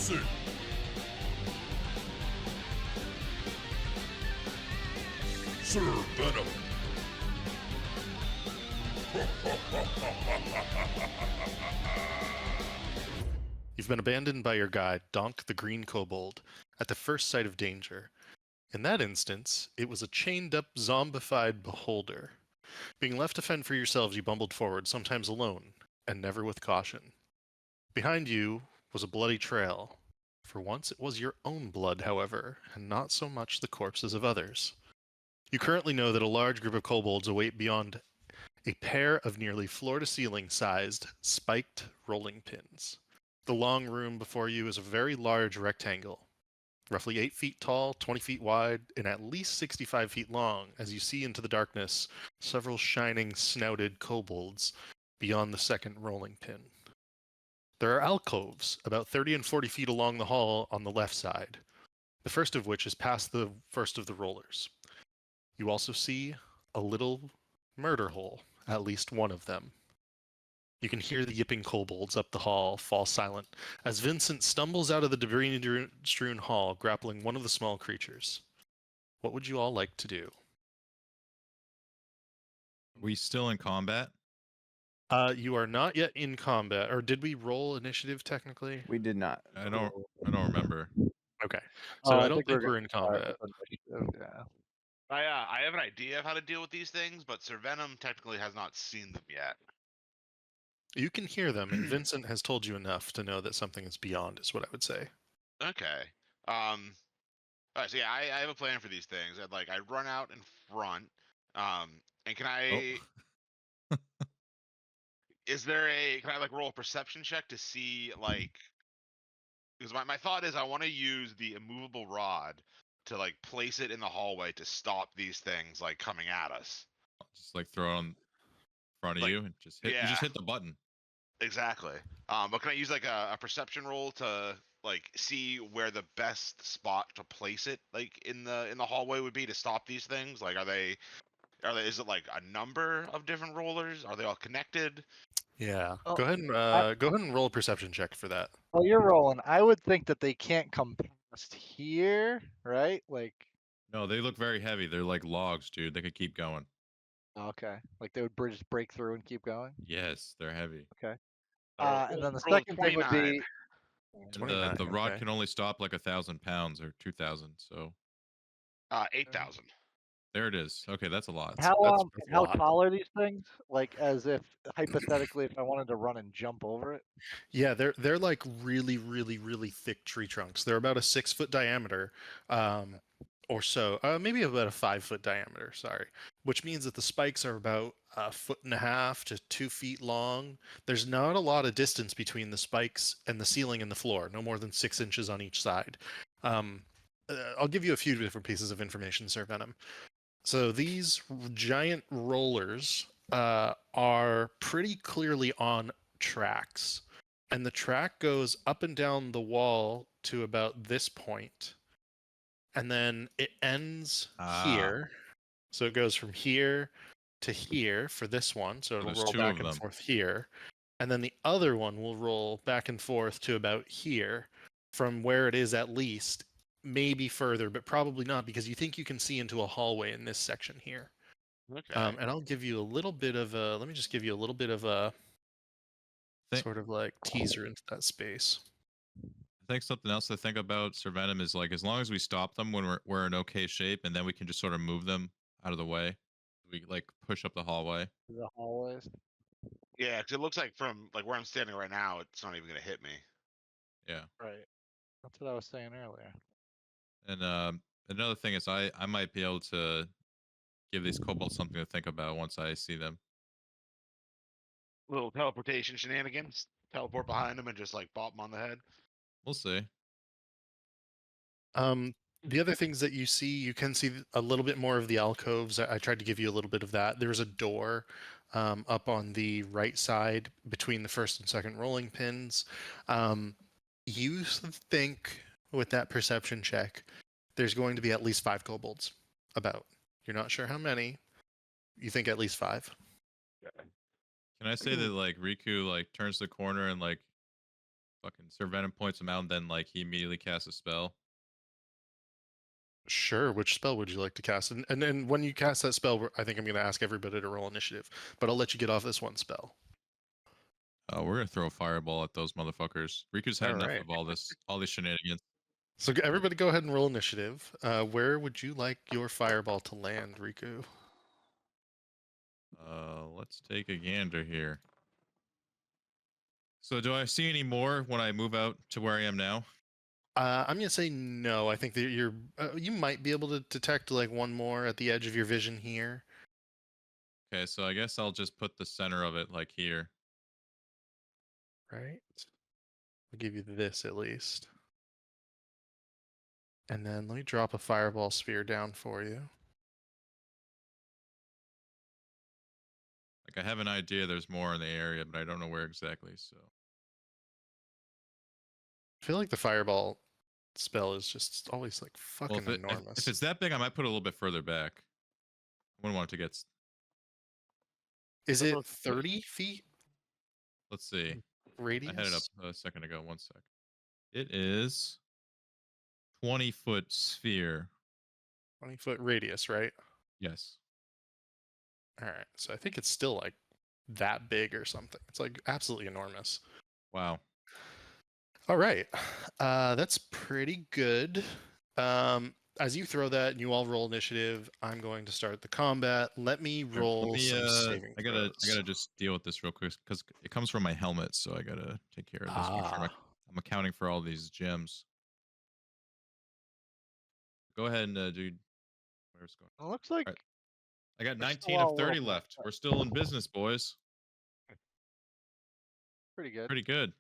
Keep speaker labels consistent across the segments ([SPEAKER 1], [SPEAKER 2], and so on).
[SPEAKER 1] Listen! Sir Venom!
[SPEAKER 2] You've been abandoned by your guide, Donk the Green Kobold, at the first sight of danger. In that instance, it was a chained-up, zombified beholder. Being left to fend for yourselves, you bumbled forward, sometimes alone, and never with caution. Behind you was a bloody trail. For once it was your own blood, however, and not so much the corpses of others. You currently know that a large group of kobolds await beyond a pair of nearly floor-to-ceiling sized, spiked rolling pins. The long room before you is a very large rectangle, roughly 8 feet tall, 20 feet wide, and at least 65 feet long, as you see into the darkness several shining, snouted kobolds beyond the second rolling pin. There are alcoves about 30 and 40 feet along the hall on the left side, the first of which is past the first of the rollers. You also see a little murder hole, at least one of them. You can hear the yipping kobolds up the hall fall silent as Vincent stumbles out of the debris-strewn hall, grappling one of the small creatures. What would you all like to do?
[SPEAKER 3] We still in combat?
[SPEAKER 2] You are not yet in combat, or did we roll initiative technically?
[SPEAKER 4] We did not.
[SPEAKER 3] I don't remember.
[SPEAKER 2] Okay, so I don't
[SPEAKER 5] think
[SPEAKER 2] think we're in combat.
[SPEAKER 5] Yeah.
[SPEAKER 6] I have an idea of how to deal with these things, but Sir Venom technically has not seen them yet.
[SPEAKER 2] You can hear them, and Vincent has told you enough to know that something is beyond, is what I would say.
[SPEAKER 6] Okay. All right. So yeah, I have a plan for these things. I run out in front. And can I? Can I roll a perception check to see because my thought is I want to use the immovable rod to place it in the hallway to stop these things coming at us.
[SPEAKER 3] Just throw it on in front of you and just hit. You just hit the button.
[SPEAKER 6] Exactly. But can I use a perception roll to see where the best spot to place it in the hallway would be to stop these things? Is it a number of different rollers? Are they all connected?
[SPEAKER 2] Yeah.
[SPEAKER 5] Oh,
[SPEAKER 2] go ahead and roll a perception check for that.
[SPEAKER 5] Well, you're rolling. I would think that they can't come past here, right?
[SPEAKER 3] No, they look very heavy. They're like logs, dude. They could keep going.
[SPEAKER 5] Okay. They would just break through and keep going.
[SPEAKER 3] Yes, they're heavy.
[SPEAKER 5] Okay.
[SPEAKER 6] Roll-
[SPEAKER 5] And then the
[SPEAKER 6] roll
[SPEAKER 5] second thing would
[SPEAKER 6] 29.
[SPEAKER 5] be
[SPEAKER 3] And
[SPEAKER 2] 29,
[SPEAKER 3] the rod
[SPEAKER 2] okay.
[SPEAKER 3] can only stop 1,000 pounds or 2,000. So
[SPEAKER 6] 8,000.
[SPEAKER 3] there it is. Okay, that's a lot.
[SPEAKER 5] how
[SPEAKER 2] that's a
[SPEAKER 5] how
[SPEAKER 2] lot.
[SPEAKER 5] tall are these things? As if hypothetically, if I wanted to run and jump over it.
[SPEAKER 2] Yeah, they're really, really, really thick tree trunks. They're about a 6-foot diameter, or so. Maybe about a 5-foot diameter. Sorry, which means that the spikes are about 1.5 to 2 feet long. There's not a lot of distance between the spikes and the ceiling and the floor. No more than 6 inches on each side. I'll give you a few different pieces of information, Sir Venom. So these giant rollers are pretty clearly on tracks, and the track goes up and down the wall to about this point, and then it ends here. So it goes from here to here for this one, so it'll
[SPEAKER 3] there's
[SPEAKER 2] roll
[SPEAKER 3] 2
[SPEAKER 2] back
[SPEAKER 3] of
[SPEAKER 2] and
[SPEAKER 3] them.
[SPEAKER 2] forth here, and then the other one will roll back and forth to about here, from where it is at least, maybe further, but probably not, because you think you can see into a hallway in this section here.
[SPEAKER 6] Okay.
[SPEAKER 2] And I'll give you a little bit of a, let me just give you a little bit of a sort of teaser into that space.
[SPEAKER 3] I think something else to think about, Sir Venom, is as long as we stop them when we're in okay shape, and then we can just sort of move them out of the way. We push up the hallway.
[SPEAKER 5] The hallways.
[SPEAKER 6] Yeah, because it looks like from where I'm standing right now, it's not even gonna hit me.
[SPEAKER 3] Yeah.
[SPEAKER 5] Right. That's what I was saying earlier.
[SPEAKER 3] And another thing is I might be able to give these kobolds something to think about once I see them.
[SPEAKER 6] Little teleportation shenanigans. Teleport behind them and just bop them on the head.
[SPEAKER 3] We'll see.
[SPEAKER 2] The other things that you see, you can see a little bit more of the alcoves. I tried to give you a little bit of that. There's a door up on the right side between the first and second rolling pins. You think with that perception check, there's going to be at least 5 kobolds about. You're not sure how many. You think at least 5.
[SPEAKER 3] Can I say that Riku turns the corner and fucking Sir Venom points him out, and then like he immediately casts a spell.
[SPEAKER 2] Sure. Which spell would you like to cast? And then when you cast that spell, I think I'm going to ask everybody to roll initiative, but I'll let you get off this one spell.
[SPEAKER 3] We're gonna throw a fireball at those motherfuckers. Riku's had
[SPEAKER 2] All
[SPEAKER 3] enough
[SPEAKER 2] right.
[SPEAKER 3] of all these shenanigans.
[SPEAKER 2] So everybody go ahead and roll initiative. Where would you like your fireball to land, Riku?
[SPEAKER 3] Let's take a gander here. So do I see any more when I move out to where I am now?
[SPEAKER 2] I'm gonna say no. I think that you might be able to detect like one more at the edge of your vision here.
[SPEAKER 3] Okay, so I guess I'll just put the center of it like here.
[SPEAKER 2] Right. I'll give you this at least. And then let me drop a fireball sphere down for you.
[SPEAKER 3] Like I have an idea there's more in the area, but I don't know where exactly. So
[SPEAKER 2] I feel like the fireball spell is just always like
[SPEAKER 3] well,
[SPEAKER 2] fucking
[SPEAKER 3] if
[SPEAKER 2] enormous.
[SPEAKER 3] it's that big, I might put it a little bit further back. I wouldn't want it to get.
[SPEAKER 2] Is
[SPEAKER 5] So
[SPEAKER 2] it
[SPEAKER 5] those-
[SPEAKER 2] 30 feet
[SPEAKER 3] Let's see.
[SPEAKER 2] radius?
[SPEAKER 3] I had it up a second ago. 1 sec. It is 20-foot sphere.
[SPEAKER 2] 20-foot radius, right?
[SPEAKER 3] Yes.
[SPEAKER 2] All right. So I think it's still like that big or something. It's like absolutely enormous.
[SPEAKER 3] Wow.
[SPEAKER 2] All right. That's pretty good. As you throw that and you all roll initiative, I'm going to start the combat. Let me
[SPEAKER 3] Here,
[SPEAKER 2] roll some saving
[SPEAKER 3] I gotta
[SPEAKER 2] throws.
[SPEAKER 3] just deal with this real quick because it comes from my helmet, so I gotta take care of this. Make sure
[SPEAKER 2] Ah.
[SPEAKER 3] I'm accounting for all these gems. Go ahead and do. Where's going?
[SPEAKER 5] It looks like
[SPEAKER 3] Alright. I got
[SPEAKER 5] We're
[SPEAKER 3] 19
[SPEAKER 5] still
[SPEAKER 3] of
[SPEAKER 5] all
[SPEAKER 3] 30
[SPEAKER 5] level.
[SPEAKER 3] left. We're still in business, boys.
[SPEAKER 5] pretty good.
[SPEAKER 3] Pretty good.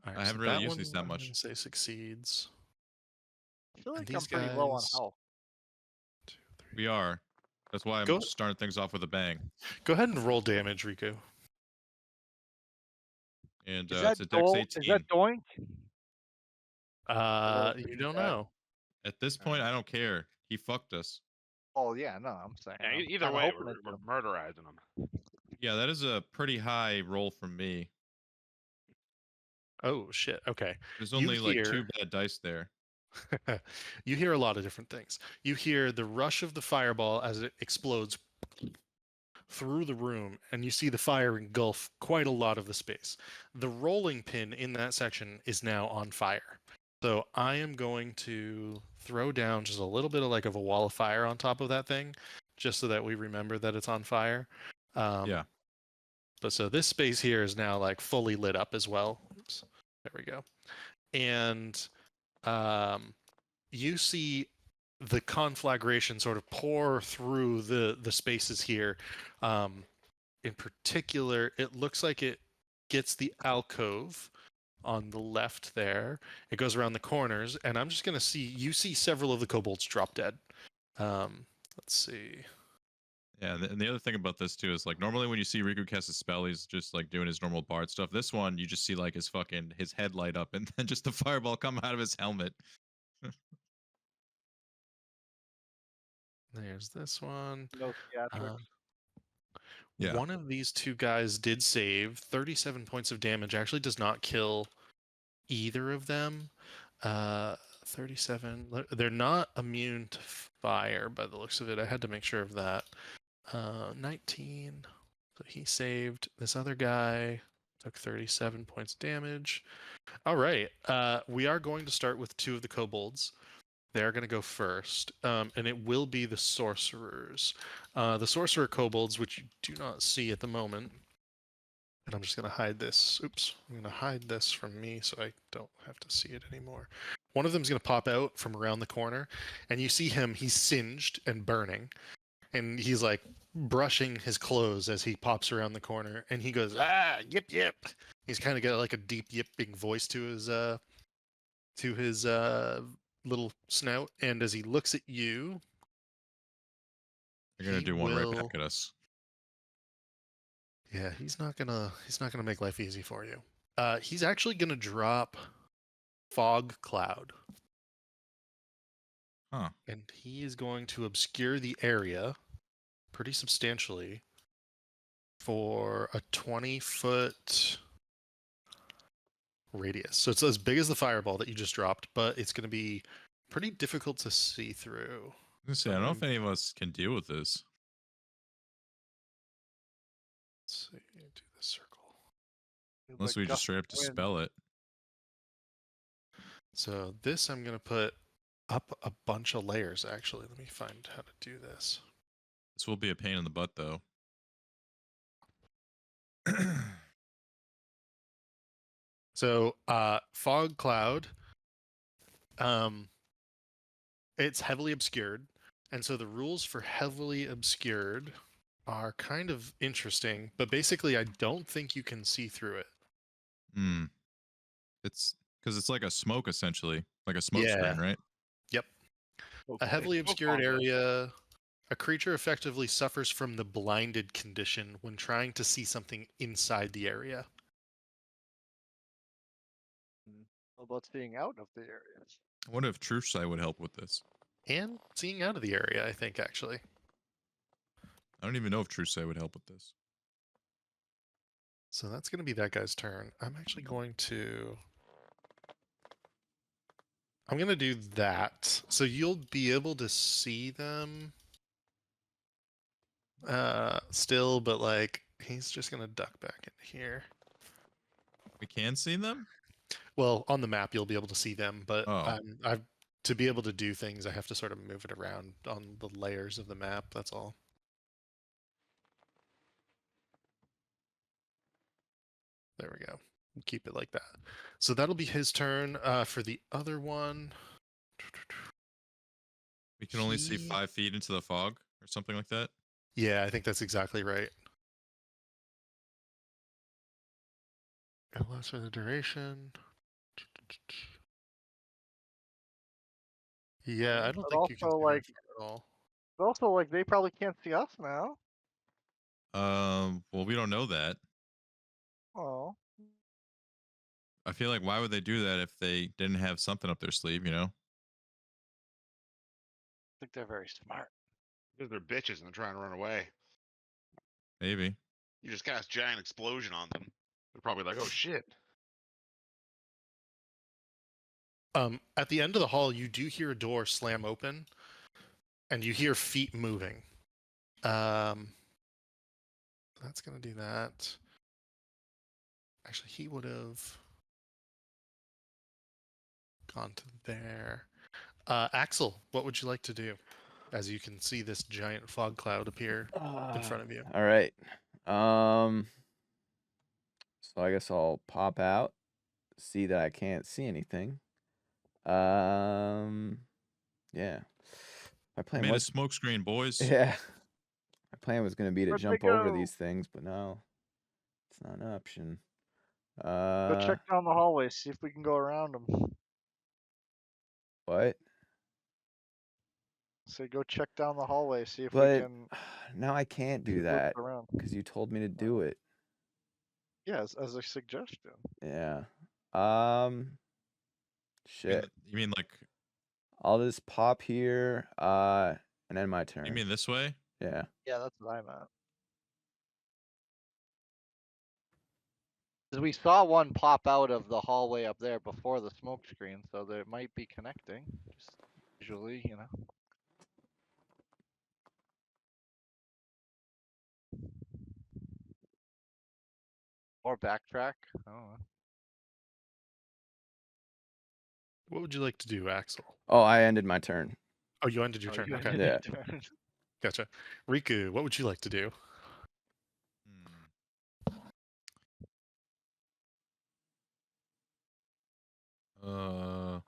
[SPEAKER 2] All right,
[SPEAKER 3] I
[SPEAKER 2] so
[SPEAKER 3] haven't really
[SPEAKER 2] that
[SPEAKER 3] used
[SPEAKER 2] one,
[SPEAKER 3] these that
[SPEAKER 2] I'm
[SPEAKER 3] much.
[SPEAKER 2] gonna say succeeds.
[SPEAKER 5] I feel
[SPEAKER 2] And
[SPEAKER 5] like I'm
[SPEAKER 2] these
[SPEAKER 5] pretty low on
[SPEAKER 2] guys-
[SPEAKER 5] health.
[SPEAKER 2] 2, 3.
[SPEAKER 3] We are. That's why I'm
[SPEAKER 2] Go-
[SPEAKER 3] starting things off with a bang.
[SPEAKER 2] Go ahead and roll damage, Riku.
[SPEAKER 3] And
[SPEAKER 5] Is that
[SPEAKER 3] it's a dex 18.
[SPEAKER 5] Is that doink?
[SPEAKER 2] You don't know.
[SPEAKER 3] At this point, I don't care. He fucked us.
[SPEAKER 5] Oh yeah, no, I'm saying.
[SPEAKER 6] Yeah,
[SPEAKER 5] I'm
[SPEAKER 6] either
[SPEAKER 5] kinda
[SPEAKER 6] way,
[SPEAKER 5] hoping it
[SPEAKER 6] we're
[SPEAKER 5] did.
[SPEAKER 6] murderizing them.
[SPEAKER 3] Yeah, that is a pretty high roll from me.
[SPEAKER 2] Oh shit. Okay.
[SPEAKER 3] There's
[SPEAKER 2] You
[SPEAKER 3] only like 2
[SPEAKER 2] hear-
[SPEAKER 3] bad dice there.
[SPEAKER 2] You hear a lot of different things. You hear the rush of the fireball as it explodes through the room, and you see the fire engulf quite a lot of the space. The rolling pin in that section is now on fire. So I am going to throw down just a little bit of like of a wall of fire on top of that thing, just so that we remember that it's on fire.
[SPEAKER 3] Yeah.
[SPEAKER 2] But so this space here is now like fully lit up as well. Oops. There we go. And you see the conflagration sort of pour through the spaces here. In particular, it looks like it gets the alcove on the left there. It goes around the corners, and I'm just gonna you see several of the kobolds drop dead. Let's see.
[SPEAKER 3] Yeah, and the other thing about this too is like normally when you see Riku cast a spell, he's just like doing his normal bard stuff. This one, you just see like his head light up, and then just the fireball come out of his helmet.
[SPEAKER 2] There's this one.
[SPEAKER 5] No theatrics.
[SPEAKER 3] Yeah.
[SPEAKER 2] One of these two guys did save 37 points of damage. Actually, does not kill either of them. 37. They're not immune to fire by the looks of it. I had to make sure of that. 19. So he saved. This other guy took 37 points damage. All right. We are going to start with 2 of the kobolds. They're going to go first, and it will be the sorcerers. The sorcerer kobolds, which you do not see at the moment. And I'm just going to hide this. Oops. I'm going to hide this from me so I don't have to see it anymore. One of them is going to pop out from around the corner, and you see him. He's singed and burning, and he's like brushing his clothes as he pops around the corner, and he goes, "Ah, yip yip." He's kind of got like a deep yipping voice to his little snout, and as he looks at you,
[SPEAKER 3] They're gonna
[SPEAKER 2] he
[SPEAKER 3] do one right
[SPEAKER 2] will-
[SPEAKER 3] back at us.
[SPEAKER 2] Yeah, he's not gonna make life easy for you. He's actually gonna drop fog cloud,
[SPEAKER 3] Huh.
[SPEAKER 2] and he is going to obscure the area pretty substantially for a 20-foot radius. So it's as big as the fireball that you just dropped, but it's going to be pretty difficult to see through.
[SPEAKER 3] I was gonna say, I don't know if any of us can deal with this.
[SPEAKER 2] Let's see, do the circle.
[SPEAKER 3] Unless we just straight up dispel it.
[SPEAKER 2] So this I'm going to put up a bunch of layers, actually. Let me find how to do this.
[SPEAKER 3] This will be a pain in the butt, though.
[SPEAKER 2] So fog cloud, it's heavily obscured. And so the rules for heavily obscured are kind of interesting, but basically I don't think you can see through it.
[SPEAKER 3] Hmm. It's because it's like a smoke, essentially, like a smoke screen, right?
[SPEAKER 2] Yep. A heavily obscured area, a creature effectively suffers from the blinded condition when trying to see something inside the area.
[SPEAKER 5] How about staying out of the area?
[SPEAKER 3] I wonder if Truth Sight would help with this.
[SPEAKER 2] And seeing out of the area, I think, actually.
[SPEAKER 3] I don't even know if Truth Sight would help with this.
[SPEAKER 2] So that's going to be that guy's turn. I'm actually going to... I'm going to do that. So you'll be able to see them still, but like he's just going to duck back in here.
[SPEAKER 3] We can see them?
[SPEAKER 2] Well, on the map you'll be able to see them, but
[SPEAKER 3] Oh.
[SPEAKER 2] I've to be able to do things, I have to sort of move it around on the layers of the map. That's all. There we go. We'll keep it like that. So that'll be his turn. For the other one,
[SPEAKER 3] We can only see
[SPEAKER 2] He-
[SPEAKER 3] 5 feet into the fog or something like that.
[SPEAKER 2] yeah, I think that's exactly right. It lasts for the duration. Yeah, I don't
[SPEAKER 5] But
[SPEAKER 2] think you can
[SPEAKER 5] also,
[SPEAKER 2] see
[SPEAKER 5] like-
[SPEAKER 2] that at all.
[SPEAKER 5] But also, like, they probably can't see us now.
[SPEAKER 3] Well, we don't know that.
[SPEAKER 5] Oh.
[SPEAKER 3] I feel like why would they do that if they didn't have something up their sleeve, you know?
[SPEAKER 5] I think they're very smart.
[SPEAKER 6] Because they're bitches and they're trying to run away.
[SPEAKER 3] Maybe.
[SPEAKER 6] You just cast giant explosion on them. They're probably like, oh shit.
[SPEAKER 2] At the end of the hall, you do hear a door slam open, and you hear feet moving. That's gonna do that. Actually, he would have gone to there. Axel, what would you like to do? As you can see this giant fog cloud appear in front of you.
[SPEAKER 4] All right. So I guess I'll pop out, see that I can't see anything. Yeah. My plan
[SPEAKER 3] Made a
[SPEAKER 4] was
[SPEAKER 3] smoke screen, boys.
[SPEAKER 4] yeah. My plan was gonna be to
[SPEAKER 5] Where'd they
[SPEAKER 4] jump over
[SPEAKER 5] go?
[SPEAKER 4] these things, but no, it's not an option.
[SPEAKER 5] Go check down the hallway, see if we can go around them.
[SPEAKER 4] What?
[SPEAKER 5] So go check down the hallway, see if we
[SPEAKER 4] But
[SPEAKER 5] can
[SPEAKER 4] now I can't do
[SPEAKER 5] loop
[SPEAKER 4] that
[SPEAKER 5] around.
[SPEAKER 4] because you told me to do it.
[SPEAKER 5] Yeah, as a suggestion.
[SPEAKER 4] Yeah. Shit.
[SPEAKER 3] You mean like,
[SPEAKER 4] I'll just pop here, and end my turn.
[SPEAKER 3] you mean this way?
[SPEAKER 4] Yeah.
[SPEAKER 5] Yeah, that's what I'm at. 'Cause we saw one pop out of the hallway up there before the smoke screen, so they might be connecting. Just visually, you know. Or backtrack. I don't know.
[SPEAKER 2] What would you like to do, Axel?
[SPEAKER 4] Oh, I ended my turn.
[SPEAKER 2] Oh, you ended your
[SPEAKER 5] Oh,
[SPEAKER 2] turn.
[SPEAKER 5] you
[SPEAKER 2] Okay,
[SPEAKER 5] ended
[SPEAKER 4] Yeah.
[SPEAKER 5] your turn.
[SPEAKER 2] gotcha. Riku, what would you like to do?
[SPEAKER 3] Hmm.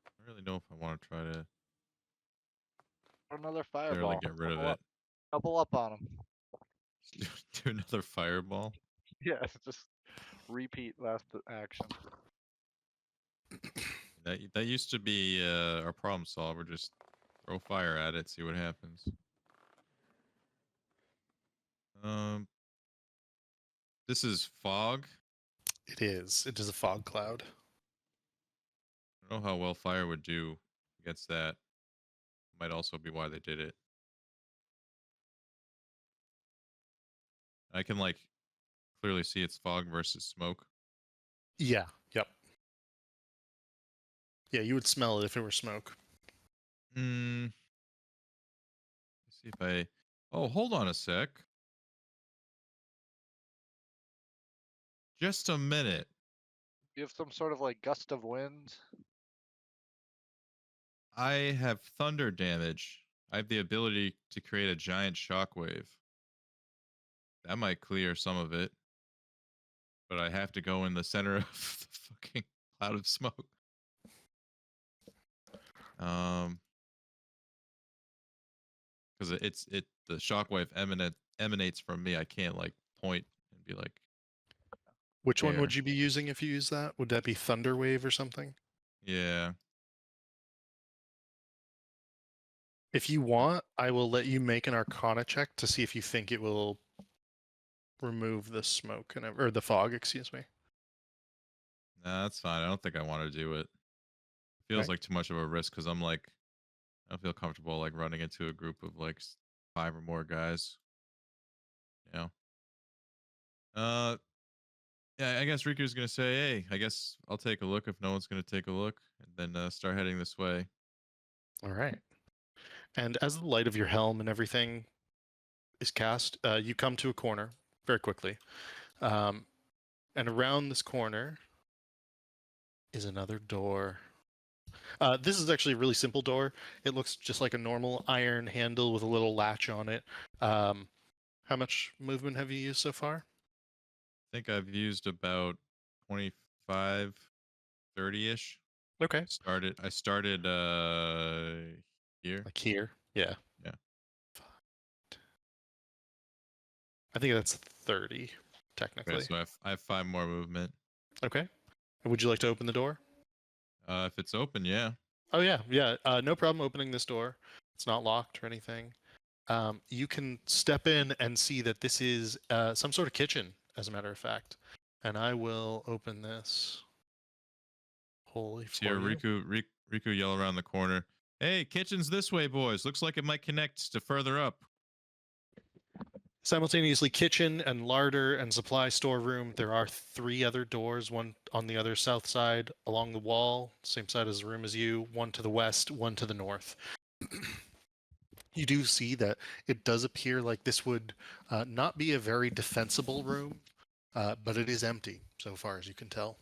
[SPEAKER 3] I don't really know if I want to try to
[SPEAKER 5] Another
[SPEAKER 3] barely
[SPEAKER 5] fireball.
[SPEAKER 3] get rid of
[SPEAKER 5] Double
[SPEAKER 3] it.
[SPEAKER 5] up. Double up on them.
[SPEAKER 3] Do another fireball.
[SPEAKER 5] Yeah, just repeat last action.
[SPEAKER 3] That used to be our problem solver. Just throw fire at it, see what happens. This is fog.
[SPEAKER 2] It is. It is a fog cloud.
[SPEAKER 3] I don't know how well fire would do against that. Might also be why they did it. I can like clearly see it's fog versus smoke.
[SPEAKER 2] Yeah. Yep. Yeah, you would smell it if it were smoke.
[SPEAKER 3] Hmm. Let's see if I. Oh, hold on a sec. Just a minute.
[SPEAKER 5] You have some sort of like gust of wind.
[SPEAKER 3] I have thunder damage. I have the ability to create a giant shockwave. That might clear some of it, but I have to go in the center of the fucking cloud of smoke. Because the shockwave emanates from me. I can't like point and be like,
[SPEAKER 2] Which one
[SPEAKER 3] there.
[SPEAKER 2] would you be using if you use that? Would that be Thunderwave or something?
[SPEAKER 3] Yeah.
[SPEAKER 2] If you want, I will let you make an Arcana check to see if you think it will remove the smoke or the fog. Excuse me.
[SPEAKER 3] Nah, that's fine. I don't think I want to do it. Feels
[SPEAKER 2] Okay.
[SPEAKER 3] like too much of a risk because I'm like, I don't feel comfortable like running into a group of like 5 or more guys. You know. Yeah, I guess Riku's gonna say, "Hey, I guess I'll take a look if no one's gonna take a look," and then start heading this way.
[SPEAKER 2] All right. And as the light of your helm and everything is cast, you come to a corner very quickly. And around this corner is another door. This is actually a really simple door. It looks just like a normal iron handle with a little latch on it. How much movement have you used so far?
[SPEAKER 3] I think I've used about 25, 30-ish.
[SPEAKER 2] Okay.
[SPEAKER 3] I started here.
[SPEAKER 2] Like here? Yeah.
[SPEAKER 3] Yeah.
[SPEAKER 2] I think that's 30, technically.
[SPEAKER 3] Okay, so I have 5 more movement.
[SPEAKER 2] Okay. And would you like to open the door?
[SPEAKER 3] If it's open, yeah.
[SPEAKER 2] Oh, yeah. Yeah. No problem opening this door. It's not locked or anything. You can step in and see that this is some sort of kitchen, as a matter of fact. And I will open this wholly
[SPEAKER 3] See
[SPEAKER 2] for you.
[SPEAKER 3] Riku yell around the corner. Hey, kitchen's this way, boys. Looks like it might connect to further up.
[SPEAKER 2] Simultaneously, kitchen and larder and supply storeroom. There are 3 other doors, one on the other south side along the wall, same side as the room as you, one to the west, one to the north. You do see that it does appear like this would not be a very defensible room, but it is empty so far as you can tell.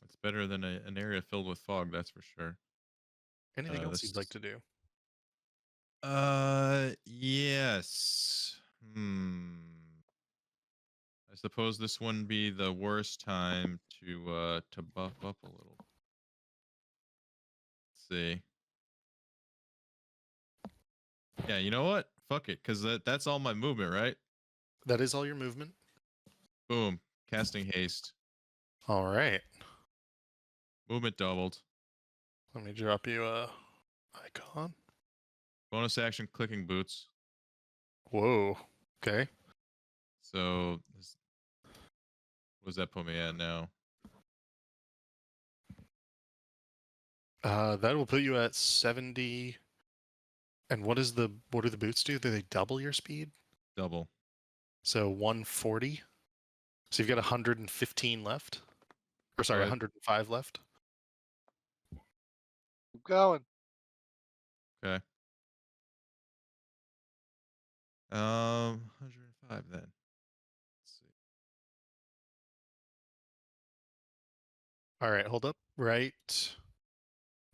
[SPEAKER 3] It's better than an area filled with fog, that's for sure.
[SPEAKER 2] Anything else you'd like to do?
[SPEAKER 3] Yes. I suppose this wouldn't be the worst time to buff up a little. Let's see. Yeah, you know what? Fuck it, because that's all my movement, right?
[SPEAKER 2] That is all your movement?
[SPEAKER 3] Boom. Casting haste.
[SPEAKER 2] All right.
[SPEAKER 3] Movement doubled.
[SPEAKER 2] Let me drop you a icon.
[SPEAKER 3] Bonus action clicking boots.
[SPEAKER 2] Whoa. Okay.
[SPEAKER 3] So, what does that put me at now?
[SPEAKER 2] That will put you at 70. And what do the boots do? Do they double your speed?
[SPEAKER 3] Double.
[SPEAKER 2] So 140. So you've got 115 left. Or sorry,
[SPEAKER 3] Right.
[SPEAKER 2] 105 left.
[SPEAKER 5] Keep going.
[SPEAKER 3] Okay. 105 then. Let's see.
[SPEAKER 2] All right, hold up. Right.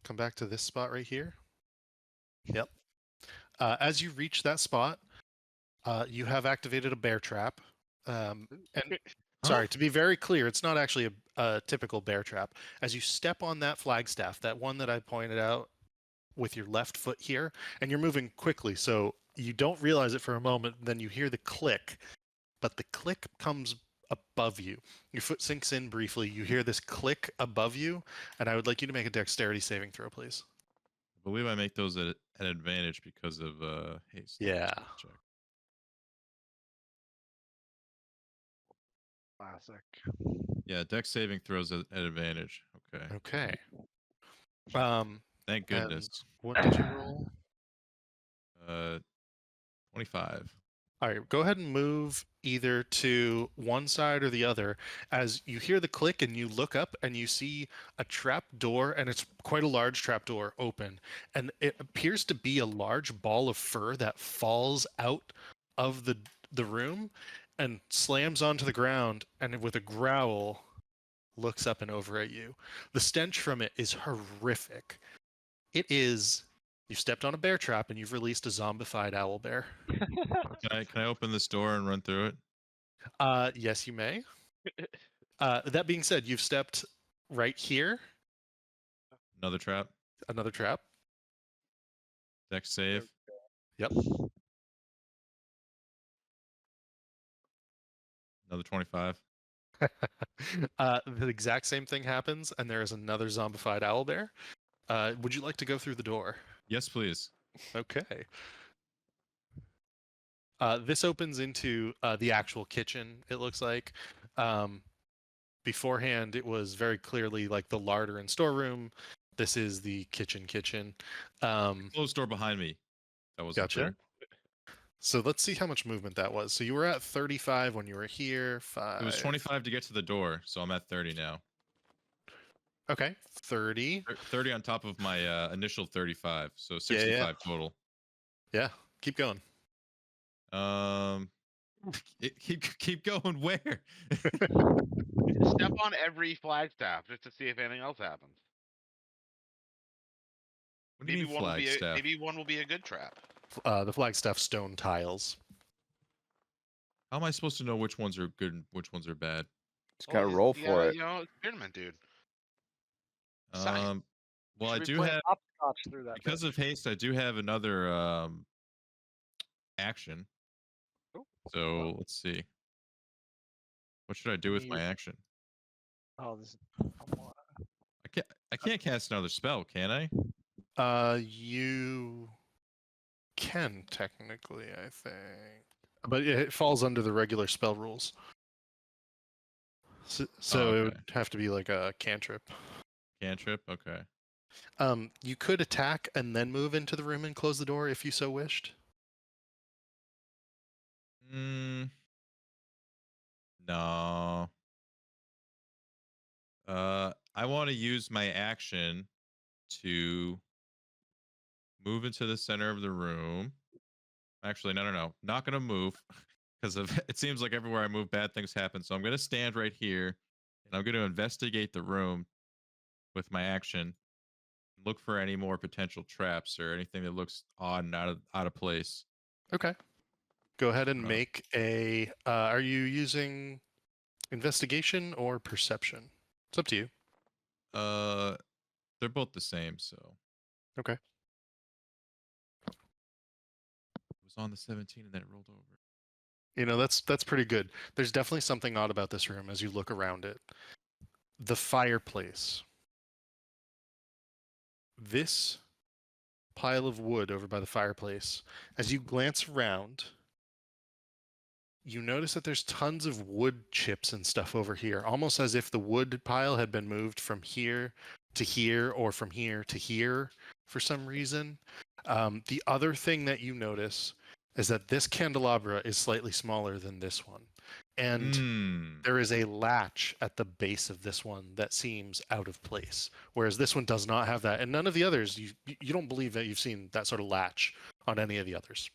[SPEAKER 2] Come back to this spot right here. Yep. As you reach that spot, you have activated a bear trap. And sorry, to be very clear, it's not actually a typical bear trap. As you step on that flagstaff, that one that I pointed out with your left foot here, and you're moving quickly, so you don't realize it for a moment, then you hear the click, but the click comes above you. Your foot sinks in briefly, you hear this click above you, and I would like you to make a dexterity saving throw, please.
[SPEAKER 3] I believe I make those at an advantage because of haste.
[SPEAKER 2] Yeah.
[SPEAKER 3] Check.
[SPEAKER 5] Classic.
[SPEAKER 3] Yeah, dex saving throws at advantage. Okay.
[SPEAKER 2] Okay.
[SPEAKER 3] Thank
[SPEAKER 2] And
[SPEAKER 3] goodness.
[SPEAKER 2] what did you roll?
[SPEAKER 3] 25.
[SPEAKER 2] All right, go ahead and move either to one side or the other as you hear the click and you look up and you see a trap door, and it's quite a large trap door open, and it appears to be a large ball of fur that falls out of the room and slams onto the ground, and with a growl looks up and over at you. The stench from it is horrific. It is you've stepped on a bear trap and you've released a zombified owl bear.
[SPEAKER 3] Can I open this door and run through it?
[SPEAKER 2] Yes, you may. That being said, you've stepped right here.
[SPEAKER 3] Another trap.
[SPEAKER 2] Another trap.
[SPEAKER 3] Dex save.
[SPEAKER 2] Yep.
[SPEAKER 3] Another 25.
[SPEAKER 2] The exact same thing happens, and there is another zombified owl bear. Would you like to go through the door?
[SPEAKER 3] Yes, please.
[SPEAKER 2] Okay. This opens into the actual kitchen, it looks like. Beforehand, it was very clearly like the larder and storeroom. This is the kitchen.
[SPEAKER 3] Closed door behind me. That wasn't
[SPEAKER 2] Gotcha.
[SPEAKER 3] clear.
[SPEAKER 2] So let's see how much movement that was. So you were at 35 when you were here. 5.
[SPEAKER 3] It was 25 to get to the door, so I'm at 30 now.
[SPEAKER 2] Okay, 30.
[SPEAKER 3] 30 on top of my initial 35, so 65 total.
[SPEAKER 2] Yeah, keep going.
[SPEAKER 3] Keep going. Where?
[SPEAKER 6] Step on every flagstaff just to see if anything else happens.
[SPEAKER 3] What do you mean flagstaff?
[SPEAKER 6] Maybe one will be a good trap.
[SPEAKER 2] The Flagstaff stone tiles.
[SPEAKER 3] How am I supposed to know which ones are good and which ones are bad?
[SPEAKER 4] Just gotta roll for it.
[SPEAKER 6] You know, experiment, dude.
[SPEAKER 3] Well, I
[SPEAKER 5] Should we
[SPEAKER 3] do
[SPEAKER 5] play
[SPEAKER 3] have
[SPEAKER 5] hopscotch through that
[SPEAKER 3] because
[SPEAKER 5] bitch?
[SPEAKER 3] of haste. I do have another action.
[SPEAKER 5] Oh,
[SPEAKER 3] So let's see. What should I do with my action?
[SPEAKER 5] Oh, this.
[SPEAKER 3] I can't cast another spell, can I?
[SPEAKER 2] You can technically, I think, but it falls under the regular spell rules. So
[SPEAKER 3] okay.
[SPEAKER 2] It would have to be like a cantrip.
[SPEAKER 3] Cantrip, okay.
[SPEAKER 2] You could attack and then move into the room and close the door if you so wished.
[SPEAKER 3] No. I want to use my action to move into the center of the room. Actually, no. Not gonna move because of it seems like everywhere I move, bad things happen. So I'm gonna stand right here, and I'm gonna investigate the room with my action. Look for any more potential traps or anything that looks odd and out of place.
[SPEAKER 2] Okay. Go ahead and make a. Are you using investigation or perception? It's up to you.
[SPEAKER 3] They're both the same, so.
[SPEAKER 2] Okay.
[SPEAKER 3] It was on the 17 and then it rolled over.
[SPEAKER 2] You know, that's pretty good. There's definitely something odd about this room as you look around it. The fireplace. This pile of wood over by the fireplace, as you glance around, you notice that there's tons of wood chips and stuff over here, almost as if the wood pile had been moved from here to here or from here to here for some reason. The other thing that you notice is that this candelabra is slightly smaller than this one. And there is a latch at the base of this one that seems out of place, whereas this one does not have that. And none of the others, you don't believe that you've seen that sort of latch on any of the others.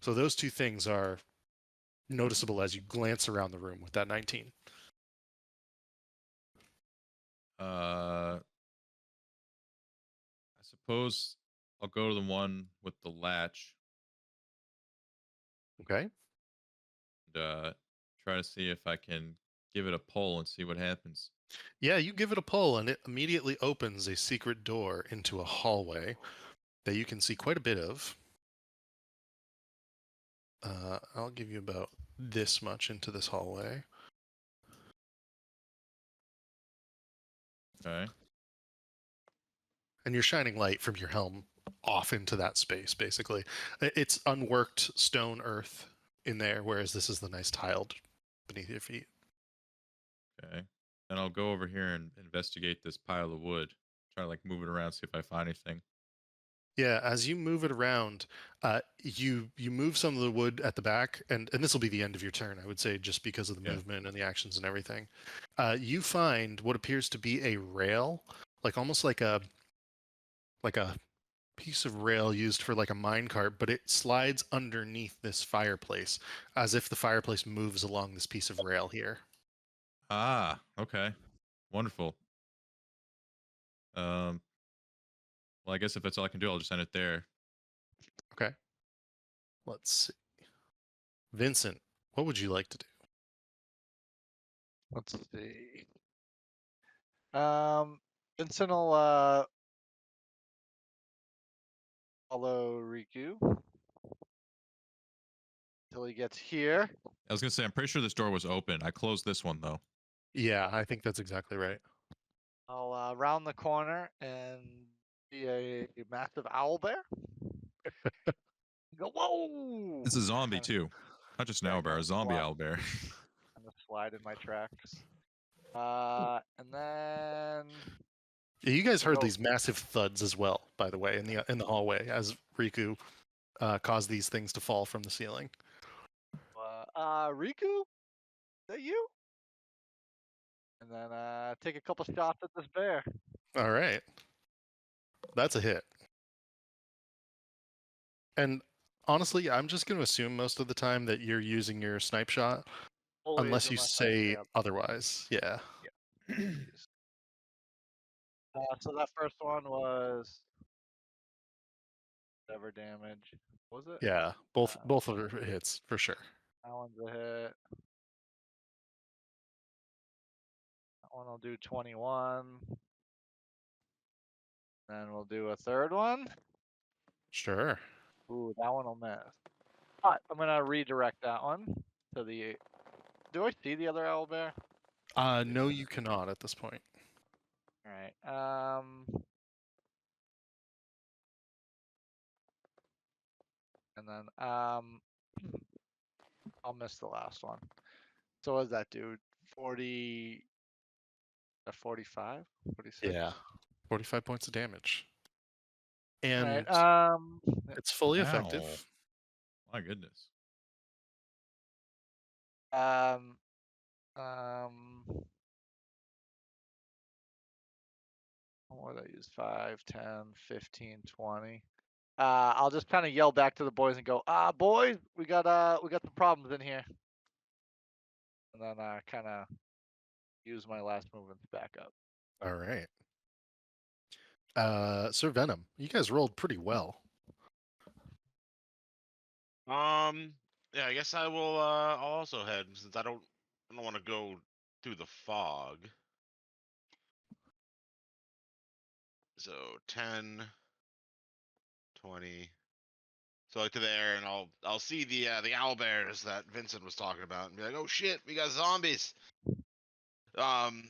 [SPEAKER 2] So those two things are noticeable as you glance around the room with that 19.
[SPEAKER 3] I suppose I'll go to the one with the latch.
[SPEAKER 2] Okay.
[SPEAKER 3] And try to see if I can give it a pull and see what happens.
[SPEAKER 2] Yeah, you give it a pull and it immediately opens a secret door into a hallway that you can see quite a bit of. I'll give you about this much into this hallway.
[SPEAKER 3] Okay.
[SPEAKER 2] And you're shining light from your helm off into that space, basically. It's unworked stone earth in there, whereas this is the nice tiled beneath your feet.
[SPEAKER 3] Okay. And I'll go over here and investigate this pile of wood. Try to like move it around, see if I find anything.
[SPEAKER 2] Yeah, as you move it around, you move some of the wood at the back, and this will be the end of your turn, I would say, just because of the
[SPEAKER 3] Yeah.
[SPEAKER 2] movement and the actions and everything. You find what appears to be a rail, like almost like a piece of rail used for like a minecart, but it slides underneath this fireplace, as if the fireplace moves along this piece of rail here.
[SPEAKER 3] Ah, okay. Wonderful. Um, well, I guess if that's all I can do, I'll just end it there.
[SPEAKER 2] Okay. Let's see. Vincent, what would you like to do?
[SPEAKER 5] Let's see. Vincent will follow Riku till he gets here.
[SPEAKER 3] I was gonna say, I'm pretty sure this door was open. I closed this one though.
[SPEAKER 2] Yeah, I think that's exactly right.
[SPEAKER 5] I'll round the corner and be a massive owl bear. Go, whoa!
[SPEAKER 3] It's a zombie
[SPEAKER 5] Kinda-
[SPEAKER 3] too, not just an
[SPEAKER 5] yeah,
[SPEAKER 3] owlbear,
[SPEAKER 5] kinda
[SPEAKER 3] a zombie
[SPEAKER 5] slide-
[SPEAKER 3] owlbear.
[SPEAKER 5] kinda slide in my tracks. And then
[SPEAKER 2] Yeah, you guys heard
[SPEAKER 5] go-
[SPEAKER 2] these massive thuds as well, by the way, in the hallway as Riku caused these things to fall from the ceiling.
[SPEAKER 5] Riku, is that you? And then take a couple shots at this bear.
[SPEAKER 2] All right, that's a hit. And honestly, I'm just going to assume most of the time that you're using your snipe shot, unless you say otherwise. Yeah.
[SPEAKER 5] Always. So that first one was whatever damage. What was it?
[SPEAKER 2] Yeah, both of her hits for sure.
[SPEAKER 5] That one's a hit. That one will do 21. Then we'll do a third one.
[SPEAKER 2] Sure.
[SPEAKER 5] Ooh, that one will miss. But I'm gonna redirect that one to the. Do I see the other owlbear?
[SPEAKER 2] No, you cannot at this point.
[SPEAKER 5] All right. And then I'll miss the last one. So what does that do? 40. 45? 46?
[SPEAKER 2] Yeah, 45 points of damage,
[SPEAKER 5] All
[SPEAKER 2] and
[SPEAKER 5] right.
[SPEAKER 2] it's fully
[SPEAKER 3] Ow.
[SPEAKER 2] effective.
[SPEAKER 3] My goodness.
[SPEAKER 5] Um. What did I use? 5, 10, 15, 20. I'll just kind of yell back to the boys and go, boys, we got some problems in here. And then kind of use my last movement to back up.
[SPEAKER 2] All right. Sir Venom, you guys rolled pretty well.
[SPEAKER 6] Yeah, I guess I will. I'll also head since I don't want to go through the fog. So 10, 20. So like to there, and I'll see the owlbears that Vincent was talking about, and be like, oh shit, we got zombies. And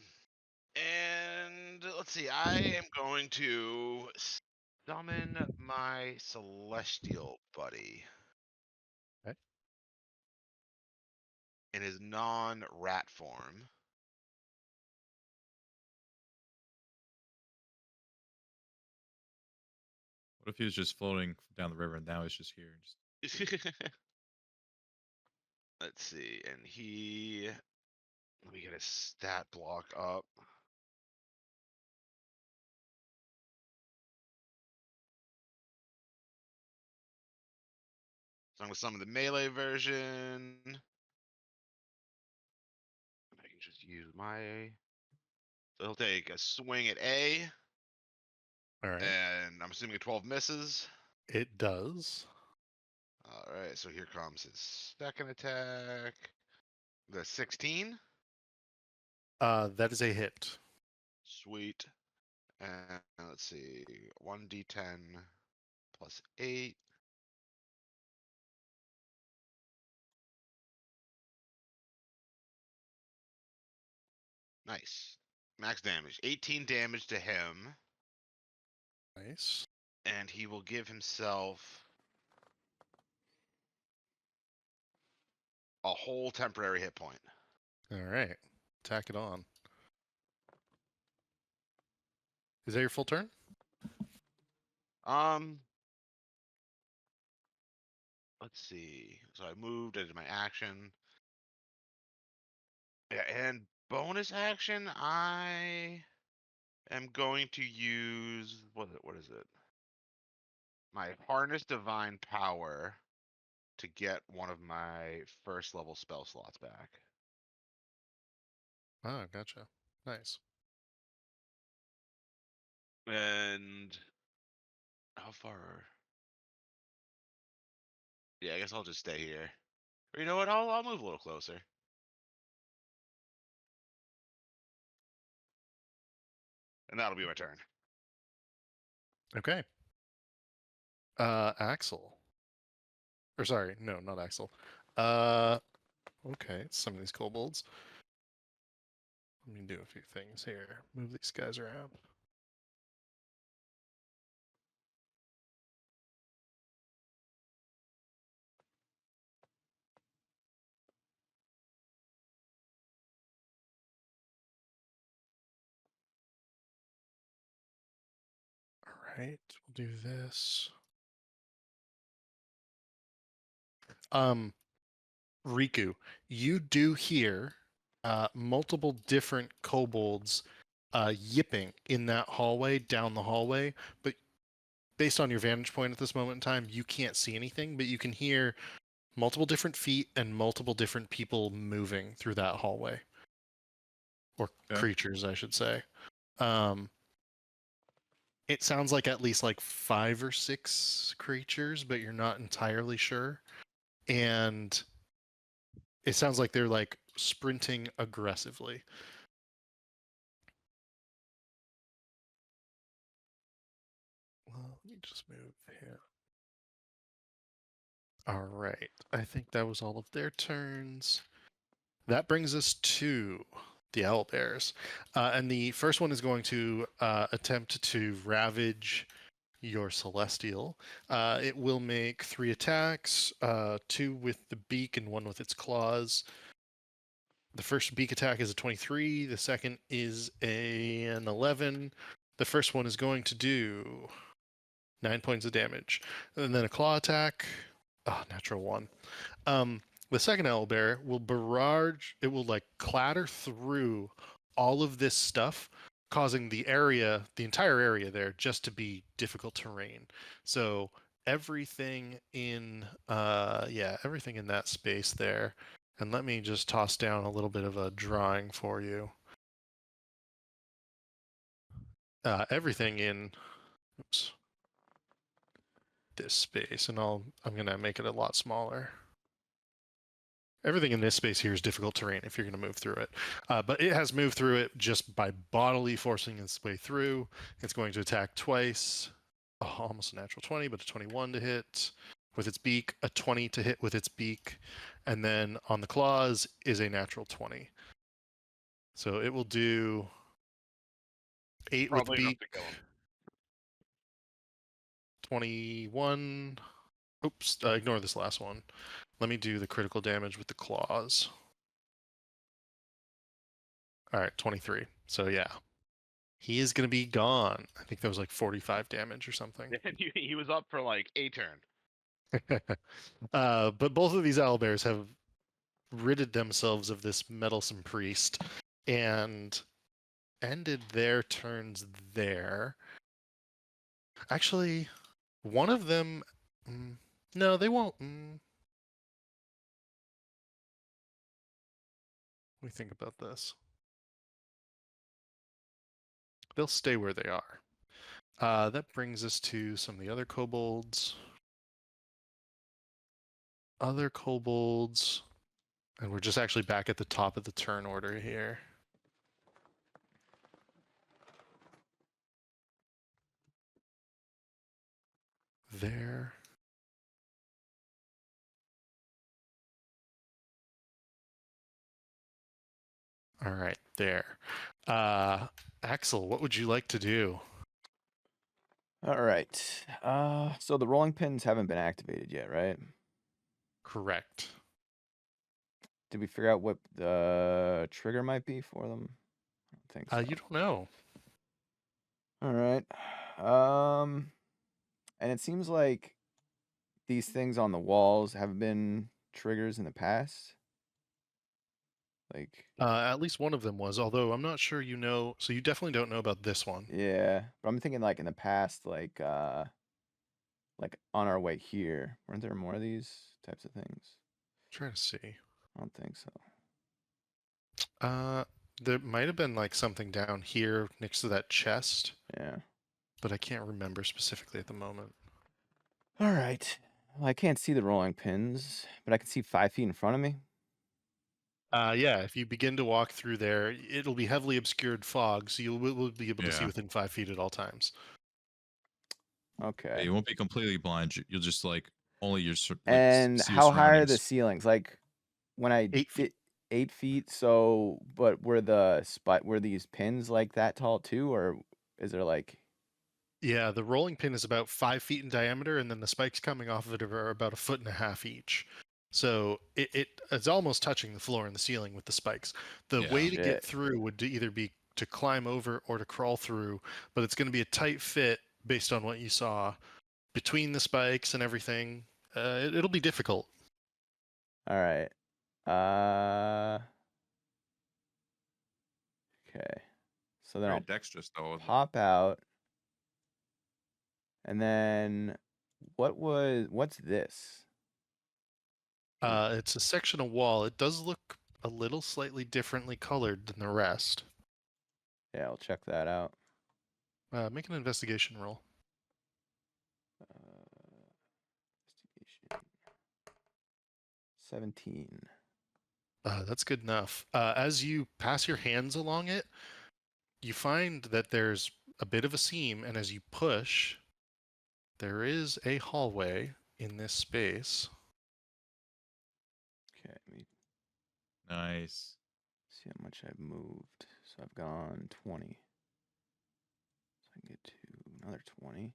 [SPEAKER 6] let's see, I am going to summon my celestial buddy.
[SPEAKER 2] Okay.
[SPEAKER 6] In his non-rat form.
[SPEAKER 3] What if he was just floating down the river and now he's just here?
[SPEAKER 6] Let's see, and let me get his stat block up. So I'm gonna summon the melee version. I can just use my. So he'll take a swing at A,
[SPEAKER 2] All right.
[SPEAKER 6] and I'm assuming a 12 misses.
[SPEAKER 2] It does.
[SPEAKER 6] All right, so here comes his second attack. The 16.
[SPEAKER 2] That is a hit.
[SPEAKER 6] Sweet. And let's see, 1d10 plus 8. Nice. Max damage. 18 damage to him.
[SPEAKER 2] Nice.
[SPEAKER 6] And he will give himself a whole temporary hit point.
[SPEAKER 2] All right. Tack it on. Is that your full turn?
[SPEAKER 6] let's see. So I moved. I did my action. Yeah, and bonus action, I am going to use what is it? My harness divine power to get one of my first level spell slots back.
[SPEAKER 2] Oh, gotcha. Nice.
[SPEAKER 6] And how far? Yeah, I guess I'll just stay here. Or you know what? I'll move a little closer. And that'll be my turn.
[SPEAKER 2] Okay. Axel. Or sorry, no, not Axel. Okay, some of these kobolds. Let me do a few things here. Move these guys around. All right, we'll do this. Riku, you do hear multiple different kobolds yipping in that hallway, down the hallway, but based on your vantage point at this moment in time, you can't see anything, but you can hear multiple different feet and multiple different people moving through that hallway. Or
[SPEAKER 3] Okay.
[SPEAKER 2] creatures, I should say. It sounds like at least like 5 or 6 creatures, but you're not entirely sure. And it sounds like they're like sprinting aggressively. Well, let me just move here. All right. I think that was all of their turns. That brings us to the owlbears. And the first one is going to attempt to ravage your celestial. It will make 3 attacks, 2 with the beak and 1 with its claws. The first beak attack is a 23. The second is an 11. The first one is going to do 9 points of damage. And then a claw attack. Natural 1. The second owlbear will barrage. It will like clatter through all of this stuff, causing the entire area there, just to be difficult terrain. So everything in, everything in that space there. And let me just toss down a little bit of a drawing for you. Everything in, this space, and I'm gonna make it a lot smaller. Everything in this space here is difficult terrain if you're going to move through it. But it has moved through it just by bodily forcing its way through. It's going to attack twice. Almost a natural 20, but a 21 to hit with its beak, a 20 to hit with its beak, and then on the claws is a natural 20. So it will do 8 with the
[SPEAKER 6] Probably enough
[SPEAKER 2] beak,
[SPEAKER 6] to kill him.
[SPEAKER 2] 21. Oops, ignore this last one. Let me do the critical damage with the claws. All right, 23. So yeah, he is going to be gone. I think that was like 45 damage or something.
[SPEAKER 6] He was up for like a turn.
[SPEAKER 2] But both of these owlbears have ridded themselves of this meddlesome priest and ended their turns there. Actually, one of them... no, they won't. Let me think about this. They'll stay where they are. That brings us to some of the other kobolds. Other kobolds. And we're just actually back at the top of the turn order here. There. All right, there. Axel, what would you like to do?
[SPEAKER 4] All right. So the rolling pins haven't been activated yet, right?
[SPEAKER 2] Correct.
[SPEAKER 4] Did we figure out what the trigger might be for them? I don't think so.
[SPEAKER 2] You don't know.
[SPEAKER 4] All right. And it seems like these things on the walls have been triggers in the past? Like,
[SPEAKER 2] At least one of them was, although I'm not sure you know. So you definitely don't know about this one.
[SPEAKER 4] yeah, but I'm thinking like in the past, like on our way here, weren't there more of these types of things?
[SPEAKER 2] Trying to see.
[SPEAKER 4] I don't think so.
[SPEAKER 2] There might have been like something down here next to that chest,
[SPEAKER 4] Yeah.
[SPEAKER 2] but I can't remember specifically at the moment.
[SPEAKER 4] All right. Well, I can't see the rolling pins, but I can see 5 feet in front of me.
[SPEAKER 2] Yeah, if you begin to walk through there, it'll be heavily obscured fog, so will be able to see
[SPEAKER 3] Yeah.
[SPEAKER 2] within 5 feet at all times.
[SPEAKER 3] Yeah,
[SPEAKER 4] Okay.
[SPEAKER 3] you won't be completely blind. You'll just like only your
[SPEAKER 4] And
[SPEAKER 3] see your
[SPEAKER 4] how high are the
[SPEAKER 3] surroundings.
[SPEAKER 4] ceilings? Like when I
[SPEAKER 2] 8 feet.
[SPEAKER 4] 8 feet. So, but were these pins like that tall too, or is there like?
[SPEAKER 2] Yeah, the rolling pin is about 5 feet in diameter, and then the spikes coming off of it are about 1.5 feet each. So it's almost touching the floor and the ceiling with the spikes. The
[SPEAKER 3] Yeah.
[SPEAKER 2] way to get
[SPEAKER 4] Shit.
[SPEAKER 2] through would either be to climb over or to crawl through, but it's going to be a tight fit based on what you saw between the spikes and everything. It'll be difficult.
[SPEAKER 4] All right. Okay. So then
[SPEAKER 3] Very
[SPEAKER 4] I'll
[SPEAKER 3] dexterous though.
[SPEAKER 4] pop out, and then what's this?
[SPEAKER 2] It's a section of wall. It does look a little slightly differently colored than the rest.
[SPEAKER 4] Yeah, I'll check that out.
[SPEAKER 2] Make an investigation roll.
[SPEAKER 4] Investigation. 17.
[SPEAKER 2] That's good enough. As you pass your hands along it, you find that there's a bit of a seam, and as you push, there is a hallway in this space.
[SPEAKER 4] Okay, let me
[SPEAKER 3] Nice.
[SPEAKER 4] see how much I've moved. So I've gone 20. So I can get to another 20.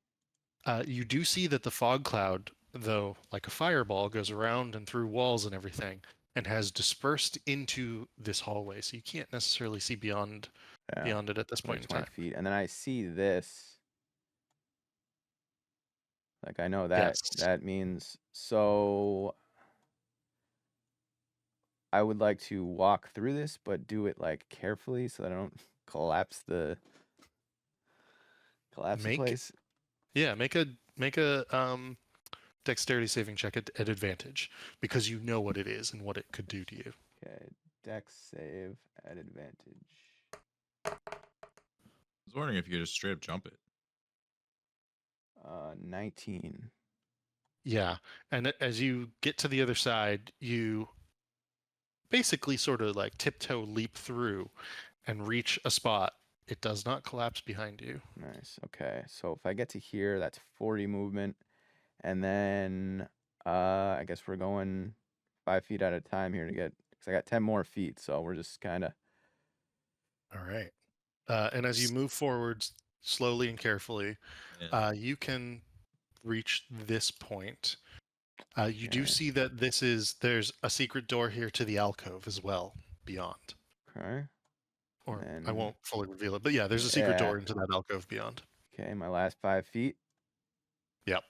[SPEAKER 2] You do see that the fog cloud, though, like a fireball, goes around and through walls and everything, and has dispersed into this hallway. So you can't necessarily see beyond
[SPEAKER 4] Yeah,
[SPEAKER 2] it at this
[SPEAKER 4] another
[SPEAKER 2] point in
[SPEAKER 4] 20
[SPEAKER 2] time.
[SPEAKER 4] feet. And then I see this. Like I know
[SPEAKER 2] Yes.
[SPEAKER 4] that means so I would like to walk through this, but do it like carefully so that I don't collapse the
[SPEAKER 2] Make
[SPEAKER 4] place.
[SPEAKER 2] Yeah, make a dexterity saving check at advantage because you know what it is and what it could do to you.
[SPEAKER 4] Okay, dex save at advantage.
[SPEAKER 3] I was wondering if you could just straight up jump it.
[SPEAKER 4] 19.
[SPEAKER 2] Yeah, and as you get to the other side, you basically sort of like tiptoe leap through and reach a spot. It does not collapse behind you.
[SPEAKER 4] Nice. Okay, so if I get to here, that's 40 movement, and then I guess we're going 5 feet at a time here to get because I got 10 more feet, so we're just kind of.
[SPEAKER 2] All right. And as you move forwards slowly and carefully,
[SPEAKER 3] Yeah.
[SPEAKER 2] you can reach this point. You do
[SPEAKER 4] Okay.
[SPEAKER 2] see that there's a secret door here to the alcove as well beyond.
[SPEAKER 4] Okay.
[SPEAKER 2] Or I
[SPEAKER 4] then-
[SPEAKER 2] won't fully reveal it, but yeah, there's a secret
[SPEAKER 4] Yeah.
[SPEAKER 2] door into that alcove beyond.
[SPEAKER 4] Okay, my last 5 feet.
[SPEAKER 2] Yep.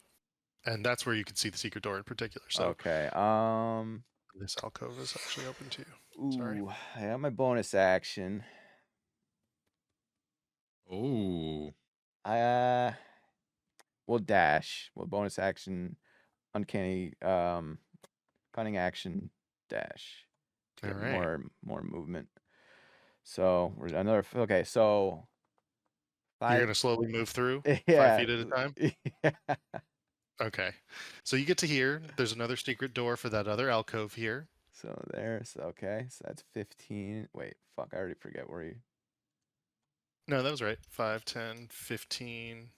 [SPEAKER 2] And that's where you can see the secret door in particular. So
[SPEAKER 4] Okay.
[SPEAKER 2] this alcove is actually open to you.
[SPEAKER 4] Ooh,
[SPEAKER 2] Sorry.
[SPEAKER 4] I got my bonus action.
[SPEAKER 3] Oh.
[SPEAKER 4] We'll dash. Well, bonus action, uncanny, cunning action, dash. To get
[SPEAKER 2] All right.
[SPEAKER 4] more movement. So we're another. Okay, so
[SPEAKER 2] You're
[SPEAKER 4] 5.
[SPEAKER 2] gonna slowly move through 5
[SPEAKER 4] Yeah.
[SPEAKER 2] feet at a time.
[SPEAKER 4] Yeah.
[SPEAKER 2] Okay. So you get to here. There's another secret door for that other alcove here.
[SPEAKER 4] So there's okay. So that's 15. Wait, fuck! I already forget where you.
[SPEAKER 2] No, that was right. 5, 10, 15,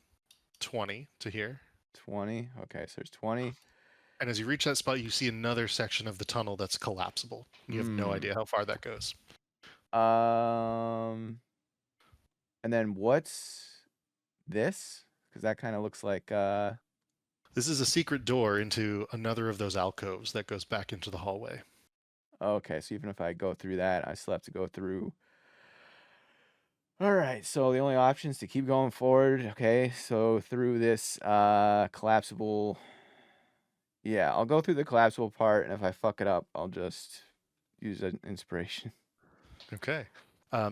[SPEAKER 2] 20 to here.
[SPEAKER 4] 20. Okay, so there's 20.
[SPEAKER 2] And as you reach that spot, you see another section of the tunnel that's collapsible. You have no idea how far that goes.
[SPEAKER 4] And then what's this? Because that kind of looks like
[SPEAKER 2] This is a secret door into another of those alcoves that goes back into the hallway.
[SPEAKER 4] Okay, so even if I go through that, I still have to go through. All right, so the only option is to keep going forward. Okay, so through this collapsible Yeah, I'll go through the collapsible part, and if I fuck it up, I'll just use an inspiration.
[SPEAKER 2] Okay.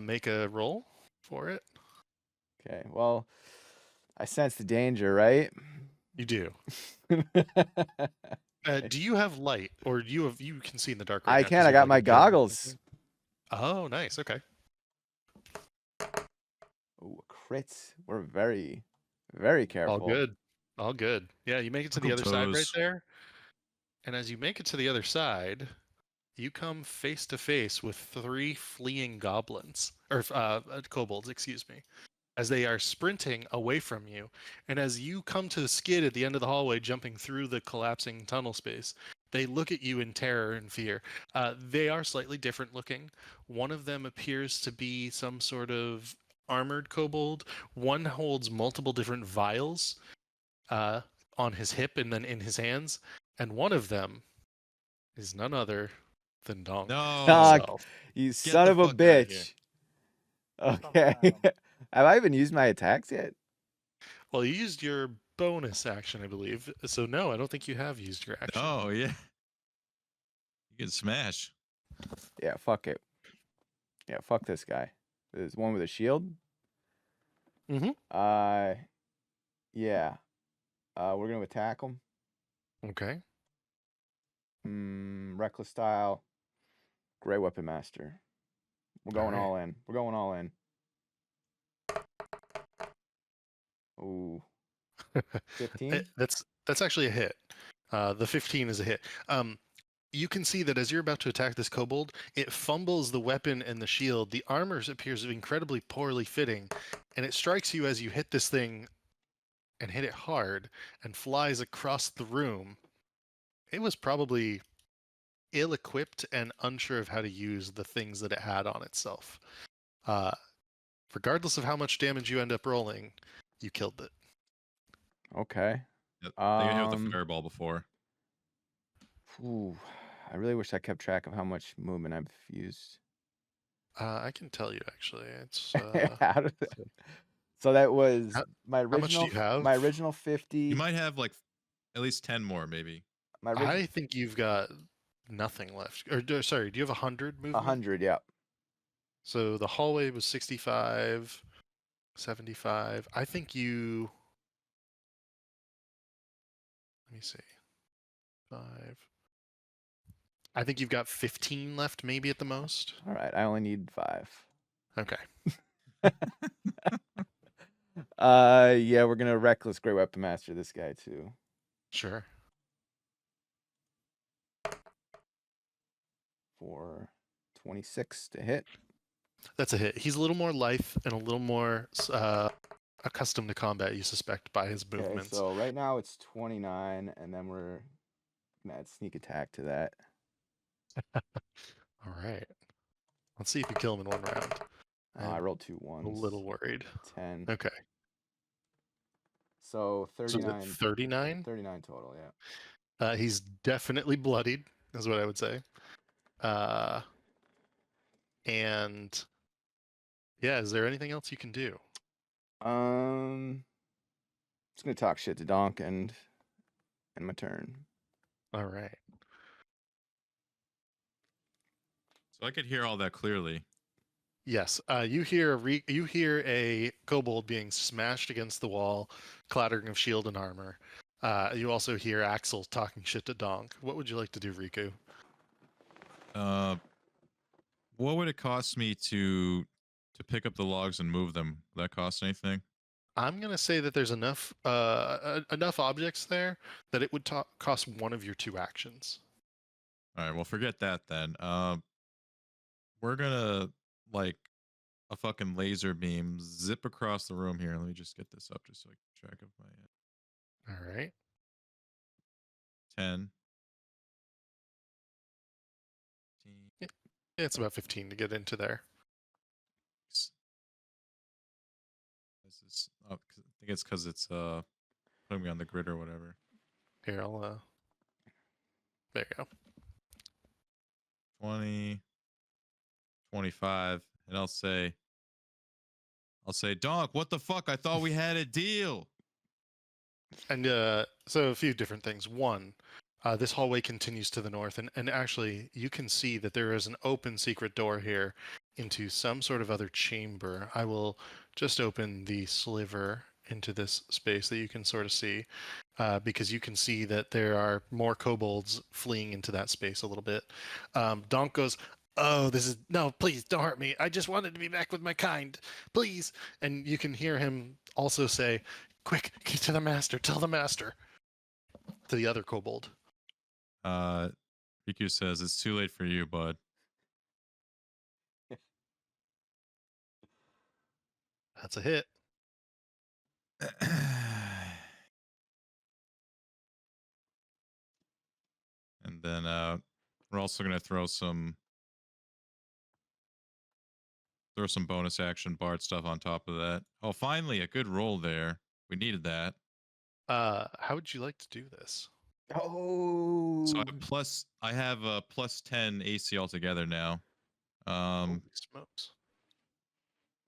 [SPEAKER 2] Make a roll for it.
[SPEAKER 4] Okay, well, I sense the danger, right?
[SPEAKER 2] You do. Do you have light, or you can see in the dark right
[SPEAKER 4] I
[SPEAKER 2] now? 'cause
[SPEAKER 4] can. I
[SPEAKER 2] you have,
[SPEAKER 4] got
[SPEAKER 2] like,
[SPEAKER 4] my
[SPEAKER 2] a dim or
[SPEAKER 4] goggles.
[SPEAKER 2] something? Oh, nice. Okay.
[SPEAKER 4] Ooh, crits. We're very, very
[SPEAKER 2] All
[SPEAKER 4] careful.
[SPEAKER 2] good. All good. Yeah, you make it to the other side right
[SPEAKER 3] Toes.
[SPEAKER 2] there. And as you make it to the other side, you come face to face with 3 fleeing goblins, or kobolds, excuse me, as they are sprinting away from you. And as you come to the skid at the end of the hallway, jumping through the collapsing tunnel space, they look at you in terror and fear. They are slightly different looking. One of them appears to be some sort of armored kobold. One holds multiple different vials uh, on his hip and then in his hands. And one of them is none other than Donk
[SPEAKER 3] No.
[SPEAKER 2] himself.
[SPEAKER 4] You
[SPEAKER 3] Get
[SPEAKER 4] son
[SPEAKER 3] the
[SPEAKER 4] of a
[SPEAKER 3] fuck outta here.
[SPEAKER 4] bitch. Okay. Have I even used my attacks yet?
[SPEAKER 2] Well, you used your bonus action, I believe. So no, I don't think you have used your action.
[SPEAKER 3] Oh yeah. You can smash.
[SPEAKER 4] Yeah, fuck it. Yeah, fuck this guy. There's one with a shield.
[SPEAKER 2] Mhm.
[SPEAKER 4] Yeah. We're gonna attack him.
[SPEAKER 2] Okay.
[SPEAKER 4] Reckless style. Gray weapon master. We're going
[SPEAKER 2] Alright.
[SPEAKER 4] all in. We're going all in. Ooh. 15?
[SPEAKER 2] That's actually a hit. The 15 is a hit. You can see that as you're about to attack this kobold, it fumbles the weapon and the shield. The armor appears incredibly poorly fitting, and it strikes you as you hit this thing and hit it hard and flies across the room. It was probably ill-equipped and unsure of how to use the things that it had on itself. Regardless of how much damage you end up rolling, you killed it.
[SPEAKER 4] Okay.
[SPEAKER 3] Yep, they got hit with
[SPEAKER 4] Um,
[SPEAKER 3] the fireball before.
[SPEAKER 4] Ooh, I really wish I kept track of how much movement I've used.
[SPEAKER 2] I can tell you actually. It's
[SPEAKER 4] How did it- So that was
[SPEAKER 2] How-
[SPEAKER 4] my
[SPEAKER 2] much do
[SPEAKER 4] original.
[SPEAKER 2] you have?
[SPEAKER 4] My original 50.
[SPEAKER 3] You might have like at least 10 more, maybe.
[SPEAKER 4] My original
[SPEAKER 2] I think you've got nothing left. Or sorry, do you have 100 movement?
[SPEAKER 4] 100. Yeah.
[SPEAKER 2] So the hallway was 65, 75. I think you. Let me see. 5. I think you've got 15 left, maybe at the most.
[SPEAKER 4] All right. I only need 5.
[SPEAKER 2] Okay.
[SPEAKER 4] Yeah, we're gonna reckless great weapon master this guy too.
[SPEAKER 2] Sure.
[SPEAKER 4] For 26 to hit.
[SPEAKER 2] That's a hit. He's a little more lithe and a little more accustomed to combat, you suspect, by his
[SPEAKER 4] Okay,
[SPEAKER 2] movements.
[SPEAKER 4] so right now it's 29, and then we're gonna add sneak attack to that.
[SPEAKER 2] All right. Let's see if you kill him in one round.
[SPEAKER 4] I
[SPEAKER 2] I'm
[SPEAKER 4] rolled 2
[SPEAKER 2] a
[SPEAKER 4] ones.
[SPEAKER 2] little worried.
[SPEAKER 4] 10.
[SPEAKER 2] Okay.
[SPEAKER 4] So
[SPEAKER 2] So is
[SPEAKER 4] 39.
[SPEAKER 2] it 39?
[SPEAKER 4] 39 total. Yeah.
[SPEAKER 2] He's definitely bloodied, is what I would say. And yeah, is there anything else you can do?
[SPEAKER 4] Just gonna talk shit to Donk and my turn.
[SPEAKER 2] All right.
[SPEAKER 3] So I could hear all that clearly.
[SPEAKER 2] Yes, you hear a kobold being smashed against the wall, clattering of shield and armor. You also hear Axel talking shit to Donk. What would you like to do, Riku?
[SPEAKER 3] What would it cost me to pick up the logs and move them? Would that cost anything?
[SPEAKER 2] I'm gonna say that there's enough objects there that it would cost one of your 2 actions.
[SPEAKER 3] All right, well, forget that then. We're gonna like a fucking laser beam zip across the room here. Let me just get this up just so I keep track of my
[SPEAKER 2] All right.
[SPEAKER 3] 10.
[SPEAKER 2] Yeah, it's about 15 to get into there.
[SPEAKER 3] This is, I think it's because it's putting me on the grid or whatever.
[SPEAKER 2] Here, I'll there you go.
[SPEAKER 3] 20, 25, and I'll say, Donk, what the fuck? I thought we had a deal.
[SPEAKER 2] And so a few different things. One, This hallway continues to the north, and actually, you can see that there is an open secret door here into some sort of other chamber. I will just open the sliver into this space that you can sort of see, because you can see that there are more kobolds fleeing into that space a little bit. Donk goes, "Oh, this is no, please don't hurt me. I just wanted to be back with my kind, please." And you can hear him also say, "Quick, get to the master. Tell the master." To the other kobold.
[SPEAKER 3] Riku says, "It's too late for you, bud."
[SPEAKER 2] That's a hit.
[SPEAKER 3] And then we're also gonna throw some bonus action bard stuff on top of that. Oh, finally a good roll there. We needed that.
[SPEAKER 2] How would you like to do this?
[SPEAKER 4] Oh.
[SPEAKER 3] So I have a plus 10 AC altogether now.
[SPEAKER 2] Holy smokes.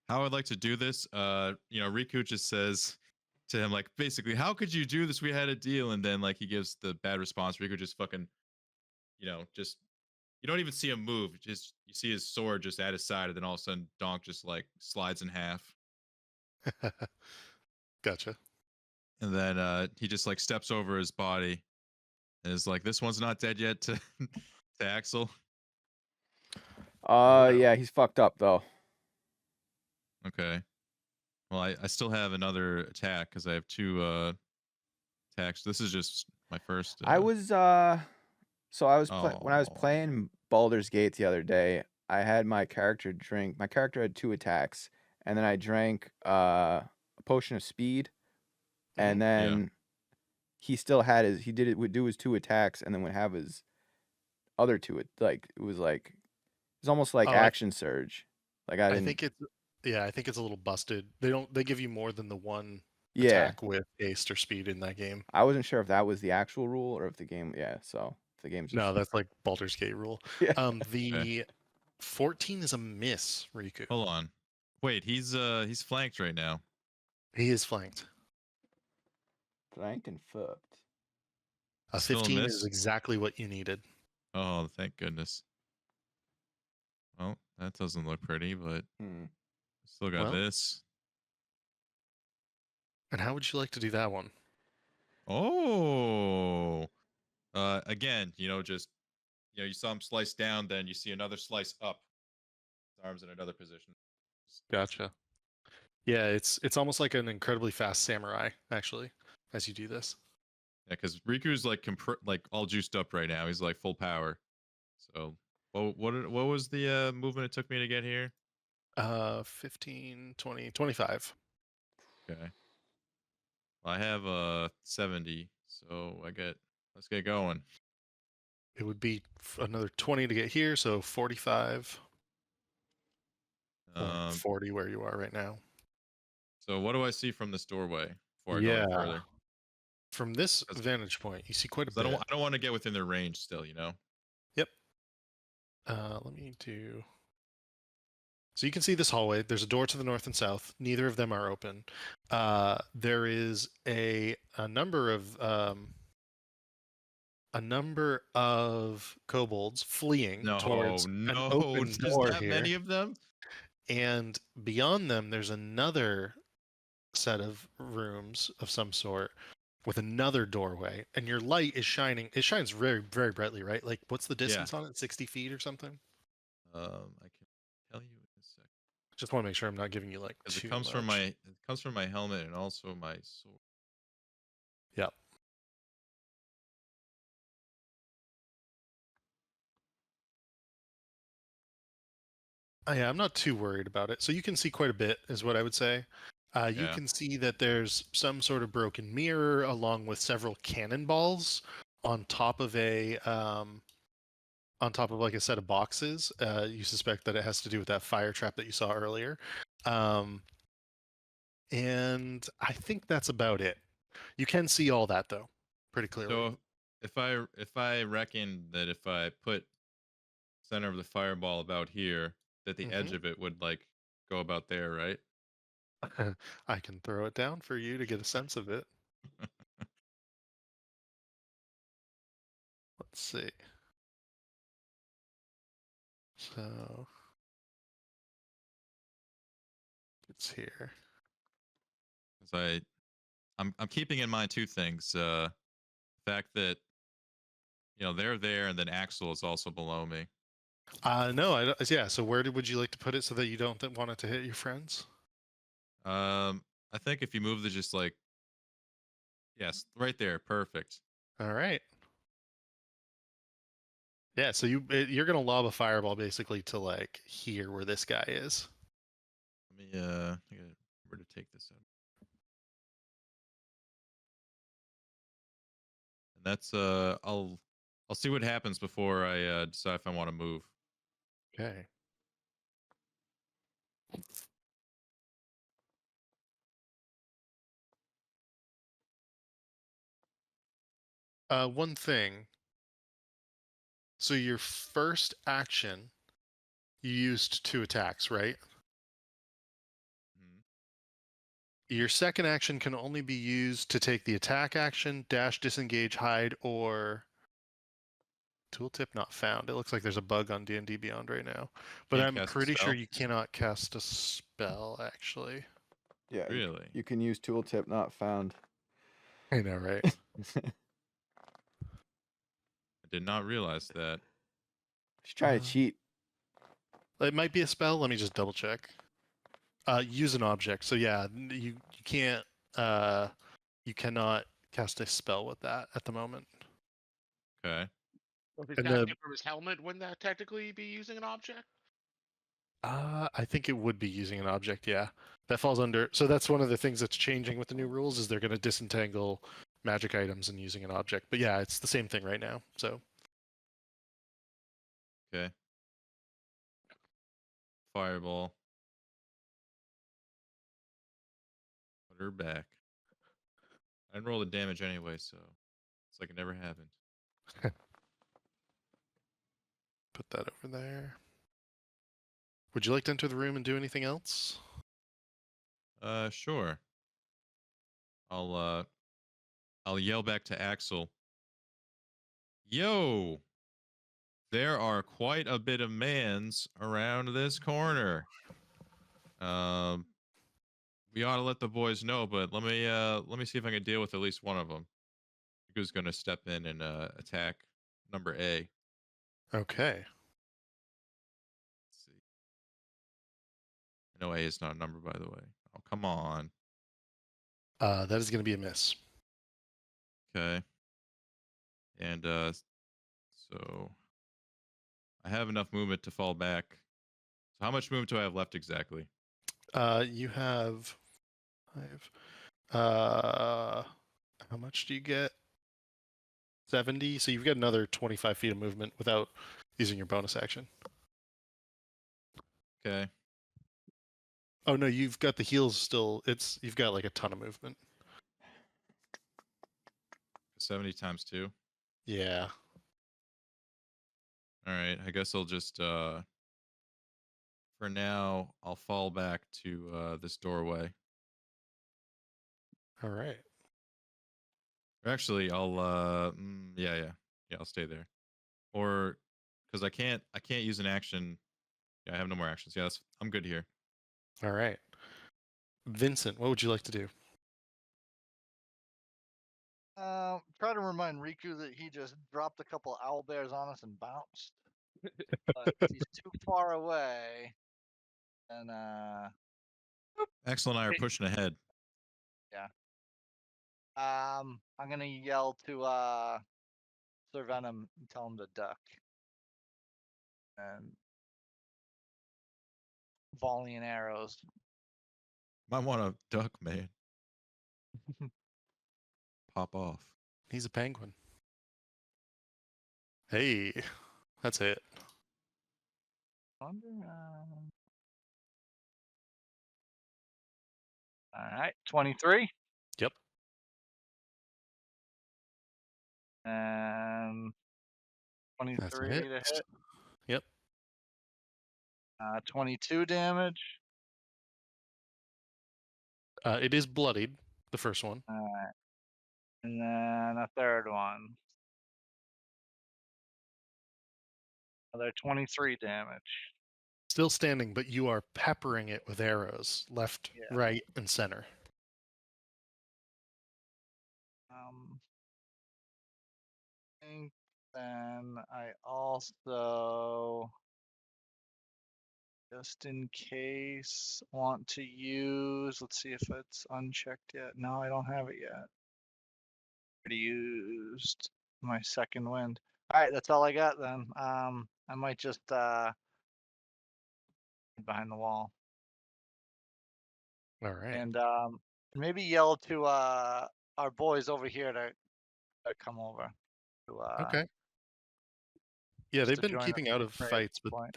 [SPEAKER 3] How I'd like to do this, Riku just says to him, like, basically, how could you do this? We had a deal. And then, like, he gives the bad response. Riku just fucking, just, you don't even see him move. Just, you see his sword just at his side. And then all of a sudden, Donk just, like, slides in half.
[SPEAKER 2] Gotcha.
[SPEAKER 3] And then he just, like, steps over his body and is like, this one's not dead yet to Axel.
[SPEAKER 4] Yeah, he's fucked up though.
[SPEAKER 3] Okay. Well, I still have another attack because I have 2 attacks. This is just my first.
[SPEAKER 4] I was when I was
[SPEAKER 3] Oh.
[SPEAKER 4] playing Baldur's Gate the other day, I had my character drink. My character had 2 attacks, and then I drank a potion of speed, and then he still had his. Would do his 2 attacks, and then would have his other 2. It was almost like action surge. Like I
[SPEAKER 2] think it's a little busted. They give you more than the one
[SPEAKER 4] yeah.
[SPEAKER 2] attack with haste or speed in that game.
[SPEAKER 4] I wasn't sure if that was the actual rule or if the game. Yeah, so if the game's just
[SPEAKER 2] No, that's like Baldur's Gate rule.
[SPEAKER 4] Yeah.
[SPEAKER 2] The 14 is a miss, Riku.
[SPEAKER 3] Hold on. Wait, he's flanked right now.
[SPEAKER 2] He is flanked.
[SPEAKER 4] flanked and fucked.
[SPEAKER 2] A
[SPEAKER 3] Still a
[SPEAKER 2] 15
[SPEAKER 3] miss?
[SPEAKER 2] is exactly what you needed.
[SPEAKER 3] Oh, thank goodness. Well, that doesn't look pretty, but still got
[SPEAKER 2] Well.
[SPEAKER 3] this.
[SPEAKER 2] And how would you like to do that one?
[SPEAKER 3] Oh. Again, just you saw him slice down, then you see another slice up. His arms in another position.
[SPEAKER 2] Gotcha. Yeah, it's almost like an incredibly fast samurai, actually, as you do this.
[SPEAKER 3] Yeah, because Riku's like all juiced up right now. He's like full power. So, what was the movement it took me to get here?
[SPEAKER 2] 15, 20, 25.
[SPEAKER 3] Okay. Well, I have 70, so let's get going.
[SPEAKER 2] It would be another 20 to get here, so 45. Or 40 where you are right now.
[SPEAKER 3] So what do I see from this doorway before I go any further?
[SPEAKER 2] From this vantage point, you see quite a bit.
[SPEAKER 3] I don't want to get within their range still,
[SPEAKER 2] Yep. Let me do. So you can see this hallway. There's a door to the north and south. Neither of them are open. There is a number of kobolds fleeing towards an open door
[SPEAKER 3] There's that
[SPEAKER 2] here.
[SPEAKER 3] many of them?
[SPEAKER 2] And beyond them, there's another set of rooms of some sort with another doorway, and your light is shining. It shines very, very brightly, right? Like, what's the distance on it? 60 feet or something?
[SPEAKER 3] I can tell you in a second.
[SPEAKER 2] Just want to make sure I'm not giving you like too much.
[SPEAKER 3] It comes from my helmet and also my sword.
[SPEAKER 2] Yep. Yeah, I'm not too worried about it. So you can see quite a bit, is what I would say. You can see that there's some sort of broken mirror, along with several cannonballs on top of like a set of boxes. You suspect that it has to do with that fire trap that you saw earlier. And I think that's about it. You can see all that though, pretty clearly.
[SPEAKER 3] So if I reckon that if I put center of the fireball about here, that the edge of it would like go about there, right?
[SPEAKER 2] I can throw it down for you to get a sense of it. see. So it's here.
[SPEAKER 3] 'Cause I'm keeping in mind two things. The fact that they're there, and then Axel is also below me.
[SPEAKER 2] No, I don't, yeah. So where would you like to put it so that you don't want it to hit your friends?
[SPEAKER 3] I think if you move the just like, yes, right there, perfect.
[SPEAKER 2] All right. Yeah. So you're gonna lob a fireball basically to like here where this guy is.
[SPEAKER 3] Let me I gotta remember to take this out. And that's I'll see what happens before I decide if I want to move.
[SPEAKER 2] Okay. One thing. So your first action, you used 2 attacks, right?
[SPEAKER 3] Mhm.
[SPEAKER 2] Your second action can only be used to take the attack action, dash, disengage, hide, or tooltip not found. It looks like there's a bug on D&D Beyond right now. But
[SPEAKER 3] Can't
[SPEAKER 2] I'm
[SPEAKER 3] cast a
[SPEAKER 2] pretty sure
[SPEAKER 3] spell?
[SPEAKER 2] you cannot cast a spell, actually.
[SPEAKER 4] Yeah.
[SPEAKER 3] Really?
[SPEAKER 4] You can use tooltip not found.
[SPEAKER 2] I know, right?
[SPEAKER 3] I did not realize that.
[SPEAKER 4] Just try to cheat.
[SPEAKER 2] It might be a spell. Let me just double check. Use an object. So yeah, you can't you cannot cast a spell with that at the moment.
[SPEAKER 3] Okay.
[SPEAKER 6] If he's
[SPEAKER 2] And
[SPEAKER 6] casting it from his helmet, wouldn't that technically be using an object?
[SPEAKER 2] I think it would be using an object, yeah. That falls under. So that's one of the things that's changing with the new rules is they're going to disentangle magic items and using an object. But yeah, it's the same thing right now. So
[SPEAKER 3] Okay. Fireball. Put her back. I didn't roll the damage anyway, so it's like it never happened.
[SPEAKER 2] put that over there. Would you like to enter the room and do anything else?
[SPEAKER 3] Sure. I'll yell back to Axel. Yo! There are quite a bit of mans around this corner. We ought to let the boys know, but let me see if I can deal with at least one of them. Who's going to step in and attack number A?
[SPEAKER 2] Okay.
[SPEAKER 3] Let's see. No, A is not a number, by the way. Oh, come on.
[SPEAKER 2] That is going to be a miss.
[SPEAKER 3] Okay. And so I have enough movement to fall back. So how much movement do I have left exactly?
[SPEAKER 2] You have 5. How much do you get? 70. So you've got another 25 feet of movement without using your bonus action.
[SPEAKER 3] Okay.
[SPEAKER 2] Oh no, you've got the heals still. You've got like a ton of movement.
[SPEAKER 3] 70 times 2.
[SPEAKER 2] Yeah.
[SPEAKER 3] All right. I guess I'll just for now I'll fall back to this doorway.
[SPEAKER 2] All right.
[SPEAKER 3] Or actually, I'll yeah, I'll stay there. Or because I can't use an action. Yeah, I have no more actions. Yeah, I'm good here.
[SPEAKER 2] All right. Vincent, what would you like to do?
[SPEAKER 5] Try to remind Riku that he just dropped a couple owl bears on us and bounced. But if he's too far away, then
[SPEAKER 3] Axel and I are pushing ahead.
[SPEAKER 5] I'm gonna yell to Sir Venom and tell him to duck. And volleying arrows.
[SPEAKER 3] Might want to duck, man. Pop off.
[SPEAKER 2] He's a penguin. Hey, that's it.
[SPEAKER 5] All right, 23.
[SPEAKER 2] Yep.
[SPEAKER 5] And
[SPEAKER 2] That's a
[SPEAKER 5] 23
[SPEAKER 2] hit.
[SPEAKER 5] to hit.
[SPEAKER 2] Yep.
[SPEAKER 5] 22 damage.
[SPEAKER 2] It is bloodied, the first one.
[SPEAKER 5] All right. And then a third one. Another 23 damage.
[SPEAKER 2] Still standing, but you are peppering it with arrows, left,
[SPEAKER 5] Yeah.
[SPEAKER 2] right, and center.
[SPEAKER 5] think then I also, just in case, want to use, let's see if it's unchecked yet. No, I don't have it yet. Already used my second wind. All right, that's all I got then. I might just behind the wall
[SPEAKER 2] All right.
[SPEAKER 5] and maybe yell to our boys over here to come over to
[SPEAKER 2] Okay. Yeah,
[SPEAKER 5] just
[SPEAKER 2] they've
[SPEAKER 5] to
[SPEAKER 2] been
[SPEAKER 5] join us
[SPEAKER 2] keeping out of
[SPEAKER 5] right at
[SPEAKER 2] fights,
[SPEAKER 5] this
[SPEAKER 2] but
[SPEAKER 5] point.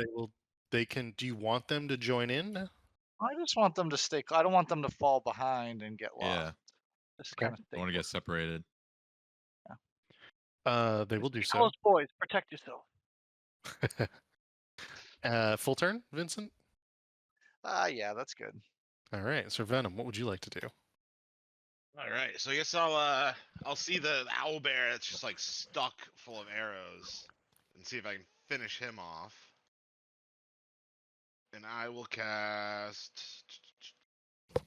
[SPEAKER 2] they can. Do you want them to join in?
[SPEAKER 5] I just want them to stay. I don't want them to fall behind and get lost.
[SPEAKER 3] Yeah.
[SPEAKER 5] Just
[SPEAKER 2] Okay.
[SPEAKER 5] kind of
[SPEAKER 3] I
[SPEAKER 5] stay.
[SPEAKER 3] want to get separated.
[SPEAKER 2] They will do
[SPEAKER 5] Tell
[SPEAKER 2] so.
[SPEAKER 5] us, boys, protect yourself.
[SPEAKER 2] Full turn, Vincent.
[SPEAKER 5] Yeah, that's good.
[SPEAKER 2] All right. So Venom, what would you like to do?
[SPEAKER 6] All right, so I guess I'll see the owl bear that's just like stuck full of arrows, and see if I can finish him off. And I will cast. I'm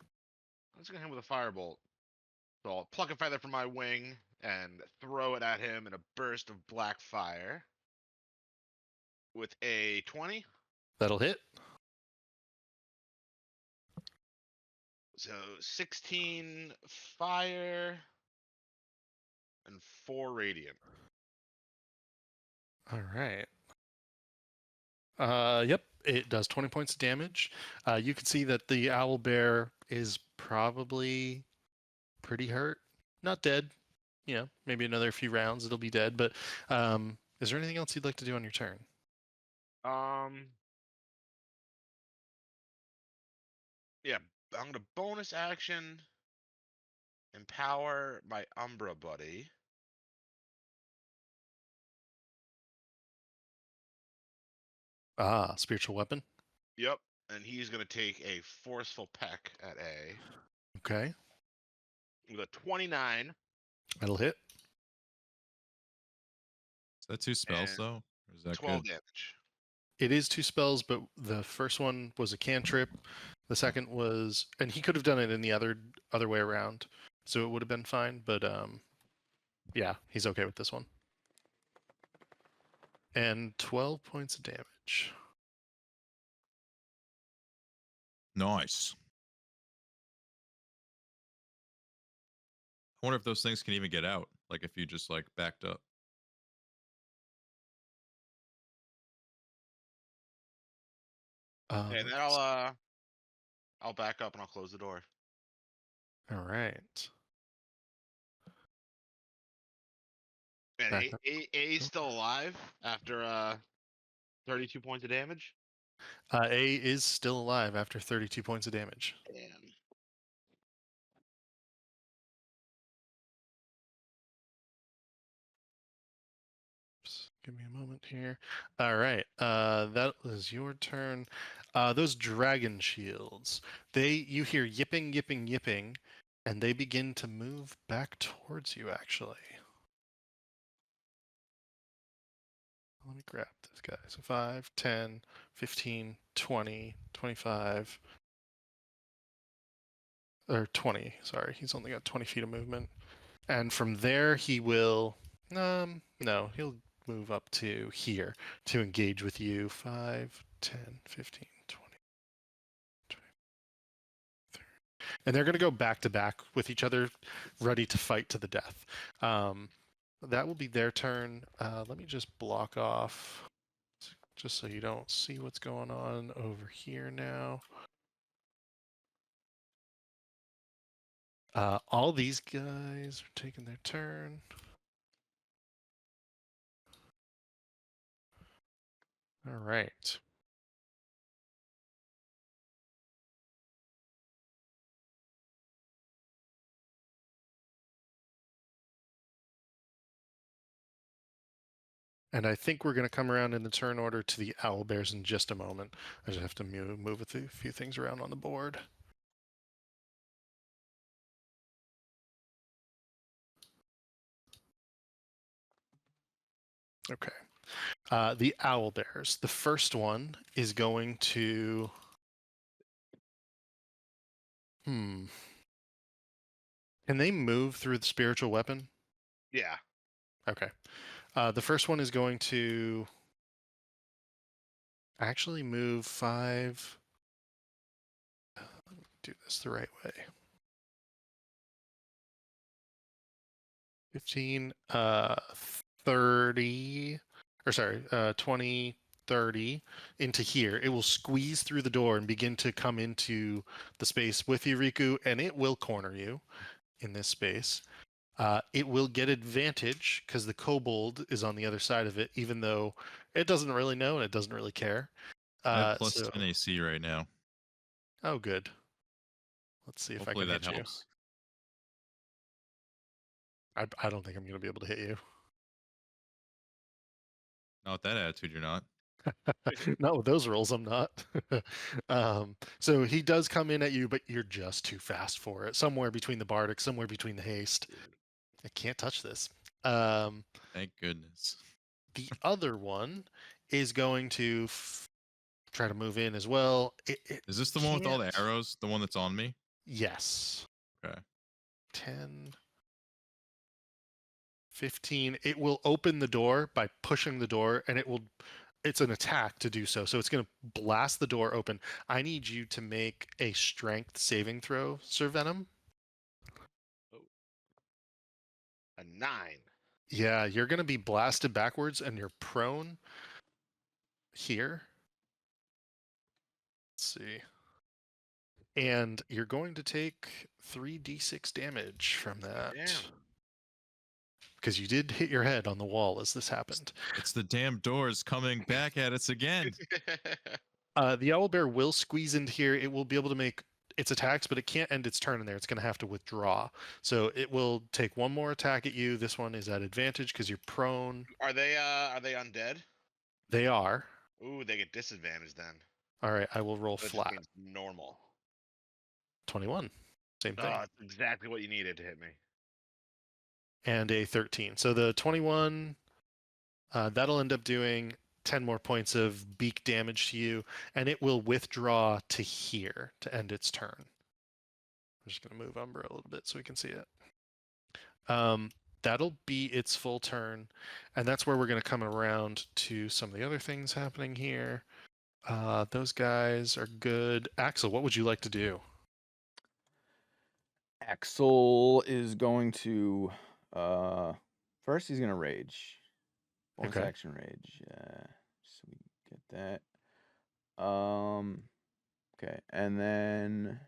[SPEAKER 6] just gonna hit him with a firebolt. So I'll pluck a feather from my wing and throw it at him in a burst of black fire. With a 20.
[SPEAKER 2] That'll hit.
[SPEAKER 6] So 16 fire and 4 radiant.
[SPEAKER 2] All right. Yep, it does 20 points of damage. You can see that the owl bear is probably pretty hurt. Not dead. You know, maybe another few rounds it'll be dead. But is there anything else you'd like to do on your turn?
[SPEAKER 6] Yeah, I'm gonna bonus action empower my Umbra buddy.
[SPEAKER 2] Ah, spiritual weapon.
[SPEAKER 6] Yep, and he's gonna take a forceful peck at A
[SPEAKER 2] Okay,
[SPEAKER 6] with a 29
[SPEAKER 2] that'll hit.
[SPEAKER 3] Is that 2 spells
[SPEAKER 6] and
[SPEAKER 3] though? Or is that
[SPEAKER 6] 12
[SPEAKER 3] good?
[SPEAKER 6] damage.
[SPEAKER 2] It is 2 spells, but the first one was a cantrip. The second was, and he could have done it in the other way around, so it would have been fine. But yeah, he's okay with this one. And 12 points of damage.
[SPEAKER 3] Nice. I wonder if those things can even get out. Like if you just like backed up.
[SPEAKER 6] And then
[SPEAKER 2] let's-
[SPEAKER 6] I'll back up and I'll close the door.
[SPEAKER 2] all right.
[SPEAKER 6] And
[SPEAKER 2] Back up.
[SPEAKER 6] A's still alive after 32 points of damage.
[SPEAKER 2] A is still alive after 32 points of damage.
[SPEAKER 6] Damn.
[SPEAKER 2] Just give me a moment here. All right, that was your turn. Those dragon shields, you hear yipping, yipping, yipping, and they begin to move back towards you, actually. Let me grab this guy. So 5, 10, 15, 20, 25, or 20, sorry. He's only got 20 feet of movement. And from there, he will, no, he'll move up to here to engage with you. 5, 10, 15, 20, 20, 30. And they're going to go back to back with each other, ready to fight to the death. That will be their turn. Let me just block off, just so you don't see what's going on over here now. All these guys are taking their turn. All right. And I think we're going to come around in the turn order to the owl bears in just a moment. I just have to move a few things around on the board. Okay. The owl bears. The first one is going to. Can they move through the spiritual weapon?
[SPEAKER 6] Yeah.
[SPEAKER 2] Okay. The first one is going to actually move 5. Let me do this the right way. 15, 30, or sorry, 20, 30 into here. It will squeeze through the door and begin to come into the space with you, Riku, and it will corner you in this space. It will get advantage because the kobold is on the other side of it, even though it doesn't really know and it doesn't really care.
[SPEAKER 3] I have plus
[SPEAKER 2] So,
[SPEAKER 3] 10 AC right now.
[SPEAKER 2] oh, good. Let's see if
[SPEAKER 3] Hopefully
[SPEAKER 2] I can
[SPEAKER 3] that
[SPEAKER 2] hit
[SPEAKER 3] helps.
[SPEAKER 2] you. I don't think I'm going to be able to hit you.
[SPEAKER 3] Not with that attitude, you're not.
[SPEAKER 2] Not with those rolls, I'm not. So he does come in at you, but you're just too fast for it. Somewhere between the bardic, somewhere between the haste. I can't touch this.
[SPEAKER 3] Thank goodness.
[SPEAKER 2] The other one is going to try to move in as well. It
[SPEAKER 3] Is this the one with all the
[SPEAKER 2] can't-
[SPEAKER 3] arrows? The one that's on me?
[SPEAKER 2] Yes.
[SPEAKER 3] Okay.
[SPEAKER 2] 10, 15. It will open the door by pushing the door, and it's an attack to do so. So it's going to blast the door open. I need you to make a strength saving throw, Sir Venom.
[SPEAKER 6] A 9.
[SPEAKER 2] Yeah, you're going to be blasted backwards, and you're prone here. Let's see. And you're going to take 3d6 damage from that.
[SPEAKER 6] Damn.
[SPEAKER 2] Because you did hit your head on the wall as this happened.
[SPEAKER 3] It's the damn doors coming back at us again.
[SPEAKER 2] The owlbear will squeeze into here. It will be able to make its attacks, but it can't end its turn in there. It's going to have to withdraw. So it will take one more attack at you. This one is at advantage because you're prone.
[SPEAKER 6] Are they undead?
[SPEAKER 2] They are.
[SPEAKER 6] Ooh, they get disadvantage then.
[SPEAKER 2] All right, I will roll
[SPEAKER 6] So it just
[SPEAKER 2] flat.
[SPEAKER 6] means normal.
[SPEAKER 2] 21. Same thing.
[SPEAKER 6] Oh, it's exactly what you needed to hit me.
[SPEAKER 2] And a 13. So the 21, that'll end up doing 10 more points of beak damage to you, and it will withdraw to here to end its turn. I'm just going to move Umbra a little bit so we can see it. That'll be its full turn, and that's where we're going to come around to some of the other things happening here. Those guys are good. Axel, what would you like to do?
[SPEAKER 4] Axel is going to first he's gonna rage. Bonus
[SPEAKER 2] Okay.
[SPEAKER 4] action rage. So we get that. Okay, and then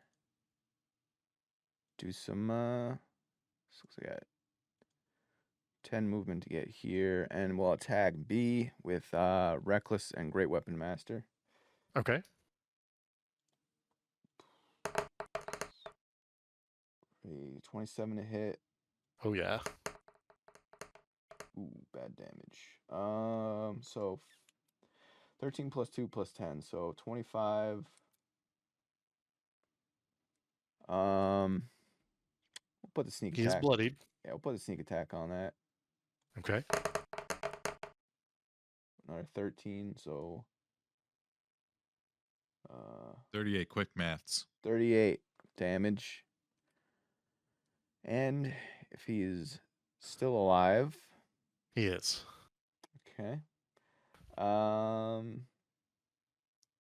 [SPEAKER 4] do some so looks like I got 10 movement to get here, and we'll attack B with Reckless and Great Weapon Master.
[SPEAKER 2] Okay.
[SPEAKER 4] A 27 to hit.
[SPEAKER 2] Oh, yeah.
[SPEAKER 4] Ooh, bad damage. So 13 plus 2 plus 10, so 25. We'll put the sneak
[SPEAKER 2] He is
[SPEAKER 4] attack.
[SPEAKER 2] bloodied.
[SPEAKER 4] Yeah, we'll put the sneak attack on that.
[SPEAKER 2] Okay.
[SPEAKER 4] Another 13, so
[SPEAKER 3] 38 quick maths.
[SPEAKER 4] 38 damage. And if he is still alive,
[SPEAKER 2] He is.
[SPEAKER 4] okay.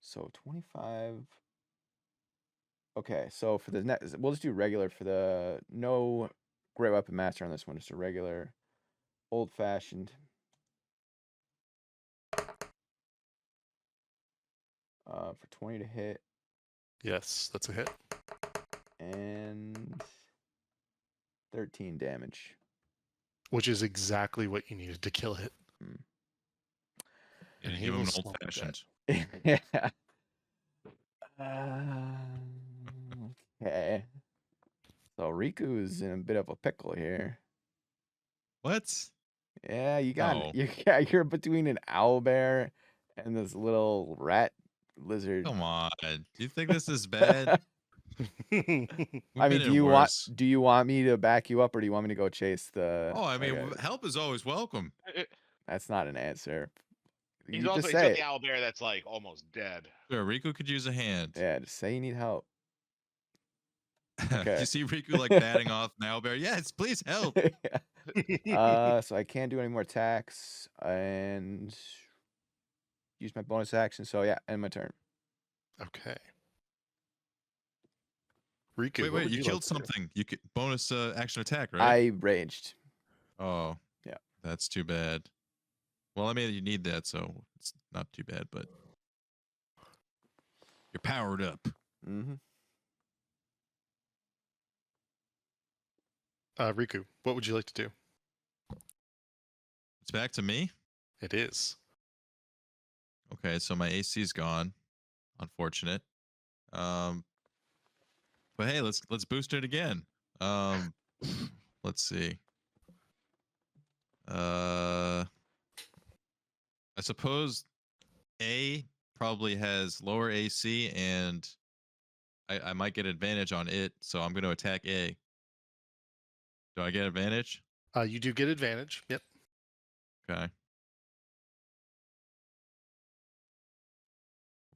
[SPEAKER 4] So 25. Okay, so for the next, we'll just do regular for the no Great Weapon Master on this one, just a regular old fashioned. For 20 to hit.
[SPEAKER 2] Yes, that's a hit.
[SPEAKER 4] And 13 damage.
[SPEAKER 2] Which is exactly what you needed to kill it.
[SPEAKER 3] And
[SPEAKER 2] he
[SPEAKER 3] give him
[SPEAKER 2] will
[SPEAKER 3] an
[SPEAKER 2] slump
[SPEAKER 3] old
[SPEAKER 2] that.
[SPEAKER 3] fashioned.
[SPEAKER 4] Yeah. Okay. So Riku is in a bit of a pickle here.
[SPEAKER 3] What?
[SPEAKER 4] Yeah, you got
[SPEAKER 3] Oh.
[SPEAKER 4] you're between an owlbear and this little rat lizard.
[SPEAKER 3] Come on. Do you think this is bad? We've
[SPEAKER 4] I mean,
[SPEAKER 3] been in worse.
[SPEAKER 4] do you want me to back you up, or do you want me to go chase the?
[SPEAKER 3] Oh, I mean,
[SPEAKER 4] like,
[SPEAKER 3] help is always welcome.
[SPEAKER 4] that's not an answer.
[SPEAKER 6] He's
[SPEAKER 4] You
[SPEAKER 6] also
[SPEAKER 4] just
[SPEAKER 6] he's got
[SPEAKER 4] say
[SPEAKER 6] the
[SPEAKER 4] it.
[SPEAKER 6] owlbear that's like almost dead.
[SPEAKER 3] Sure, Riku could use a hand.
[SPEAKER 4] Yeah, just say you need help.
[SPEAKER 3] You
[SPEAKER 4] Okay.
[SPEAKER 3] see Riku like batting off an owlbear. Yes, please help.
[SPEAKER 4] Yeah. So I can't do any more attacks and use my bonus action. So yeah, end my turn.
[SPEAKER 2] Okay. Riku,
[SPEAKER 3] Wait,
[SPEAKER 2] what would
[SPEAKER 3] you
[SPEAKER 2] you
[SPEAKER 3] killed
[SPEAKER 2] like to do?
[SPEAKER 3] something. You could bonus action attack, right?
[SPEAKER 4] I raged.
[SPEAKER 3] Oh,
[SPEAKER 4] Yeah.
[SPEAKER 3] That's too bad. Well, I mean, you need that, so it's not too bad, but you're powered up.
[SPEAKER 4] Mm-hmm.
[SPEAKER 2] Riku, what would you like to do?
[SPEAKER 3] It's back to me.
[SPEAKER 2] It is.
[SPEAKER 3] Okay, so my AC's gone. Unfortunate. But hey, let's boost it again. Let's see. I suppose A probably has lower AC, and I might get advantage on it, so I'm going to attack A. Do I get advantage?
[SPEAKER 2] You do get advantage. Yep.
[SPEAKER 3] Okay.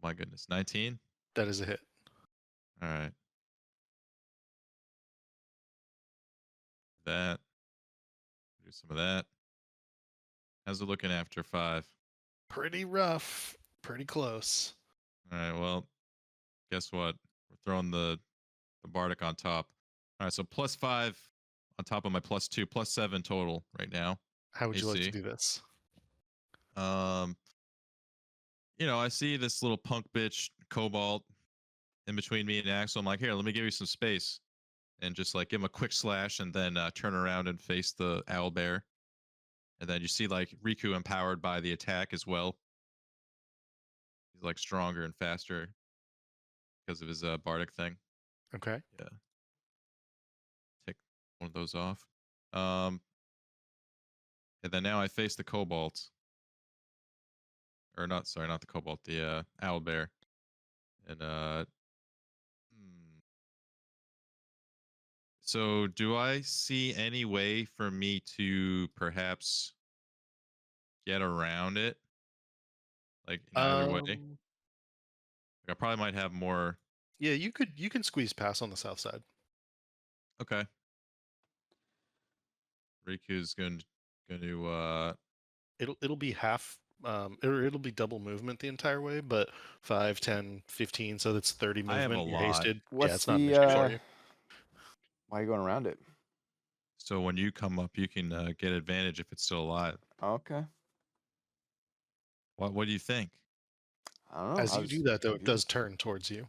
[SPEAKER 3] My goodness, 19.
[SPEAKER 2] That is a hit.
[SPEAKER 3] All right. That. Do some of that. How's it looking after 5?
[SPEAKER 2] Pretty rough. Pretty close.
[SPEAKER 3] All right. Well, guess what? We're throwing the Bardic on top. All right. So +5 on top of my +2, +7 total right now.
[SPEAKER 2] How would you like to
[SPEAKER 3] AC.
[SPEAKER 2] do this?
[SPEAKER 3] I see this little punk bitch Cobalt in between me and Axel. I'm like, here, let me give you some space, and just like give him a quick slash, and then turn around and face the owlbear. And then you see like Riku empowered by the attack as well. He's like stronger and faster because of his Bardic thing.
[SPEAKER 2] Okay.
[SPEAKER 3] Yeah. Take one of those off. And then now I face the Cobalt. Or not, sorry, not the Cobalt, the owlbear. And so do I see any way for me to perhaps get around it? Like in either way? Like I probably might have more.
[SPEAKER 2] Yeah, you can squeeze past on the south side.
[SPEAKER 3] Okay. Riku's going to
[SPEAKER 2] It'll be half it'll be double movement the entire way, but 5, 10, 15, so that's 30
[SPEAKER 3] I have
[SPEAKER 2] movement.
[SPEAKER 3] a
[SPEAKER 2] You're
[SPEAKER 3] lot.
[SPEAKER 2] hasted. Yeah,
[SPEAKER 4] What's
[SPEAKER 2] it's not an
[SPEAKER 4] the
[SPEAKER 2] issue for you.
[SPEAKER 4] why are you going around it?
[SPEAKER 3] So when you come up, you can get advantage if it's still alive.
[SPEAKER 4] Okay.
[SPEAKER 3] What do you think?
[SPEAKER 4] I don't know.
[SPEAKER 2] As you do that though, it does turn towards you.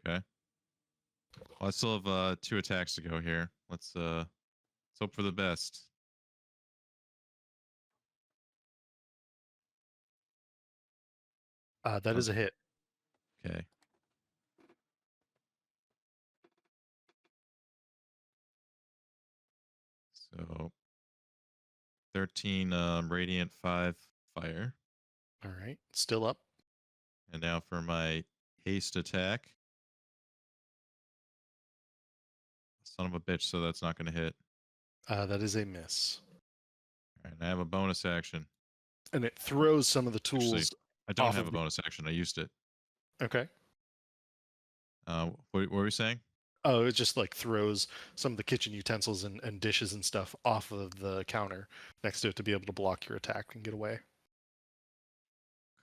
[SPEAKER 3] Okay. Well, I still have 2 attacks to go here. Let's hope for the best.
[SPEAKER 2] That is a hit.
[SPEAKER 3] Okay. So 13 radiant, 5 fire.
[SPEAKER 2] All right. Still up.
[SPEAKER 3] And now for my haste attack. Son of a bitch, so that's not going to hit.
[SPEAKER 2] That is a miss.
[SPEAKER 3] All right, and I have a bonus action.
[SPEAKER 2] And it throws some of the tools.
[SPEAKER 3] Actually, I don't
[SPEAKER 2] off
[SPEAKER 3] have
[SPEAKER 2] of
[SPEAKER 3] a bonus action. I used it.
[SPEAKER 2] Okay.
[SPEAKER 3] What were we saying?
[SPEAKER 2] Oh, it just like throws some of the kitchen utensils and dishes and stuff off of the counter next to it to be able to block your attack and get away.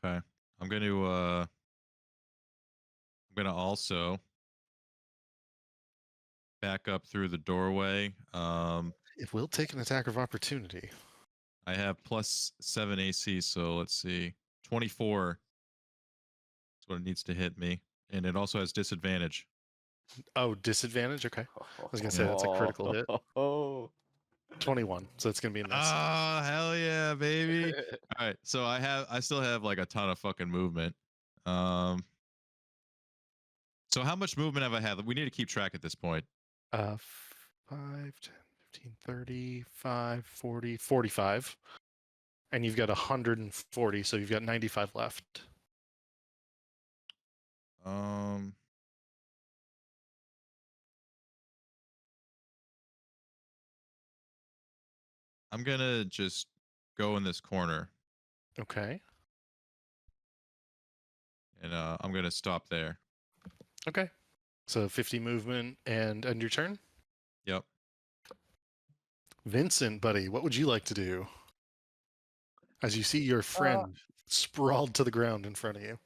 [SPEAKER 3] Okay. I'm gonna also back up through the doorway.
[SPEAKER 2] It will take an attack of opportunity.
[SPEAKER 3] I have +7 AC, so let's see. 24 is what it needs to hit me. And it also has disadvantage.
[SPEAKER 2] Oh, disadvantage? Okay. I was going to say that's a critical hit.
[SPEAKER 4] Oh.
[SPEAKER 2] 21. So it's going to be a miss.
[SPEAKER 3] Oh, hell yeah, baby. All right. So I still have like a ton of fucking movement. So how much movement have I had? We need to keep track at this point.
[SPEAKER 2] 5, 10, 15, 30, 5, 40, 45. And you've got 140, so you've got 95 left.
[SPEAKER 3] I'm gonna just go in this corner.
[SPEAKER 2] Okay.
[SPEAKER 3] And I'm gonna stop there.
[SPEAKER 2] Okay. So 50 movement and end your turn.
[SPEAKER 3] Yep.
[SPEAKER 2] Vincent, buddy, what would you like to do? As you see your friend sprawled to the ground in front of you.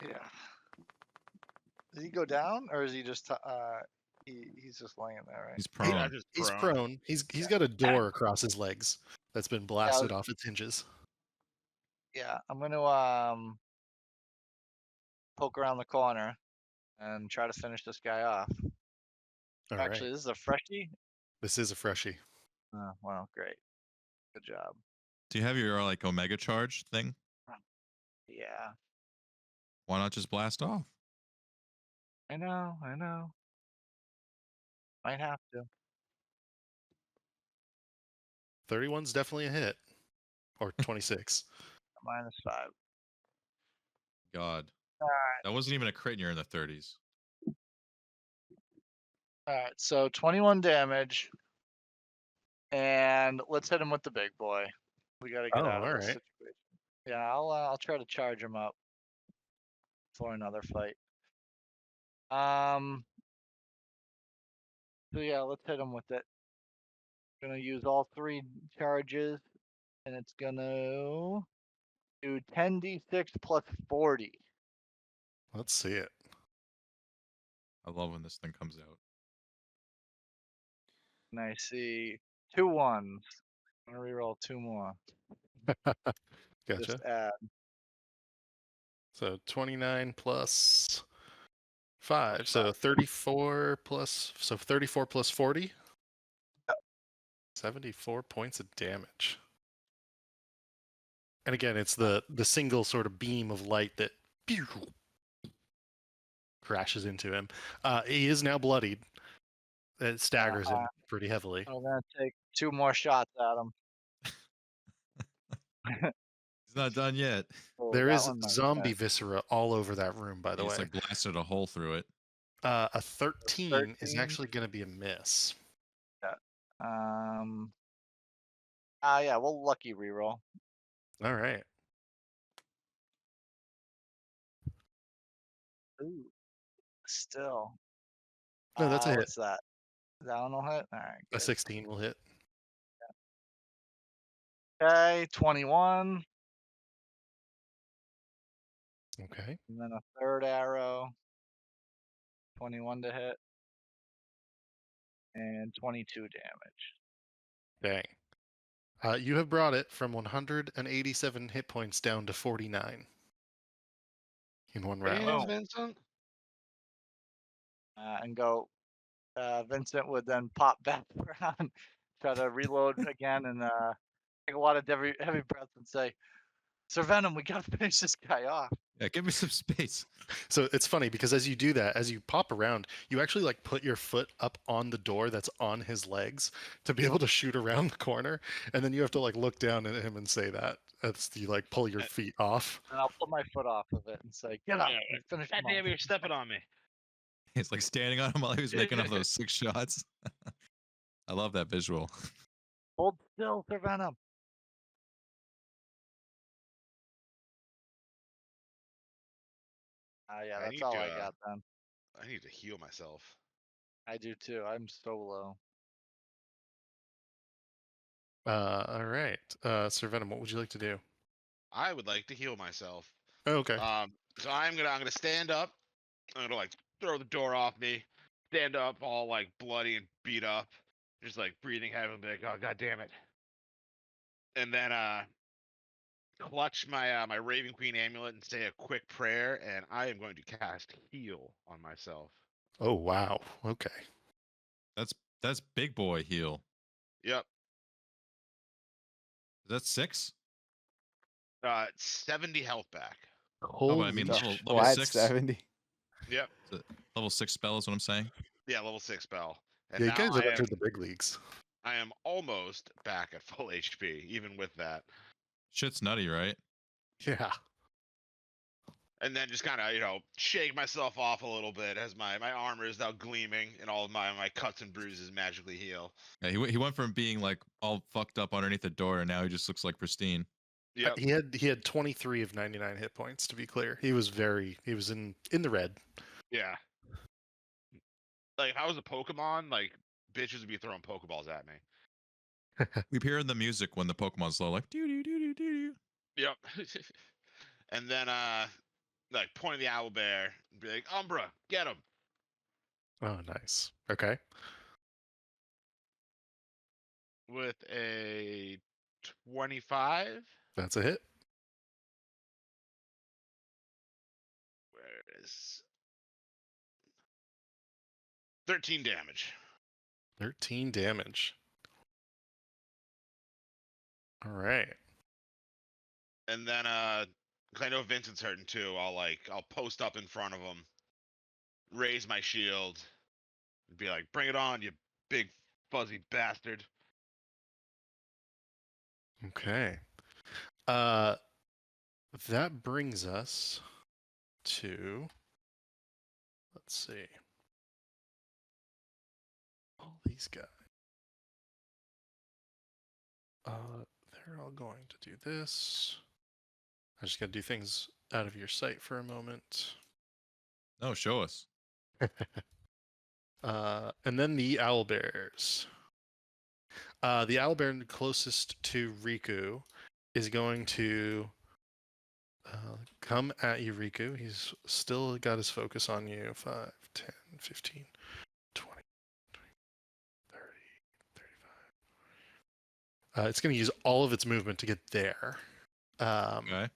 [SPEAKER 5] Yeah. Did he go down, or is he just he's just laying there, right?
[SPEAKER 3] He's
[SPEAKER 2] He-
[SPEAKER 3] prone.
[SPEAKER 6] just
[SPEAKER 2] he's
[SPEAKER 6] prone.
[SPEAKER 2] prone. He's got a door across his legs that's been blasted off its hinges.
[SPEAKER 5] Yeah, I'm gonna poke around the corner and try to finish this guy off.
[SPEAKER 2] All
[SPEAKER 5] Actually,
[SPEAKER 2] right.
[SPEAKER 5] this is a freshie.
[SPEAKER 2] This is a freshie.
[SPEAKER 5] Oh, well, great. Good job.
[SPEAKER 3] Do you have your like Omega Charge thing?
[SPEAKER 5] Yeah,
[SPEAKER 3] Why not just blast off?
[SPEAKER 5] I know. Might have to.
[SPEAKER 2] 31's definitely a hit. Or 26.
[SPEAKER 5] -5.
[SPEAKER 3] God.
[SPEAKER 5] All right.
[SPEAKER 3] That wasn't even a crit and you're in the 30s.
[SPEAKER 5] All right. So 21 damage, and let's hit him with the big boy. We got to get
[SPEAKER 2] Oh,
[SPEAKER 5] out of
[SPEAKER 2] all
[SPEAKER 5] this
[SPEAKER 2] right.
[SPEAKER 5] situation. Yeah, I'll try to charge him up for another fight. So yeah, let's hit him with it. Gonna use all 3 charges, and it's gonna do 10d6 plus 40.
[SPEAKER 2] Let's see it.
[SPEAKER 3] I love when this thing comes out.
[SPEAKER 5] And I see 2 1s. I'm gonna reroll 2 more.
[SPEAKER 2] Gotcha.
[SPEAKER 5] Just add.
[SPEAKER 2] So 29 plus 5.
[SPEAKER 5] Plus
[SPEAKER 2] So
[SPEAKER 5] 5.
[SPEAKER 2] 34 plus 40. 74 points of damage. And again, it's the single sort of beam of light that pew, crashes into him. He is now bloodied. It staggers him pretty heavily.
[SPEAKER 5] I'm gonna take 2 more shots at him.
[SPEAKER 3] He's not done yet.
[SPEAKER 5] Oh,
[SPEAKER 2] There
[SPEAKER 5] that
[SPEAKER 2] is
[SPEAKER 5] one might
[SPEAKER 2] zombie
[SPEAKER 5] miss.
[SPEAKER 2] viscera all over that room, by the
[SPEAKER 3] He
[SPEAKER 2] way.
[SPEAKER 3] just like blasted a hole through it.
[SPEAKER 2] A 13 is
[SPEAKER 5] 13.
[SPEAKER 2] actually going to be a miss.
[SPEAKER 5] Yeah, we'll lucky reroll.
[SPEAKER 2] All right.
[SPEAKER 5] Ooh, still.
[SPEAKER 2] No, that's a hit.
[SPEAKER 5] What's that? Is that one will hit? All right.
[SPEAKER 2] A
[SPEAKER 5] Good.
[SPEAKER 2] 16 will hit.
[SPEAKER 5] Okay, 21,
[SPEAKER 2] Okay.
[SPEAKER 5] and then a third arrow. 21 to hit, and 22 damage.
[SPEAKER 2] Dang. You have brought it from 187 hit points down to 49 in one round.
[SPEAKER 6] Damn, Vincent.
[SPEAKER 5] And go. Vincent would then pop back around, try to reload again, and take a lot of heavy breaths and say, "Sir Venom, we gotta finish this guy off."
[SPEAKER 3] Yeah, give me some space.
[SPEAKER 2] So it's funny because as you do that, as you pop around, you actually like put your foot up on the door that's on his legs to be able to shoot around the corner, and then you have to like look down at him and say that. That's you like pull your feet off.
[SPEAKER 5] And I'll put my foot off of it and say, "Get up, and finish him
[SPEAKER 6] God damn,
[SPEAKER 5] off."
[SPEAKER 6] you're stepping on me.
[SPEAKER 3] He's like standing on him while he was making up those 6 shots. I love that visual.
[SPEAKER 5] Hold still, Sir Venom. Yeah,
[SPEAKER 6] I
[SPEAKER 5] that's
[SPEAKER 6] need
[SPEAKER 5] all
[SPEAKER 6] to,
[SPEAKER 5] I got then.
[SPEAKER 6] I need to heal myself.
[SPEAKER 5] I do too. I'm so low.
[SPEAKER 2] All right. Sir Venom, what would you like to do?
[SPEAKER 6] I would like to heal myself.
[SPEAKER 2] Oh, okay.
[SPEAKER 6] So I'm gonna stand up. I'm gonna like throw the door off me, stand up all like bloody and beat up, just like breathing heavily, be like, oh god damn it. And then clutch my my Raven Queen amulet and say a quick prayer, and I am going to cast heal on myself.
[SPEAKER 2] Oh wow. Okay.
[SPEAKER 3] That's big boy heal.
[SPEAKER 6] Yep.
[SPEAKER 3] That's 6?
[SPEAKER 6] 70 health back.
[SPEAKER 3] Oh, but I mean
[SPEAKER 2] Holy
[SPEAKER 3] level
[SPEAKER 4] Flat
[SPEAKER 3] 6.
[SPEAKER 4] 70.
[SPEAKER 6] Yep.
[SPEAKER 3] Level 6 spell is what I'm saying.
[SPEAKER 6] Yeah, level 6 spell. And
[SPEAKER 2] Yeah, you
[SPEAKER 6] now
[SPEAKER 2] guys have entered the big leagues.
[SPEAKER 6] I am almost back at full HP, even with that.
[SPEAKER 3] Shit's nutty, right?
[SPEAKER 2] Yeah.
[SPEAKER 6] And then just kind of, shake myself off a little bit as my armor is now gleaming and all of my cuts and bruises magically heal.
[SPEAKER 3] Yeah, he went from being like all fucked up underneath the door, and now he just looks like pristine.
[SPEAKER 6] Yep.
[SPEAKER 2] He had 23 of 99 hit points, to be clear. He was in the red.
[SPEAKER 6] Yeah. Like if I was a Pokemon, like bitches would be throwing Pokeballs at me.
[SPEAKER 3] We hear the music when the Pokemon's low, like doo doo doo doo doo.
[SPEAKER 6] Yep. And then like pointing the owlbear and be like, Umbra, get him.
[SPEAKER 2] Oh, nice. Okay.
[SPEAKER 6] With a 25.
[SPEAKER 2] That's a hit.
[SPEAKER 6] Where is 13 damage.
[SPEAKER 2] 13 damage. All right.
[SPEAKER 6] And then 'cause I know Vincent's hurting too, I'll post up in front of him, raise my shield, and be like, bring it on, you big fuzzy bastard.
[SPEAKER 2] Okay. That brings us to, let's see, all these guys. They're all going to do this. I just got to do things out of your sight for a moment.
[SPEAKER 3] No, show us.
[SPEAKER 2] And then the owlbears. The owlbear closest to Riku is going to come at you, Riku. He's still got his focus on you. 5, 10, 15, 20, 30, 35. It's going to use all of its movement to get there.
[SPEAKER 3] Okay.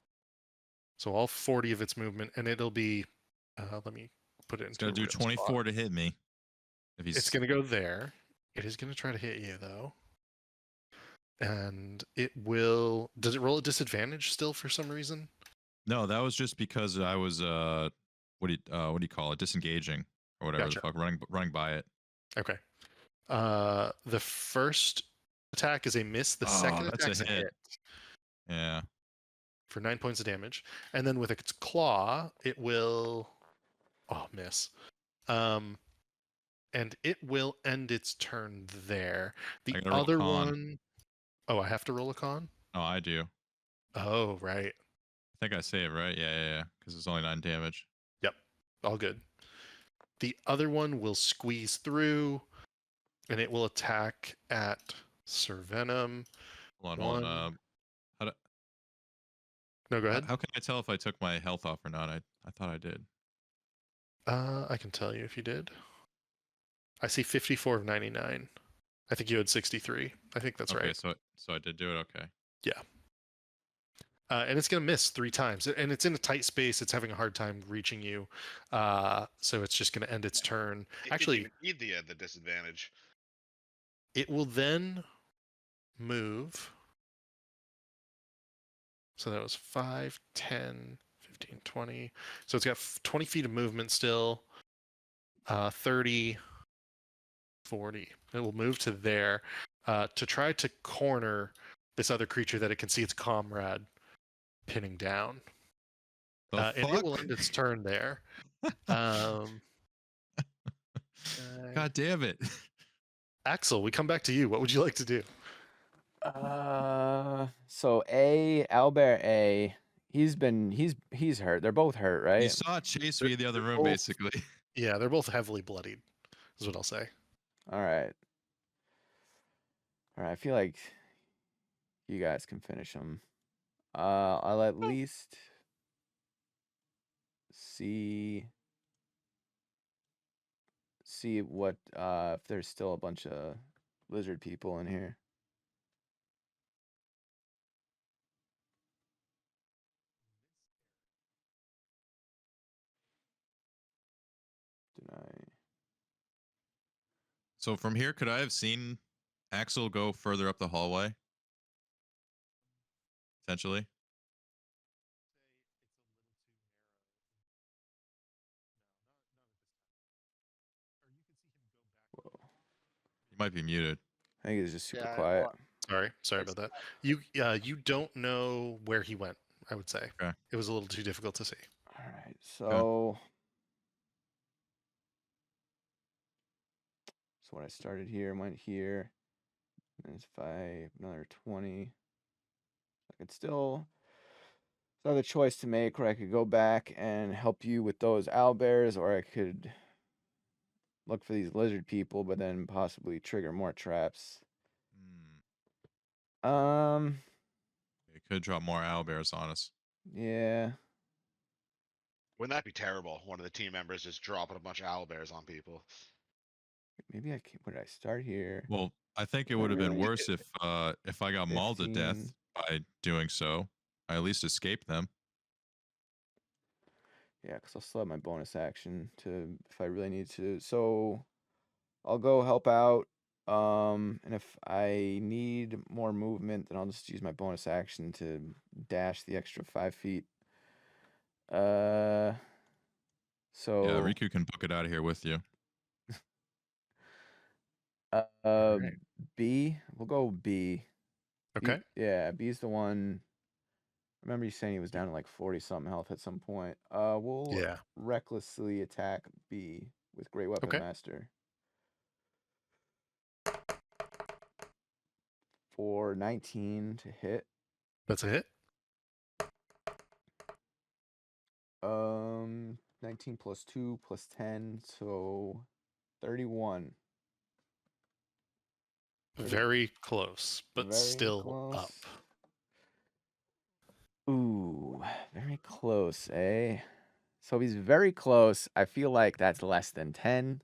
[SPEAKER 2] So all 40 of its movement, and it'll be, let me put it
[SPEAKER 3] It's
[SPEAKER 2] into
[SPEAKER 3] gonna
[SPEAKER 2] a
[SPEAKER 3] do
[SPEAKER 2] real
[SPEAKER 3] 24
[SPEAKER 2] spot.
[SPEAKER 3] to hit me. If he's
[SPEAKER 2] It's going to go there. It is going to try to hit you, though. And it will, does it roll a disadvantage still for some reason?
[SPEAKER 3] No, that was just because I was what do you call it? Disengaging or whatever
[SPEAKER 2] Gotcha.
[SPEAKER 3] the fuck, running by it.
[SPEAKER 2] Okay. The first attack is a miss. The second
[SPEAKER 3] that's a
[SPEAKER 2] attack's a
[SPEAKER 3] hit.
[SPEAKER 2] hit
[SPEAKER 3] Yeah.
[SPEAKER 2] for 9 points of damage. And then with its claw, it will, miss. And it will end its turn there. The
[SPEAKER 3] I gotta roll
[SPEAKER 2] other
[SPEAKER 3] con.
[SPEAKER 2] one, oh, I have to roll a con?
[SPEAKER 3] Oh, I do.
[SPEAKER 2] Oh, right.
[SPEAKER 3] I think I say it right. Yeah. Because it's only 9 damage.
[SPEAKER 2] Yep. All good. The other one will squeeze through, and it will attack at Sir Venom.
[SPEAKER 3] Hold on.
[SPEAKER 2] No, go ahead.
[SPEAKER 3] How can I tell if I took my health off or not? I thought I did.
[SPEAKER 2] I can tell you if you did. I see 54 of 99. I think you had 63. I think that's
[SPEAKER 3] Okay,
[SPEAKER 2] right.
[SPEAKER 3] so I did do it. Okay.
[SPEAKER 2] Yeah. And it's going to miss 3 times. And it's in a tight space. It's having a hard time reaching you. So it's just going to end its turn.
[SPEAKER 6] It
[SPEAKER 2] Actually,
[SPEAKER 6] didn't even need the disadvantage.
[SPEAKER 2] it will then move. So that was 5, 10, 15, 20. So it's got 20 feet of movement still. 30, 40. It will move to there to try to corner this other creature that it can see its comrade pinning down.
[SPEAKER 3] The
[SPEAKER 2] And it will
[SPEAKER 3] fuck?
[SPEAKER 2] end its turn there. Um,
[SPEAKER 3] God damn it.
[SPEAKER 2] Axel, we come back to you. What would you like to do?
[SPEAKER 4] So Albert A, he's hurt. They're both hurt, right?
[SPEAKER 3] You saw it chase me in the other room,
[SPEAKER 2] both-
[SPEAKER 3] basically.
[SPEAKER 2] Yeah, they're both heavily bloodied, is what I'll say.
[SPEAKER 4] All right. I feel like you guys can finish them. I'll at least see what if there's still a bunch of lizard people in here. Deny.
[SPEAKER 3] So from here, could I have seen Axel go further up the hallway? Potentially.
[SPEAKER 4] Whoa.
[SPEAKER 3] He might be muted.
[SPEAKER 4] I think it's just super
[SPEAKER 5] Yeah,
[SPEAKER 4] quiet.
[SPEAKER 2] Sorry about that. You don't know where he went, I would say.
[SPEAKER 3] Okay.
[SPEAKER 2] It was a little too difficult to see.
[SPEAKER 4] All right. So when I started here, went here, and it's 5, another 20. could still have a choice to make where I could go back and help you with those owlbears, or I could look for these lizard people, but then possibly trigger more traps.
[SPEAKER 3] It could drop more owlbears on us.
[SPEAKER 4] Yeah.
[SPEAKER 6] Wouldn't that be terrible? One of the team members just dropping a bunch of owlbears on people.
[SPEAKER 4] Maybe I can. Where did I start here?
[SPEAKER 3] Well, I think it would have been worse if I got mauled to death
[SPEAKER 4] 15.
[SPEAKER 3] by doing so. I at least escaped them.
[SPEAKER 4] Yeah, because I'll still have my bonus action to if I really need to. So I'll go help out. And if I need more movement, then I'll just use my bonus action to dash the extra 5 feet. So
[SPEAKER 3] Yeah, Riku can book it out of here with you.
[SPEAKER 2] Alright.
[SPEAKER 4] B. We'll go B. B-
[SPEAKER 2] Okay.
[SPEAKER 4] yeah, B's the one. I remember you saying he was down to like 40 something health at some point. We'll
[SPEAKER 2] Yeah.
[SPEAKER 4] recklessly attack B with Great Weapon
[SPEAKER 2] Okay.
[SPEAKER 4] Master. For 19 to hit.
[SPEAKER 2] That's a hit.
[SPEAKER 4] 19 plus 2 plus 10, so 31.
[SPEAKER 2] Very close, but
[SPEAKER 4] Very
[SPEAKER 2] still up.
[SPEAKER 4] close. Ooh, very close, eh? So he's very close. I feel like that's less than 10.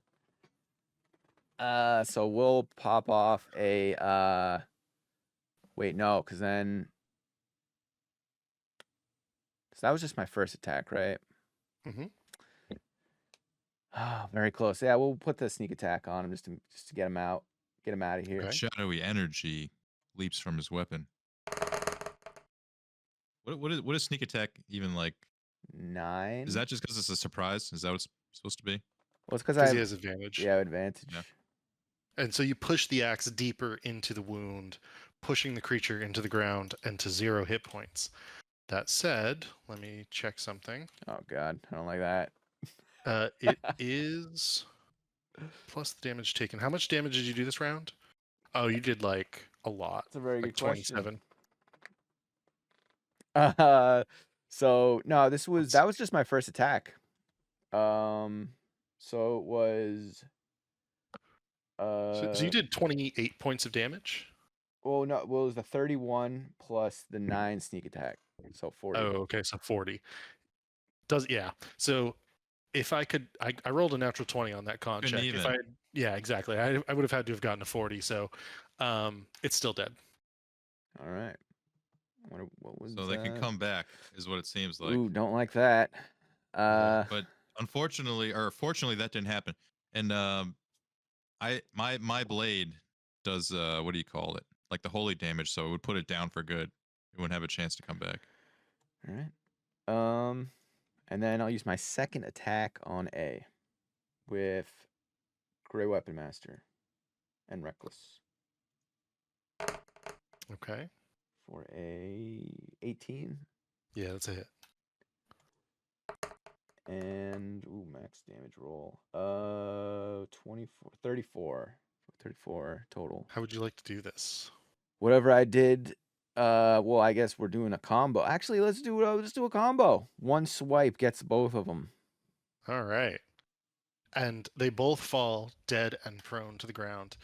[SPEAKER 4] So we'll pop off a wait, no, because then so that was just my first attack, right?
[SPEAKER 2] Mhm.
[SPEAKER 4] Ah, very close. Yeah, we'll put the sneak attack on him just to get him out of here.
[SPEAKER 2] Okay.
[SPEAKER 3] Shadowy energy leaps from his weapon. What is sneak attack even like?
[SPEAKER 4] 9.
[SPEAKER 3] Is that just because it's a surprise? Is that what it's supposed to be?
[SPEAKER 4] Well, it's because
[SPEAKER 2] Because
[SPEAKER 4] I
[SPEAKER 2] he
[SPEAKER 4] have
[SPEAKER 2] has advantage.
[SPEAKER 4] advantage.
[SPEAKER 3] Yeah.
[SPEAKER 2] And so you push the axe deeper into the wound, pushing the creature into the ground and to 0 hit points. That said, let me check something.
[SPEAKER 4] Oh god, I don't like that.
[SPEAKER 2] It is plus the damage taken. How much damage did you do this round? Oh, you did like a lot.
[SPEAKER 4] That's a very
[SPEAKER 2] Like
[SPEAKER 4] good question.
[SPEAKER 2] 27.
[SPEAKER 4] So no, that was
[SPEAKER 2] Let's
[SPEAKER 4] just my first attack. So it was
[SPEAKER 2] So you did 28 points of damage?
[SPEAKER 4] well, no, well, it was the 31 plus the 9 sneak attack, so 40.
[SPEAKER 2] Oh, okay, so 40. Yeah. So if I could, I rolled a natural 20 on that con
[SPEAKER 3] Couldn't
[SPEAKER 2] check.
[SPEAKER 3] even.
[SPEAKER 2] If I, yeah, exactly. I would have had to have gotten a 40. So, it's still dead.
[SPEAKER 4] All right. What was
[SPEAKER 3] So they can come back, is what it seems like.
[SPEAKER 4] Ooh, don't like that.
[SPEAKER 3] But unfortunately, or fortunately, that didn't happen. And my blade does what do you call it? Like the holy damage, so it would put it down for good. It wouldn't have a chance to come back.
[SPEAKER 4] All right. And then I'll use my second attack on A with Grey Weapon Master and Reckless
[SPEAKER 2] Okay.
[SPEAKER 4] for a 18
[SPEAKER 2] Yeah, that's a hit.
[SPEAKER 4] and max damage roll. 34 total.
[SPEAKER 2] How would you like to do this?
[SPEAKER 4] Whatever I did. Well, I guess we're doing a combo. Actually, let's do a combo. One swipe gets both of them.
[SPEAKER 2] All right. And they both fall dead and prone to the ground.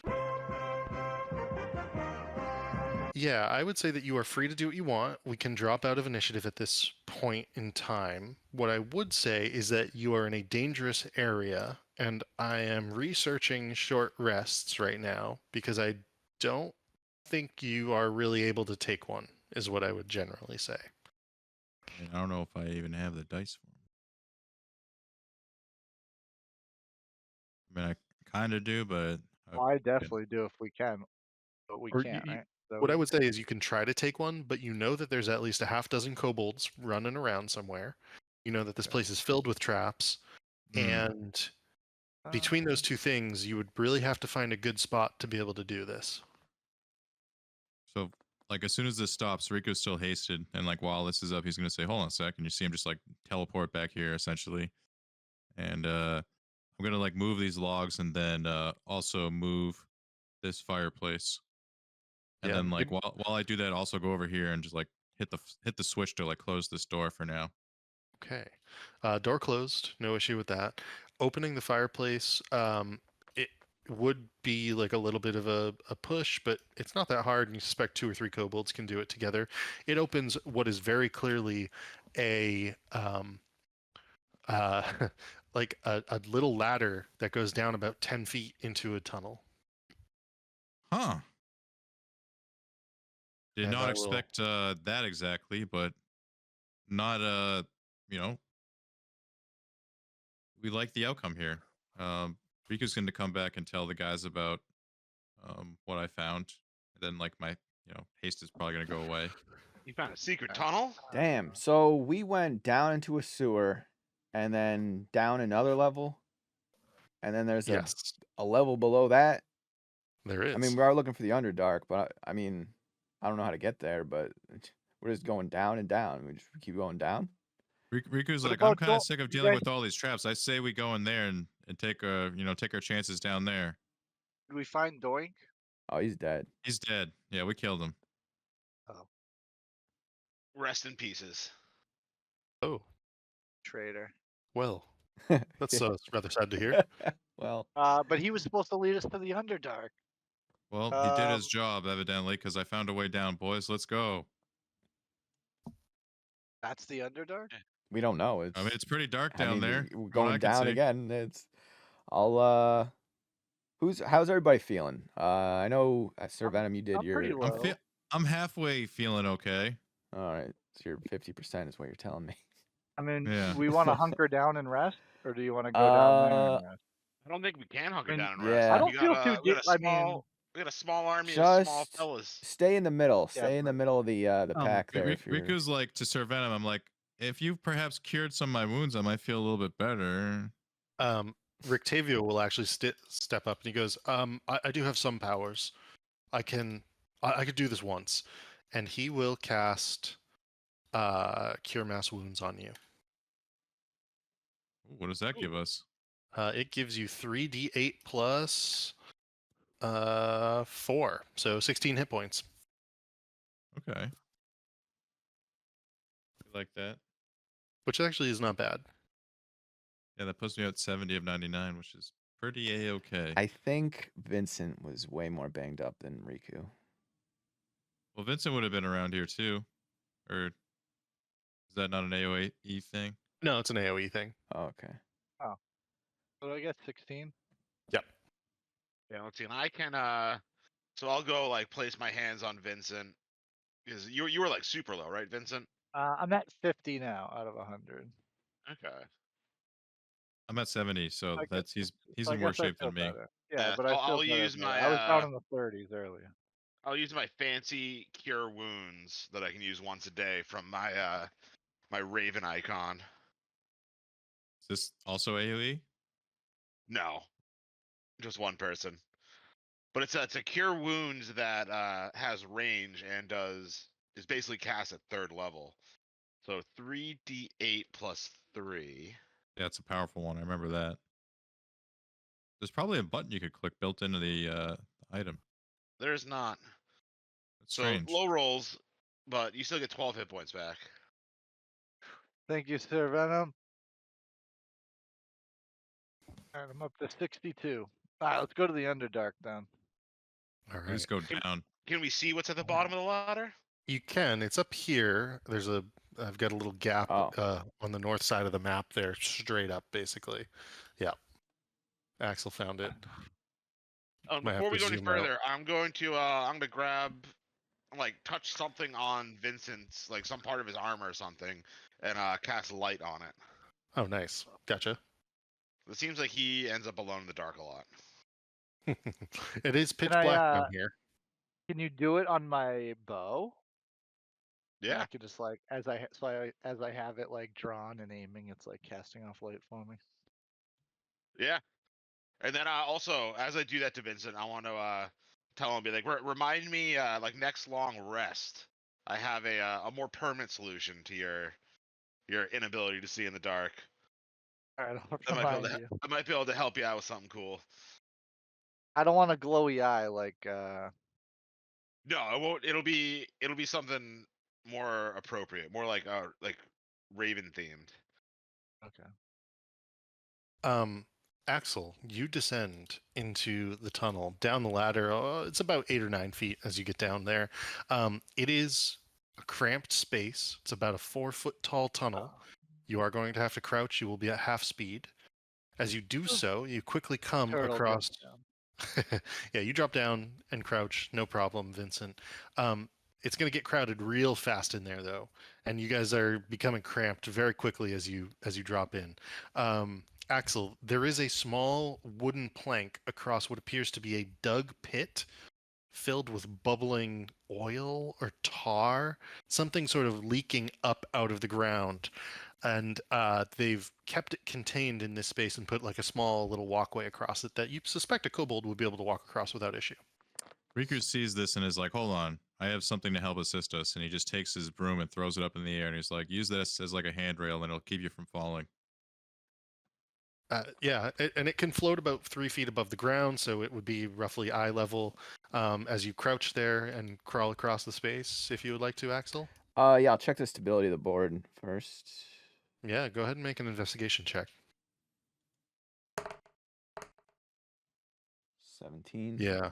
[SPEAKER 2] Yeah, I would say that you are free to do what you want. We can drop out of initiative at this point in time. What I would say is that you are in a dangerous area, and I am researching short rests right now because I don't think you are really able to take one, is what I would generally say.
[SPEAKER 3] And I don't know if I even have the dice for them. I mean, I kind of do, but
[SPEAKER 5] I definitely do if we can, but we
[SPEAKER 2] Or
[SPEAKER 5] can't, right? So
[SPEAKER 2] what I would say is you can try to take one, but you know that there's at least a half dozen kobolds running around somewhere. You know that this place is filled with traps, and between those two things, you would really have to find a good spot to be able to do this.
[SPEAKER 3] So, like, as soon as this stops, Rico's still hasted, and like while this is up, he's gonna say, "Hold on a second." You see him just like teleport back here, essentially, and I'm gonna like move these logs, and then also move this fireplace, and
[SPEAKER 2] Yeah,
[SPEAKER 3] then like while I do that, also go over here and just like hit the switch to like close this door for now.
[SPEAKER 2] Okay. Door closed. No issue with that. Opening the fireplace. It would be like a little bit of a push, but it's not that hard, and you suspect 2 or 3 kobolds can do it together. It opens what is very clearly a like a little ladder that goes down about 10 feet into a tunnel.
[SPEAKER 3] Huh. Did
[SPEAKER 2] And
[SPEAKER 3] not
[SPEAKER 2] I will-
[SPEAKER 3] expect that exactly, but not you know, we like the outcome here. Riku's going to come back and tell the guys about what I found. And then like my haste is probably going to go away.
[SPEAKER 6] You found a secret tunnel?
[SPEAKER 4] Damn. So we went down into a sewer, and then down another level, and then there's
[SPEAKER 2] Yes,
[SPEAKER 4] a level below that.
[SPEAKER 2] there is.
[SPEAKER 4] I mean, we are looking for the Underdark, but I mean, I don't know how to get there. But we're just going down and down. We just keep going down.
[SPEAKER 3] Riku's
[SPEAKER 5] What
[SPEAKER 3] like, I'm
[SPEAKER 5] about
[SPEAKER 3] kind of
[SPEAKER 5] go-
[SPEAKER 3] sick of
[SPEAKER 5] you
[SPEAKER 3] dealing
[SPEAKER 5] guys-
[SPEAKER 3] with all these traps. I say we go in there and take take our chances down there.
[SPEAKER 5] Did we find Doink?
[SPEAKER 4] Oh, he's dead.
[SPEAKER 3] He's dead. Yeah, we killed him.
[SPEAKER 6] Rest in pieces.
[SPEAKER 2] Oh,
[SPEAKER 5] Traitor.
[SPEAKER 2] well, that's rather sad to hear.
[SPEAKER 4] Well,
[SPEAKER 5] But he was supposed to lead us to the Underdark.
[SPEAKER 3] Well, he did his job evidently because I found a way down, boys. Let's go.
[SPEAKER 5] That's the Underdark?
[SPEAKER 4] we don't know. It's
[SPEAKER 3] I mean, it's pretty dark
[SPEAKER 4] I
[SPEAKER 3] down
[SPEAKER 4] mean,
[SPEAKER 3] there.
[SPEAKER 4] We're
[SPEAKER 3] from what I
[SPEAKER 4] going
[SPEAKER 3] can
[SPEAKER 4] down
[SPEAKER 3] see.
[SPEAKER 4] again. How's everybody feeling? I know Sir Venom, you did
[SPEAKER 5] I'm pretty
[SPEAKER 4] your.
[SPEAKER 5] low.
[SPEAKER 3] I'm halfway feeling okay.
[SPEAKER 4] All right, so your 50% is what you're telling me.
[SPEAKER 5] I mean,
[SPEAKER 3] Yeah.
[SPEAKER 5] we want to hunker down and rest, or do you want to go down there and rest?
[SPEAKER 6] I don't think we can hunker
[SPEAKER 5] I mean,
[SPEAKER 6] down and
[SPEAKER 4] yeah.
[SPEAKER 6] rest.
[SPEAKER 4] I
[SPEAKER 5] don't
[SPEAKER 6] we
[SPEAKER 5] feel
[SPEAKER 6] got
[SPEAKER 5] too
[SPEAKER 6] we got a
[SPEAKER 5] deep- I
[SPEAKER 6] small
[SPEAKER 5] mean-
[SPEAKER 6] we got a small army of small
[SPEAKER 4] Just
[SPEAKER 6] fellas.
[SPEAKER 4] stay in the middle.
[SPEAKER 5] Yeah,
[SPEAKER 4] Stay in the middle of the pack there. If you're...
[SPEAKER 3] Riku's like to Sir Venom. I'm like, if you perhaps cured some of my wounds, I might feel a little bit better.
[SPEAKER 2] Rictavio will actually step up, and he goes, I do have some powers. I could do this once, and he will cast Cure Mass Wounds on you.
[SPEAKER 3] What does that give us?
[SPEAKER 2] It gives you 3d8 plus 4, so 16 hit points.
[SPEAKER 3] Okay. I like that.
[SPEAKER 2] Which actually is not bad.
[SPEAKER 3] Yeah, that puts me at 70 of 99, which is pretty a-okay.
[SPEAKER 4] I think Vincent was way more banged up than Riku.
[SPEAKER 3] Well, Vincent would have been around here too. Or is that not an AoE thing?
[SPEAKER 2] No, it's an AoE thing.
[SPEAKER 4] Oh, okay.
[SPEAKER 5] So I guess 16.
[SPEAKER 2] Yep.
[SPEAKER 6] Yeah, let's see. And I can so I'll go like place my hands on Vincent. Because you were like super low, right, Vincent?
[SPEAKER 5] I'm at 50 now out of 100.
[SPEAKER 6] Okay.
[SPEAKER 3] I'm at 70, so
[SPEAKER 5] I
[SPEAKER 3] that's
[SPEAKER 5] guess-
[SPEAKER 3] he's
[SPEAKER 5] So I
[SPEAKER 3] in worse
[SPEAKER 5] guess I
[SPEAKER 3] shape than
[SPEAKER 5] feel
[SPEAKER 3] me.
[SPEAKER 5] better. Yeah,
[SPEAKER 6] Yeah,
[SPEAKER 5] but
[SPEAKER 6] so
[SPEAKER 5] I feel
[SPEAKER 6] I'll
[SPEAKER 5] better
[SPEAKER 6] use
[SPEAKER 5] than you.
[SPEAKER 6] my,
[SPEAKER 5] I was down in the 30s earlier.
[SPEAKER 6] I'll use my fancy cure wounds that I can use once a day from my my Raven icon.
[SPEAKER 3] Is this also AoE?
[SPEAKER 6] No. Just one person. But it's a cure wounds that has range and is basically cast at 3rd level. So 3d8 plus 3.
[SPEAKER 3] Yeah, it's a powerful one. I remember that. There's probably a button you could click built into the item.
[SPEAKER 6] There's not.
[SPEAKER 3] That's
[SPEAKER 6] So
[SPEAKER 3] strange.
[SPEAKER 6] low rolls, but you still get 12 hit points back.
[SPEAKER 5] Thank you, Sir Venom. All right, I'm up to 62. All right, let's go to the Underdark then.
[SPEAKER 2] All
[SPEAKER 3] We
[SPEAKER 2] right.
[SPEAKER 3] just go down.
[SPEAKER 6] Can we see what's at the bottom of the ladder?
[SPEAKER 2] You can. It's up here. I've got a little gap
[SPEAKER 4] Oh.
[SPEAKER 2] on the north side of the map there, straight up, basically. Yeah. Axel found it. Might have
[SPEAKER 6] Before we
[SPEAKER 2] to
[SPEAKER 6] go any
[SPEAKER 2] zoom out.
[SPEAKER 6] further, I'm going to grab, like, touch something on Vincent's, like some part of his armor or something, and cast light on it.
[SPEAKER 2] Oh, nice. Gotcha.
[SPEAKER 6] It seems like he ends up alone in the dark a lot.
[SPEAKER 2] It is pitch
[SPEAKER 5] I,
[SPEAKER 2] black down here.
[SPEAKER 5] Can you do it on my bow? And
[SPEAKER 6] Yeah.
[SPEAKER 5] I could just like as I have it like drawn and aiming, it's like casting off light for me.
[SPEAKER 6] Yeah. And then also, as I do that to Vincent, I want to tell him, be like, remind me, like next long rest, I have a more permanent solution to your inability to see in the dark.
[SPEAKER 5] All right, I'll
[SPEAKER 6] I might, be
[SPEAKER 5] remind
[SPEAKER 6] able to,
[SPEAKER 5] you.
[SPEAKER 6] I might be able to help you out with something cool.
[SPEAKER 5] I don't want a glowy eye like
[SPEAKER 6] No, it won't. It'll be something more appropriate, more like Raven themed.
[SPEAKER 5] Okay.
[SPEAKER 2] Axel, you descend into the tunnel down the ladder. It's about 8 or 9 feet as you get down there. It is a cramped space. It's about a 4-foot tall tunnel.
[SPEAKER 5] Oh,
[SPEAKER 2] You are going to have to crouch. You will be at half speed. As you do
[SPEAKER 5] Oh.
[SPEAKER 2] so, you quickly come
[SPEAKER 5] turtle
[SPEAKER 2] across.
[SPEAKER 5] jumping down.
[SPEAKER 2] Yeah, you drop down and crouch, no problem, Vincent. It's going to get crowded real fast in there, though, and you guys are becoming cramped very quickly as you drop in. Axel, there is a small wooden plank across what appears to be a dug pit filled with bubbling oil or tar, something sort of leaking up out of the ground. And they've kept it contained in this space and put like a small little walkway across it that you suspect a kobold would be able to walk across without issue.
[SPEAKER 3] Riku sees this and is like, hold on, I have something to help assist us. And he just takes his broom and throws it up in the air. And he's like, use this as like a handrail and it'll keep you from falling.
[SPEAKER 2] Yeah, and it can float about 3 feet above the ground, so it would be roughly eye level as you crouch there and crawl across the space. If you would like to, Axel.
[SPEAKER 4] Yeah, I'll check the stability of the board first.
[SPEAKER 2] Yeah, go ahead and make an investigation check.
[SPEAKER 4] 17.
[SPEAKER 2] Yeah,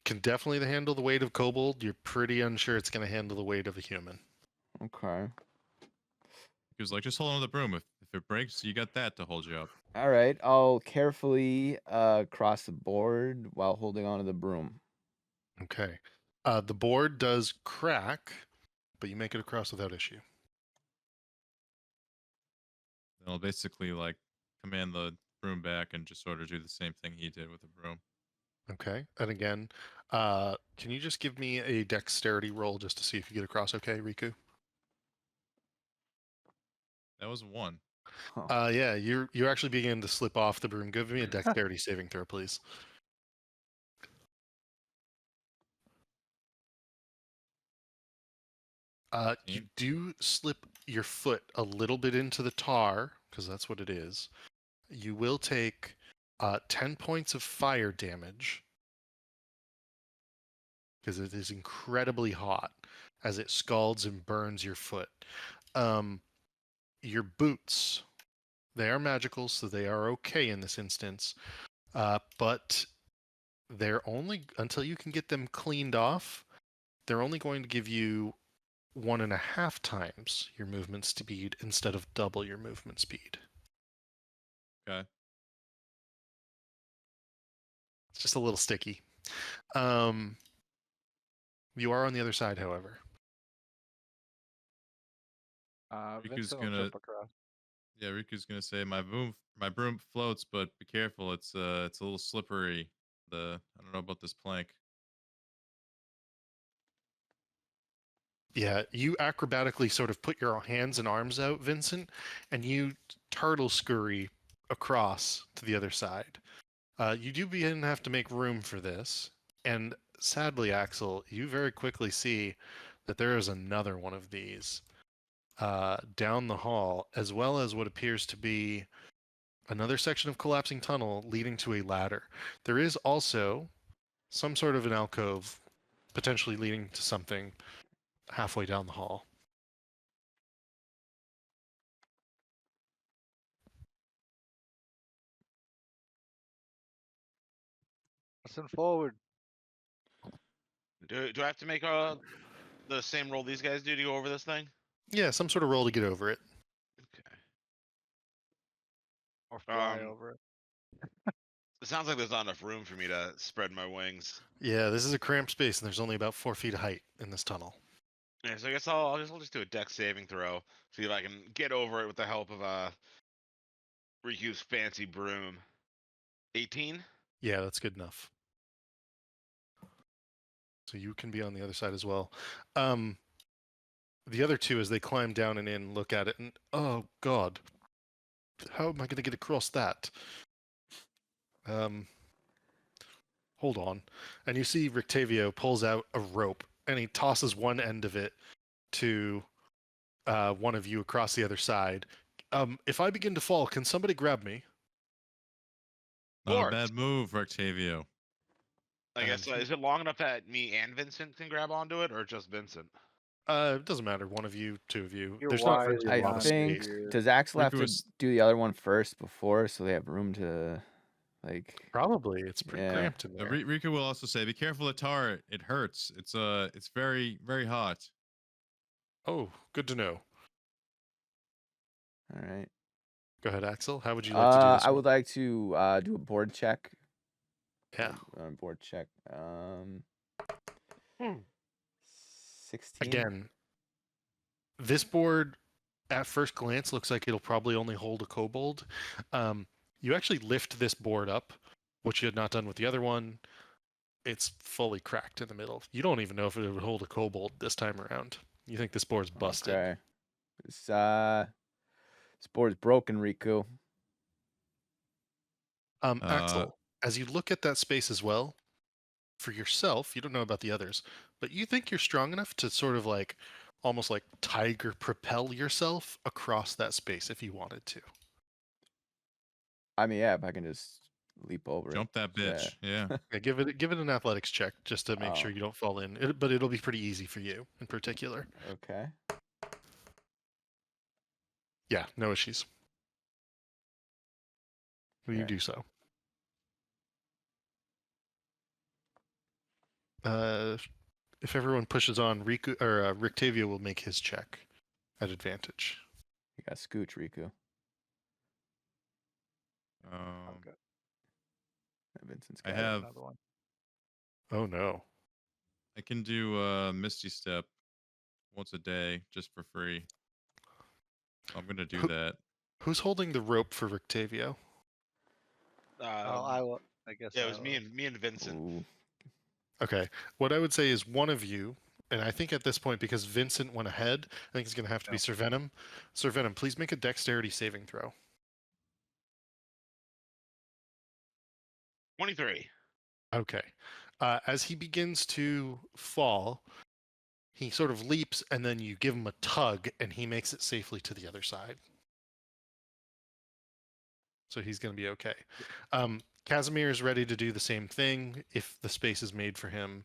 [SPEAKER 2] can definitely handle the weight of kobold. You're pretty unsure it's going to handle the weight of a human.
[SPEAKER 4] Okay.
[SPEAKER 3] He was like, just hold on to the broom. If it breaks, you got that to hold you up.
[SPEAKER 4] All right. I'll carefully cross the board while holding onto the broom.
[SPEAKER 2] Okay. The board does crack, but you make it across without issue.
[SPEAKER 3] Then I'll basically like command the broom back and just sort of do the same thing he did with the broom.
[SPEAKER 2] Okay. And again, can you just give me a dexterity roll just to see if you get across okay, Riku?
[SPEAKER 3] That was 1.
[SPEAKER 4] Huh.
[SPEAKER 2] Yeah, you actually begin to slip off the broom. Give me a dexterity saving throw, please. You do slip your foot a little bit into the tar, because that's what it is. You will take 10 points of fire damage, because it is incredibly hot as it scalds and burns your foot. Your boots, they are magical, so they are okay in this instance, but they're only, until you can get them cleaned off, they're only going to give you 1.5 times your movement speed instead of double your movement speed.
[SPEAKER 3] Okay.
[SPEAKER 2] It's just a little sticky. You are on the other side, however.
[SPEAKER 5] Vincent will
[SPEAKER 3] gonna-
[SPEAKER 5] jump across.
[SPEAKER 3] Yeah, Riku's gonna say my broom floats, but be careful. It's a little slippery. I don't know about this plank.
[SPEAKER 2] Yeah, you acrobatically sort of put your hands and arms out, Vincent, and you turtle scurry across to the other side. You do begin to have to make room for this, and sadly, Axel, you very quickly see that there is another one of these down the hall, as well as what appears to be another section of collapsing tunnel leading to a ladder. There is also some sort of an alcove, potentially leading to something halfway down the hall.
[SPEAKER 5] Listen forward.
[SPEAKER 6] Do I have to make the same roll these guys do to go over this thing?
[SPEAKER 2] Yeah, some sort of roll to get over it.
[SPEAKER 6] Okay.
[SPEAKER 5] Or fly
[SPEAKER 6] Um,
[SPEAKER 5] over it.
[SPEAKER 6] It sounds like there's not enough room for me to spread my wings.
[SPEAKER 2] Yeah, this is a cramped space, and there's only about 4 feet of height in this tunnel.
[SPEAKER 6] Yeah, so I guess I'll just do a dex saving throw. See if I can get over it with the help of Riku's fancy broom. 18.
[SPEAKER 2] Yeah, that's good enough. So you can be on the other side as well. The other two, as they climb down and in, look at it and, oh god, how am I going to get across that? Hold on. And you see Rictavio pulls out a rope and he tosses one end of it to one of you across the other side. If I begin to fall, can somebody grab me?
[SPEAKER 3] Not a
[SPEAKER 6] Course.
[SPEAKER 3] bad move, Octavio.
[SPEAKER 6] I guess is it long enough that me and Vincent can grab onto it, or just Vincent?
[SPEAKER 2] It doesn't matter. One of you, two of you.
[SPEAKER 5] You're
[SPEAKER 2] There's not
[SPEAKER 5] wise,
[SPEAKER 2] really a
[SPEAKER 4] I
[SPEAKER 2] lot of
[SPEAKER 4] think
[SPEAKER 2] space.
[SPEAKER 4] does Axel have
[SPEAKER 3] Riku
[SPEAKER 4] to
[SPEAKER 3] was-
[SPEAKER 4] do the other one first before, so they have room to like.
[SPEAKER 2] Probably. It's pretty
[SPEAKER 4] Yeah.
[SPEAKER 2] cramped in there.
[SPEAKER 3] Riku will also say, "Be careful of tar. It hurts. It's very very hot."
[SPEAKER 2] Oh, good to know.
[SPEAKER 4] All right.
[SPEAKER 2] Go ahead, Axel. How would you like to do this
[SPEAKER 4] I
[SPEAKER 2] one?
[SPEAKER 4] would like to do a board check.
[SPEAKER 2] Yeah.
[SPEAKER 4] Board check. 16.
[SPEAKER 2] Again, this board at first glance looks like it'll probably only hold a kobold. You actually lift this board up, which you had not done with the other one. It's fully cracked in the middle. You don't even know if it would hold a kobold this time around. You think this board's busted.
[SPEAKER 4] Okay. This board's broken, Riku.
[SPEAKER 2] Axel, as you look at that space as well, for yourself, you don't know about the others, but you think you're strong enough to sort of like almost like tiger propel yourself across that space if you wanted to.
[SPEAKER 4] I mean, yeah, if I can just leap over
[SPEAKER 3] Jump
[SPEAKER 4] it.
[SPEAKER 3] that bitch. Yeah.
[SPEAKER 2] Yeah, give it an athletics check just to make sure
[SPEAKER 4] Oh.
[SPEAKER 2] you don't fall in. But it'll be pretty easy for you in particular.
[SPEAKER 4] Okay.
[SPEAKER 2] Yeah, no issues. You
[SPEAKER 4] Okay.
[SPEAKER 2] do so. If everyone pushes on, Riku or Rictavia will make his check at advantage.
[SPEAKER 4] You got scooch, Riku.
[SPEAKER 5] Okay.
[SPEAKER 4] Vincent's
[SPEAKER 3] I
[SPEAKER 4] got
[SPEAKER 3] have.
[SPEAKER 5] Another one.
[SPEAKER 2] Oh no.
[SPEAKER 3] I can do Misty Step once a day just for free. I'm gonna do that.
[SPEAKER 2] Who's holding the rope for Rictavio?
[SPEAKER 5] I will. I guess.
[SPEAKER 6] Yeah, it
[SPEAKER 5] I
[SPEAKER 6] was
[SPEAKER 5] will.
[SPEAKER 6] me and Vincent.
[SPEAKER 4] Ooh.
[SPEAKER 2] Okay. What I would say is one of you, and I think at this point, because Vincent went ahead, I think it's going to have to be Sir Venom. Sir Venom, please make a dexterity saving throw.
[SPEAKER 6] 23.
[SPEAKER 2] Okay. As he begins to fall, he sort of leaps, and then you give him a tug, and he makes it safely to the other side. So he's going to be okay. Casimir is ready to do the same thing if the space is made for him.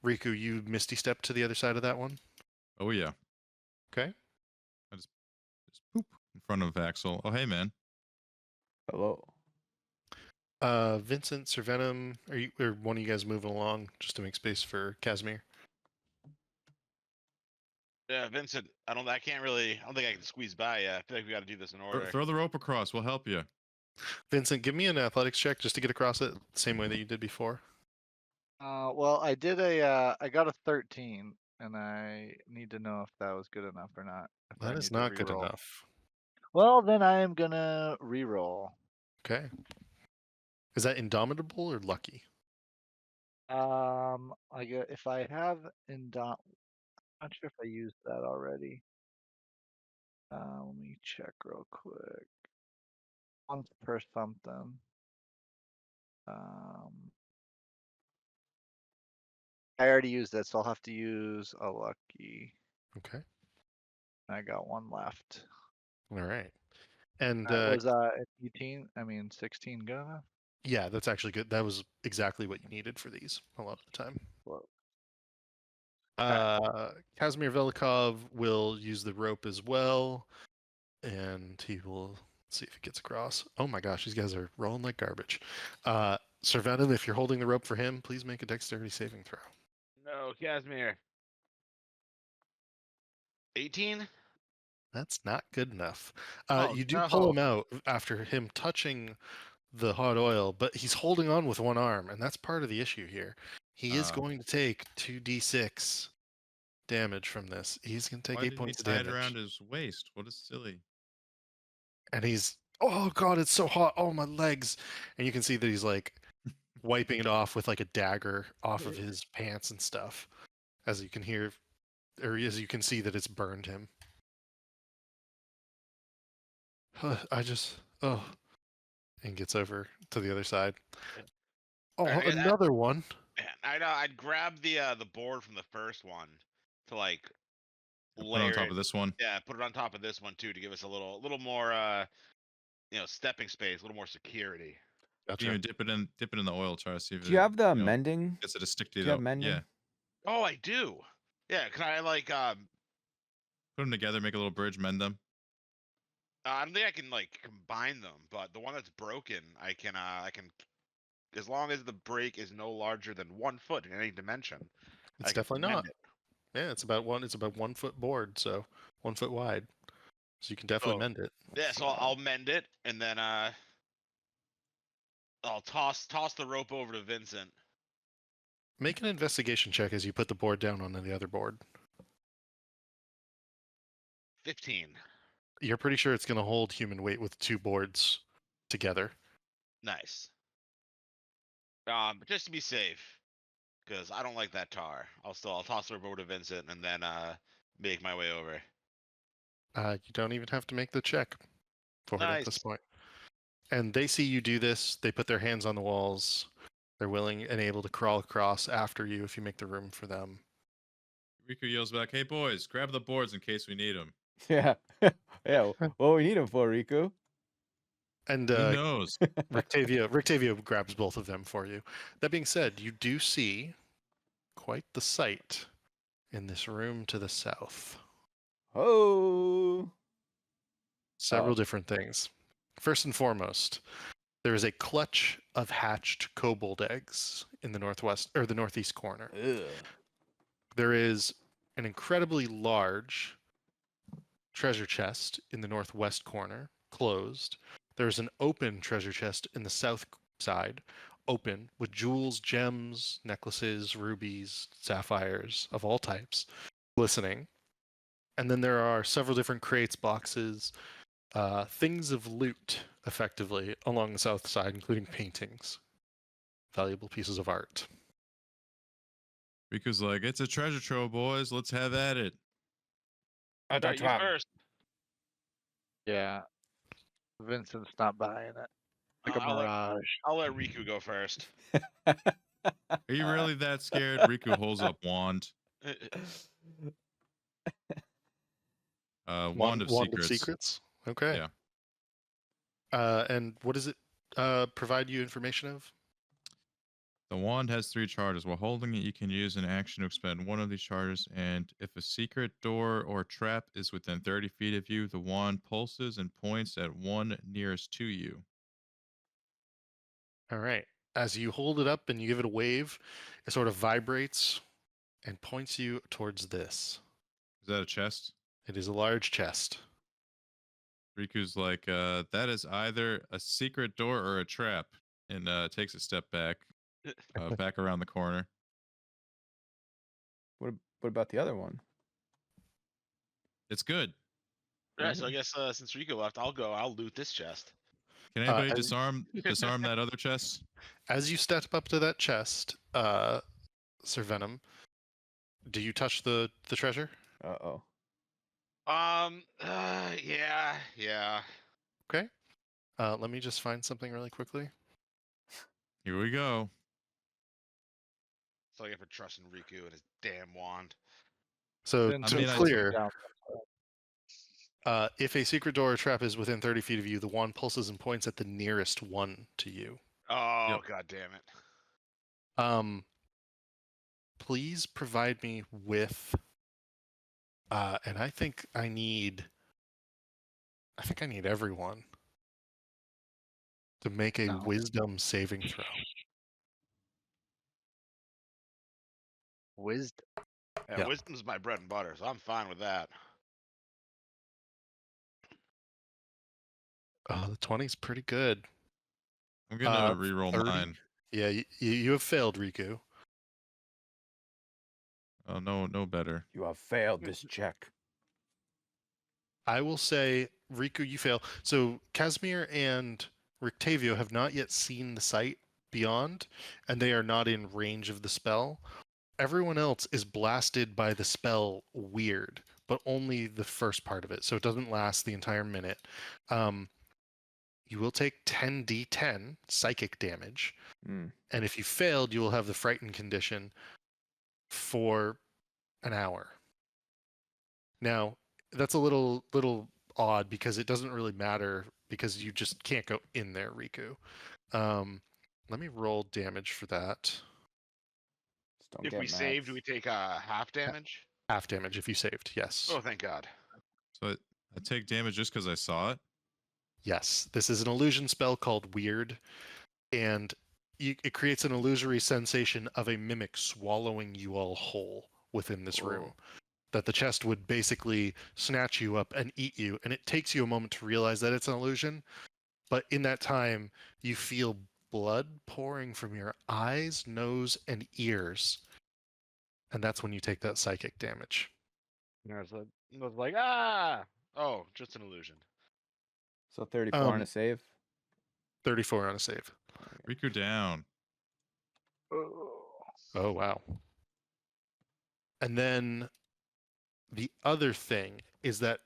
[SPEAKER 2] Riku, you Misty Step to the other side of that one?
[SPEAKER 3] Oh yeah.
[SPEAKER 2] Okay.
[SPEAKER 3] Just poop in front of Axel. Oh hey man.
[SPEAKER 4] Hello.
[SPEAKER 2] Vincent, Sir Venom, or one of you guys moving along just to make space for Casimir?
[SPEAKER 6] Yeah, Vincent. I don't think I can squeeze by. I feel like we got to do this in order.
[SPEAKER 3] Throw the rope across. We'll help you.
[SPEAKER 2] Vincent, give me an athletics check just to get across it, the same way that you did before.
[SPEAKER 5] Well, I did I got a 13, and I need to know if that was good enough or not. If I
[SPEAKER 2] That is
[SPEAKER 5] need to
[SPEAKER 2] not good
[SPEAKER 5] reroll.
[SPEAKER 2] enough.
[SPEAKER 5] Well, then I am gonna reroll.
[SPEAKER 2] Okay. Is that indomitable or lucky?
[SPEAKER 5] I get if I have I'm not sure if I used that already. Let me check real quick. Once per something. I already used it, so I'll have to use a lucky.
[SPEAKER 2] Okay.
[SPEAKER 5] I got one left.
[SPEAKER 2] All right. And
[SPEAKER 5] Was 18? I mean 16 good enough?
[SPEAKER 2] yeah, that's actually good. That was exactly what you needed for these a lot of the time.
[SPEAKER 5] Whoa.
[SPEAKER 2] Casimir Velikov will use the rope as well, and he will see if he gets across. Oh my gosh, these guys are rolling like garbage. Sir Venom, if you're holding the rope for him, please make a dexterity saving throw.
[SPEAKER 6] No, Casimir. 18?
[SPEAKER 2] That's not good enough.
[SPEAKER 6] Oh,
[SPEAKER 2] You do
[SPEAKER 6] no.
[SPEAKER 2] pull him out after him touching the hot oil, but he's holding on with one arm, and that's part of the issue here. He is going to take 2d6 damage from this. He's going to take
[SPEAKER 3] Why
[SPEAKER 2] 8
[SPEAKER 3] did he
[SPEAKER 2] points of
[SPEAKER 3] tie it
[SPEAKER 2] damage.
[SPEAKER 3] around his waist? What is silly?
[SPEAKER 2] And he's, oh god, it's so hot. Oh, my legs. And you can see that he's like wiping it off with like a dagger off of his pants and stuff. As you can hear, or as you can see that it's burned him. And gets over to the other side. Oh,
[SPEAKER 6] Alright,
[SPEAKER 2] another one.
[SPEAKER 6] Man, I'd grab the board from the first one to like
[SPEAKER 3] Put it
[SPEAKER 6] layer
[SPEAKER 3] on top
[SPEAKER 6] it.
[SPEAKER 3] of this one.
[SPEAKER 6] Yeah, put it on top of this one too to give us a little more stepping space, a little more security.
[SPEAKER 2] Gotcha.
[SPEAKER 3] You dip it in the oil. Try to see if
[SPEAKER 4] Do you have the
[SPEAKER 3] you know,
[SPEAKER 4] mending?
[SPEAKER 3] gets it to stick to
[SPEAKER 4] Do
[SPEAKER 3] you.
[SPEAKER 4] you have mending?
[SPEAKER 3] Yeah.
[SPEAKER 6] Oh, I do. Yeah, can I like
[SPEAKER 3] Put them together, make a little bridge, mend them.
[SPEAKER 6] I don't think I can like combine them, but the one that's broken, I can as long as the break is no larger than 1 foot in any dimension.
[SPEAKER 2] It's
[SPEAKER 6] I can
[SPEAKER 2] definitely
[SPEAKER 6] mend
[SPEAKER 2] not.
[SPEAKER 6] it.
[SPEAKER 2] Yeah, it's about 1 foot board, so 1 foot wide. So you can definitely
[SPEAKER 6] So,
[SPEAKER 2] mend it.
[SPEAKER 6] Yeah, so I'll mend it and then I'll toss the rope over to Vincent.
[SPEAKER 2] Make an investigation check as you put the board down on the other board.
[SPEAKER 6] 15.
[SPEAKER 2] You're pretty sure it's going to hold human weight with 2 boards together.
[SPEAKER 6] Nice. But just to be safe, because I don't like that tar. I'll toss the rope over to Vincent and then make my way over.
[SPEAKER 2] You don't even have to make the check for it at this
[SPEAKER 6] Nice.
[SPEAKER 2] point. And they see you do this. They put their hands on the walls. They're willing and able to crawl across after you if you make the room for them.
[SPEAKER 3] Riku yells back, "Hey boys, grab the boards in case we need them."
[SPEAKER 4] Yeah. Yeah. What we need him for, Riku?
[SPEAKER 2] And
[SPEAKER 3] Who knows?
[SPEAKER 2] Rictavia grabs both of them for you. That being said, you do see quite the sight in this room to the south.
[SPEAKER 4] Oh.
[SPEAKER 2] Several
[SPEAKER 4] Oh.
[SPEAKER 2] different things. First and foremost, there is a clutch of hatched kobold eggs in the northwest or the northeast corner.
[SPEAKER 4] Ugh.
[SPEAKER 2] There is an incredibly large treasure chest in the northwest corner, closed. There's an open treasure chest in the south side, open, with jewels, gems, necklaces, rubies, sapphires of all types, glistening. And then there are several different crates, boxes, things of loot, effectively, along the south side, including paintings, valuable pieces of art.
[SPEAKER 3] Riku's like, "It's a treasure trove, boys. Let's have at it."
[SPEAKER 6] Start you first.
[SPEAKER 5] Yeah. Vincent's not buying it. Like a
[SPEAKER 6] I'll let-
[SPEAKER 5] mirage.
[SPEAKER 6] I'll let Riku go first.
[SPEAKER 3] Are you really that scared? Riku holds up wand. Wand of secrets.
[SPEAKER 2] Okay.
[SPEAKER 3] Yeah.
[SPEAKER 2] And what does it provide you information of?
[SPEAKER 3] The wand has 3 charges. While holding it, you can use an action to expend one of these charges, and if a secret door or trap is within 30 feet of you, the wand pulses and points at one nearest to you.
[SPEAKER 2] All right. As you hold it up and you give it a wave, it sort of vibrates and points you towards this.
[SPEAKER 3] Is that a chest?
[SPEAKER 2] It is a large chest.
[SPEAKER 3] Riku's like, that is either a secret door or a trap, and takes a step back, back around the corner.
[SPEAKER 4] What about the other one?
[SPEAKER 3] It's good.
[SPEAKER 6] Yeah, so I guess since Riku left, I'll loot this chest.
[SPEAKER 3] Can anybody
[SPEAKER 2] as-
[SPEAKER 3] disarm that other chest?
[SPEAKER 2] As you step up to that chest, Sir Venom, do you touch the treasure?
[SPEAKER 4] Uh-oh.
[SPEAKER 6] Yeah.
[SPEAKER 2] Okay. Let me just find something really quickly.
[SPEAKER 3] Here we go.
[SPEAKER 6] So I get for trusting Riku and his damn wand.
[SPEAKER 2] So
[SPEAKER 5] Vincent's
[SPEAKER 2] to be
[SPEAKER 3] I-
[SPEAKER 2] clear,
[SPEAKER 5] down.
[SPEAKER 2] if a secret door or trap is within 30 feet of you, the wand pulses and points at the nearest one to you.
[SPEAKER 6] Oh,
[SPEAKER 3] Yep.
[SPEAKER 6] god damn it.
[SPEAKER 2] Please provide me with, and I think I need everyone to make a
[SPEAKER 5] No.
[SPEAKER 2] wisdom saving throw.
[SPEAKER 5] Wisdom.
[SPEAKER 6] Yeah,
[SPEAKER 2] Yep.
[SPEAKER 6] wisdom's my bread and butter, so I'm fine with that.
[SPEAKER 2] The 20's pretty good.
[SPEAKER 3] I'm gonna reroll
[SPEAKER 2] 30.
[SPEAKER 3] mine.
[SPEAKER 2] Yeah, you have failed, Riku.
[SPEAKER 3] Oh, no better.
[SPEAKER 4] You have failed this check.
[SPEAKER 2] I will say, Riku, you fail. So Casimir and Rictavio have not yet seen the sight beyond, and they are not in range of the spell. Everyone else is blasted by the spell weird, but only the first part of it, so it doesn't last the entire minute. You will take 10d10 psychic damage,
[SPEAKER 4] Mm.
[SPEAKER 2] and if you failed, you will have the frightened condition for an hour. Now, that's a little odd because it doesn't really matter because you just can't go in there, Riku. Let me roll damage for that.
[SPEAKER 4] Just don't
[SPEAKER 6] If
[SPEAKER 4] get
[SPEAKER 6] we save, do
[SPEAKER 4] max.
[SPEAKER 6] we take half damage?
[SPEAKER 2] Half damage if you saved, yes.
[SPEAKER 6] Oh, thank god.
[SPEAKER 3] So I take damage just because I saw it.
[SPEAKER 2] Yes, this is an illusion spell called Weird, and it creates an illusory sensation of a mimic swallowing you all whole within this room. That the chest would basically snatch you up and eat you, and it takes you a moment to realize that it's an illusion. But in that time, you feel blood pouring from your eyes, nose, and ears, and that's when you take that psychic damage.
[SPEAKER 6] I was like, ah! Oh, just an illusion.
[SPEAKER 4] So 34 on a save.
[SPEAKER 2] 34 on a save.
[SPEAKER 3] Riku down.
[SPEAKER 2] Oh, wow. And then the other thing is that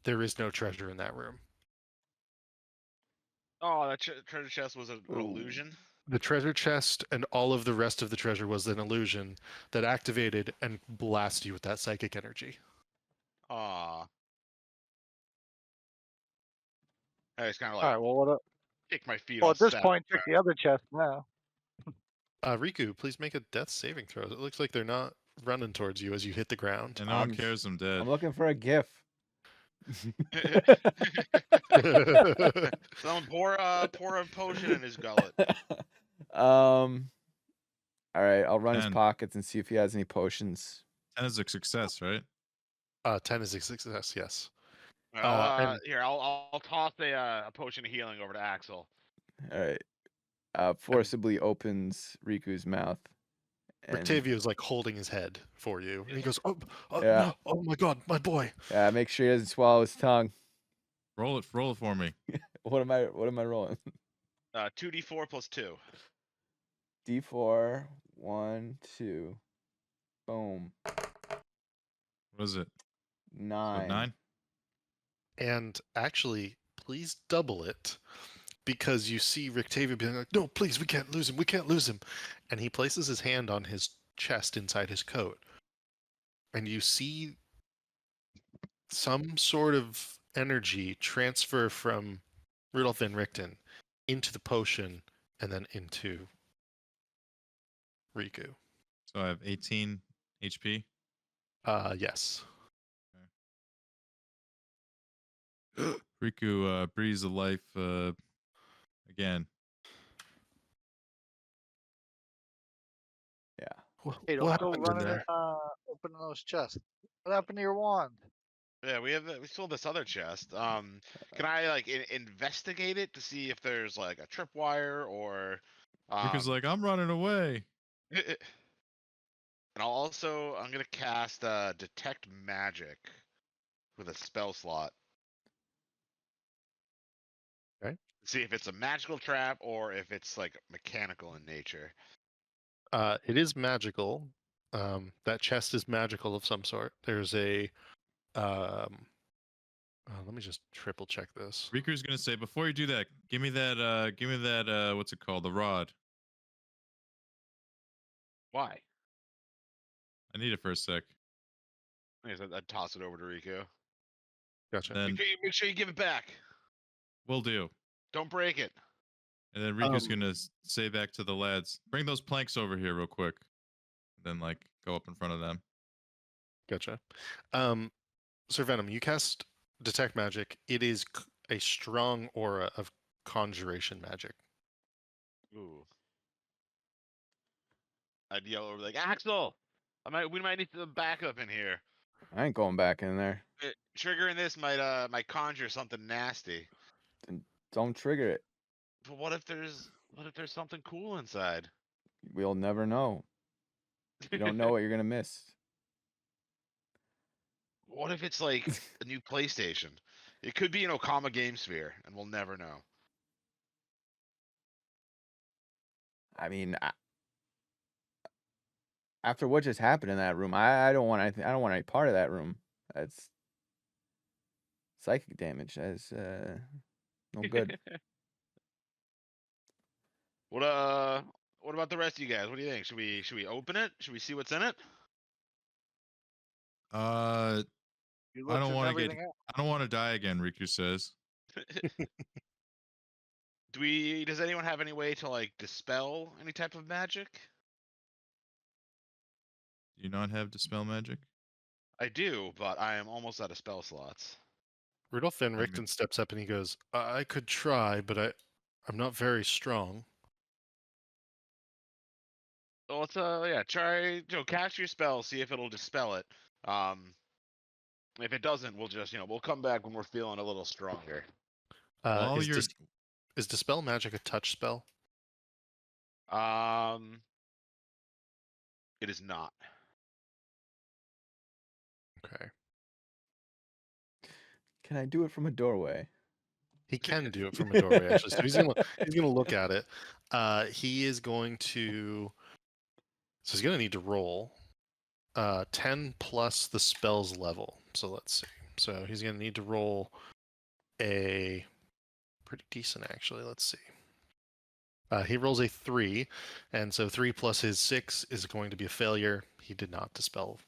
[SPEAKER 2] there is no treasure in that room.
[SPEAKER 6] Oh, that treasure chest was an
[SPEAKER 4] Ooh.
[SPEAKER 6] illusion.
[SPEAKER 2] The treasure chest and all of the rest of the treasure was an illusion that activated and blasted you with that psychic energy.
[SPEAKER 6] Aw. I just kind of
[SPEAKER 5] All
[SPEAKER 6] like
[SPEAKER 5] right. Well, what?
[SPEAKER 6] kick my feet.
[SPEAKER 5] Well,
[SPEAKER 6] all
[SPEAKER 5] at this
[SPEAKER 6] sad.
[SPEAKER 5] point, check the other chest now.
[SPEAKER 2] Riku, please make a death saving throw. It looks like they're not running towards you as you hit the ground.
[SPEAKER 3] And no one cares I'm dead.
[SPEAKER 4] I'm looking for a GIF.
[SPEAKER 6] Someone pour a potion in his gullet.
[SPEAKER 4] All right, I'll run his
[SPEAKER 3] 10.
[SPEAKER 4] pockets and see if he has any potions.
[SPEAKER 3] 10 is a success, right?
[SPEAKER 2] 10 is a success, yes.
[SPEAKER 6] Here, I'll toss a potion of healing over to Axel.
[SPEAKER 4] All right. Forcibly opens Riku's mouth. And
[SPEAKER 2] Rictavio's like holding his head for you. And he goes, oh
[SPEAKER 4] Yeah.
[SPEAKER 2] no, oh my god, my boy.
[SPEAKER 4] make sure he doesn't swallow his tongue.
[SPEAKER 3] Roll it for me.
[SPEAKER 4] What am I rolling?
[SPEAKER 6] 2d4 plus 2.
[SPEAKER 4] D4, 1, 2. Boom.
[SPEAKER 3] What is it?
[SPEAKER 4] 9.
[SPEAKER 3] So 9?
[SPEAKER 2] And actually, please double it, because you see Rictavio being like, no, please, we can't lose him, we can't lose him. And he places his hand on his chest inside his coat. And you see some sort of energy transfer from Rudolf Van Richten into the potion and then into Riku.
[SPEAKER 3] So I have 18 HP.
[SPEAKER 2] Yes.
[SPEAKER 3] Riku breathes a life again.
[SPEAKER 4] Yeah.
[SPEAKER 5] Hey,
[SPEAKER 2] What
[SPEAKER 5] don't go
[SPEAKER 2] happened in
[SPEAKER 5] running
[SPEAKER 2] there?
[SPEAKER 5] opening those chests. What happened to your wand?
[SPEAKER 6] Yeah, we still have this other chest. Can I like investigate it to see if there's like a tripwire or?
[SPEAKER 3] Riku's like, I'm running away.
[SPEAKER 6] And I'm gonna cast detect magic with a spell slot.
[SPEAKER 2] Okay.
[SPEAKER 6] See if it's a magical trap or if it's like mechanical in nature.
[SPEAKER 2] It is magical. That chest is magical of some sort. There's a let me just triple check this.
[SPEAKER 3] Riku's gonna say, before you do that, give me that what's it called? The rod.
[SPEAKER 6] Why?
[SPEAKER 3] I need it for a sec.
[SPEAKER 6] I guess I'd toss it over to Riku.
[SPEAKER 2] Gotcha.
[SPEAKER 3] Then
[SPEAKER 6] Make sure you give it back.
[SPEAKER 3] we'll do.
[SPEAKER 6] Don't break it.
[SPEAKER 3] And then Riku's gonna say back to the lads, bring those planks over here real quick. Then like go up in front of them.
[SPEAKER 2] Gotcha. Sir Venom, you cast detect magic. It is a strong aura of conjuration magic.
[SPEAKER 6] Ooh. I'd yell over like, Axel, we might need some backup in here.
[SPEAKER 4] I ain't going back in there.
[SPEAKER 6] Triggering this might conjure something nasty.
[SPEAKER 4] Don't trigger it.
[SPEAKER 6] But what if there's something cool inside?
[SPEAKER 4] We'll never know. You don't know what you're gonna miss.
[SPEAKER 6] What if it's like a new PlayStation? It could be an Okama Game Sphere, and we'll never know.
[SPEAKER 4] I mean, after what just happened in that room, I don't want anything. I don't want any part of that room. That's psychic damage. That's no good.
[SPEAKER 6] What about the rest of you guys? What do you think? Should we open it? Should we see what's in it?
[SPEAKER 5] You
[SPEAKER 3] I
[SPEAKER 5] looked
[SPEAKER 3] don't
[SPEAKER 5] at
[SPEAKER 3] want to
[SPEAKER 5] everything
[SPEAKER 3] get.
[SPEAKER 5] else.
[SPEAKER 3] I don't want to die again. Riku says.
[SPEAKER 6] Does anyone have any way to like dispel any type of magic?
[SPEAKER 3] Do you not have dispel magic?
[SPEAKER 6] I do, but I am almost out of spell slots.
[SPEAKER 2] Rudolph Van Richten steps up and he goes, I could try, but I'm not very strong.
[SPEAKER 6] So let's try cast your spell, see if it'll dispel it. If it doesn't, we'll just we'll come back when we're feeling a little stronger.
[SPEAKER 3] While
[SPEAKER 2] Is
[SPEAKER 3] you're
[SPEAKER 2] is Dispel Magic a touch spell?
[SPEAKER 6] It is not.
[SPEAKER 2] Okay.
[SPEAKER 4] Can I do it from a doorway?
[SPEAKER 2] He can do it from a doorway, actually. So he's gonna look at it. He is going to. So he's gonna need to roll 10 plus the spell's level. So let's see. So he's gonna need to roll a pretty decent, actually. Let's see. He rolls a 3, and so 3 plus his 6 is going to be a failure. He did not dispel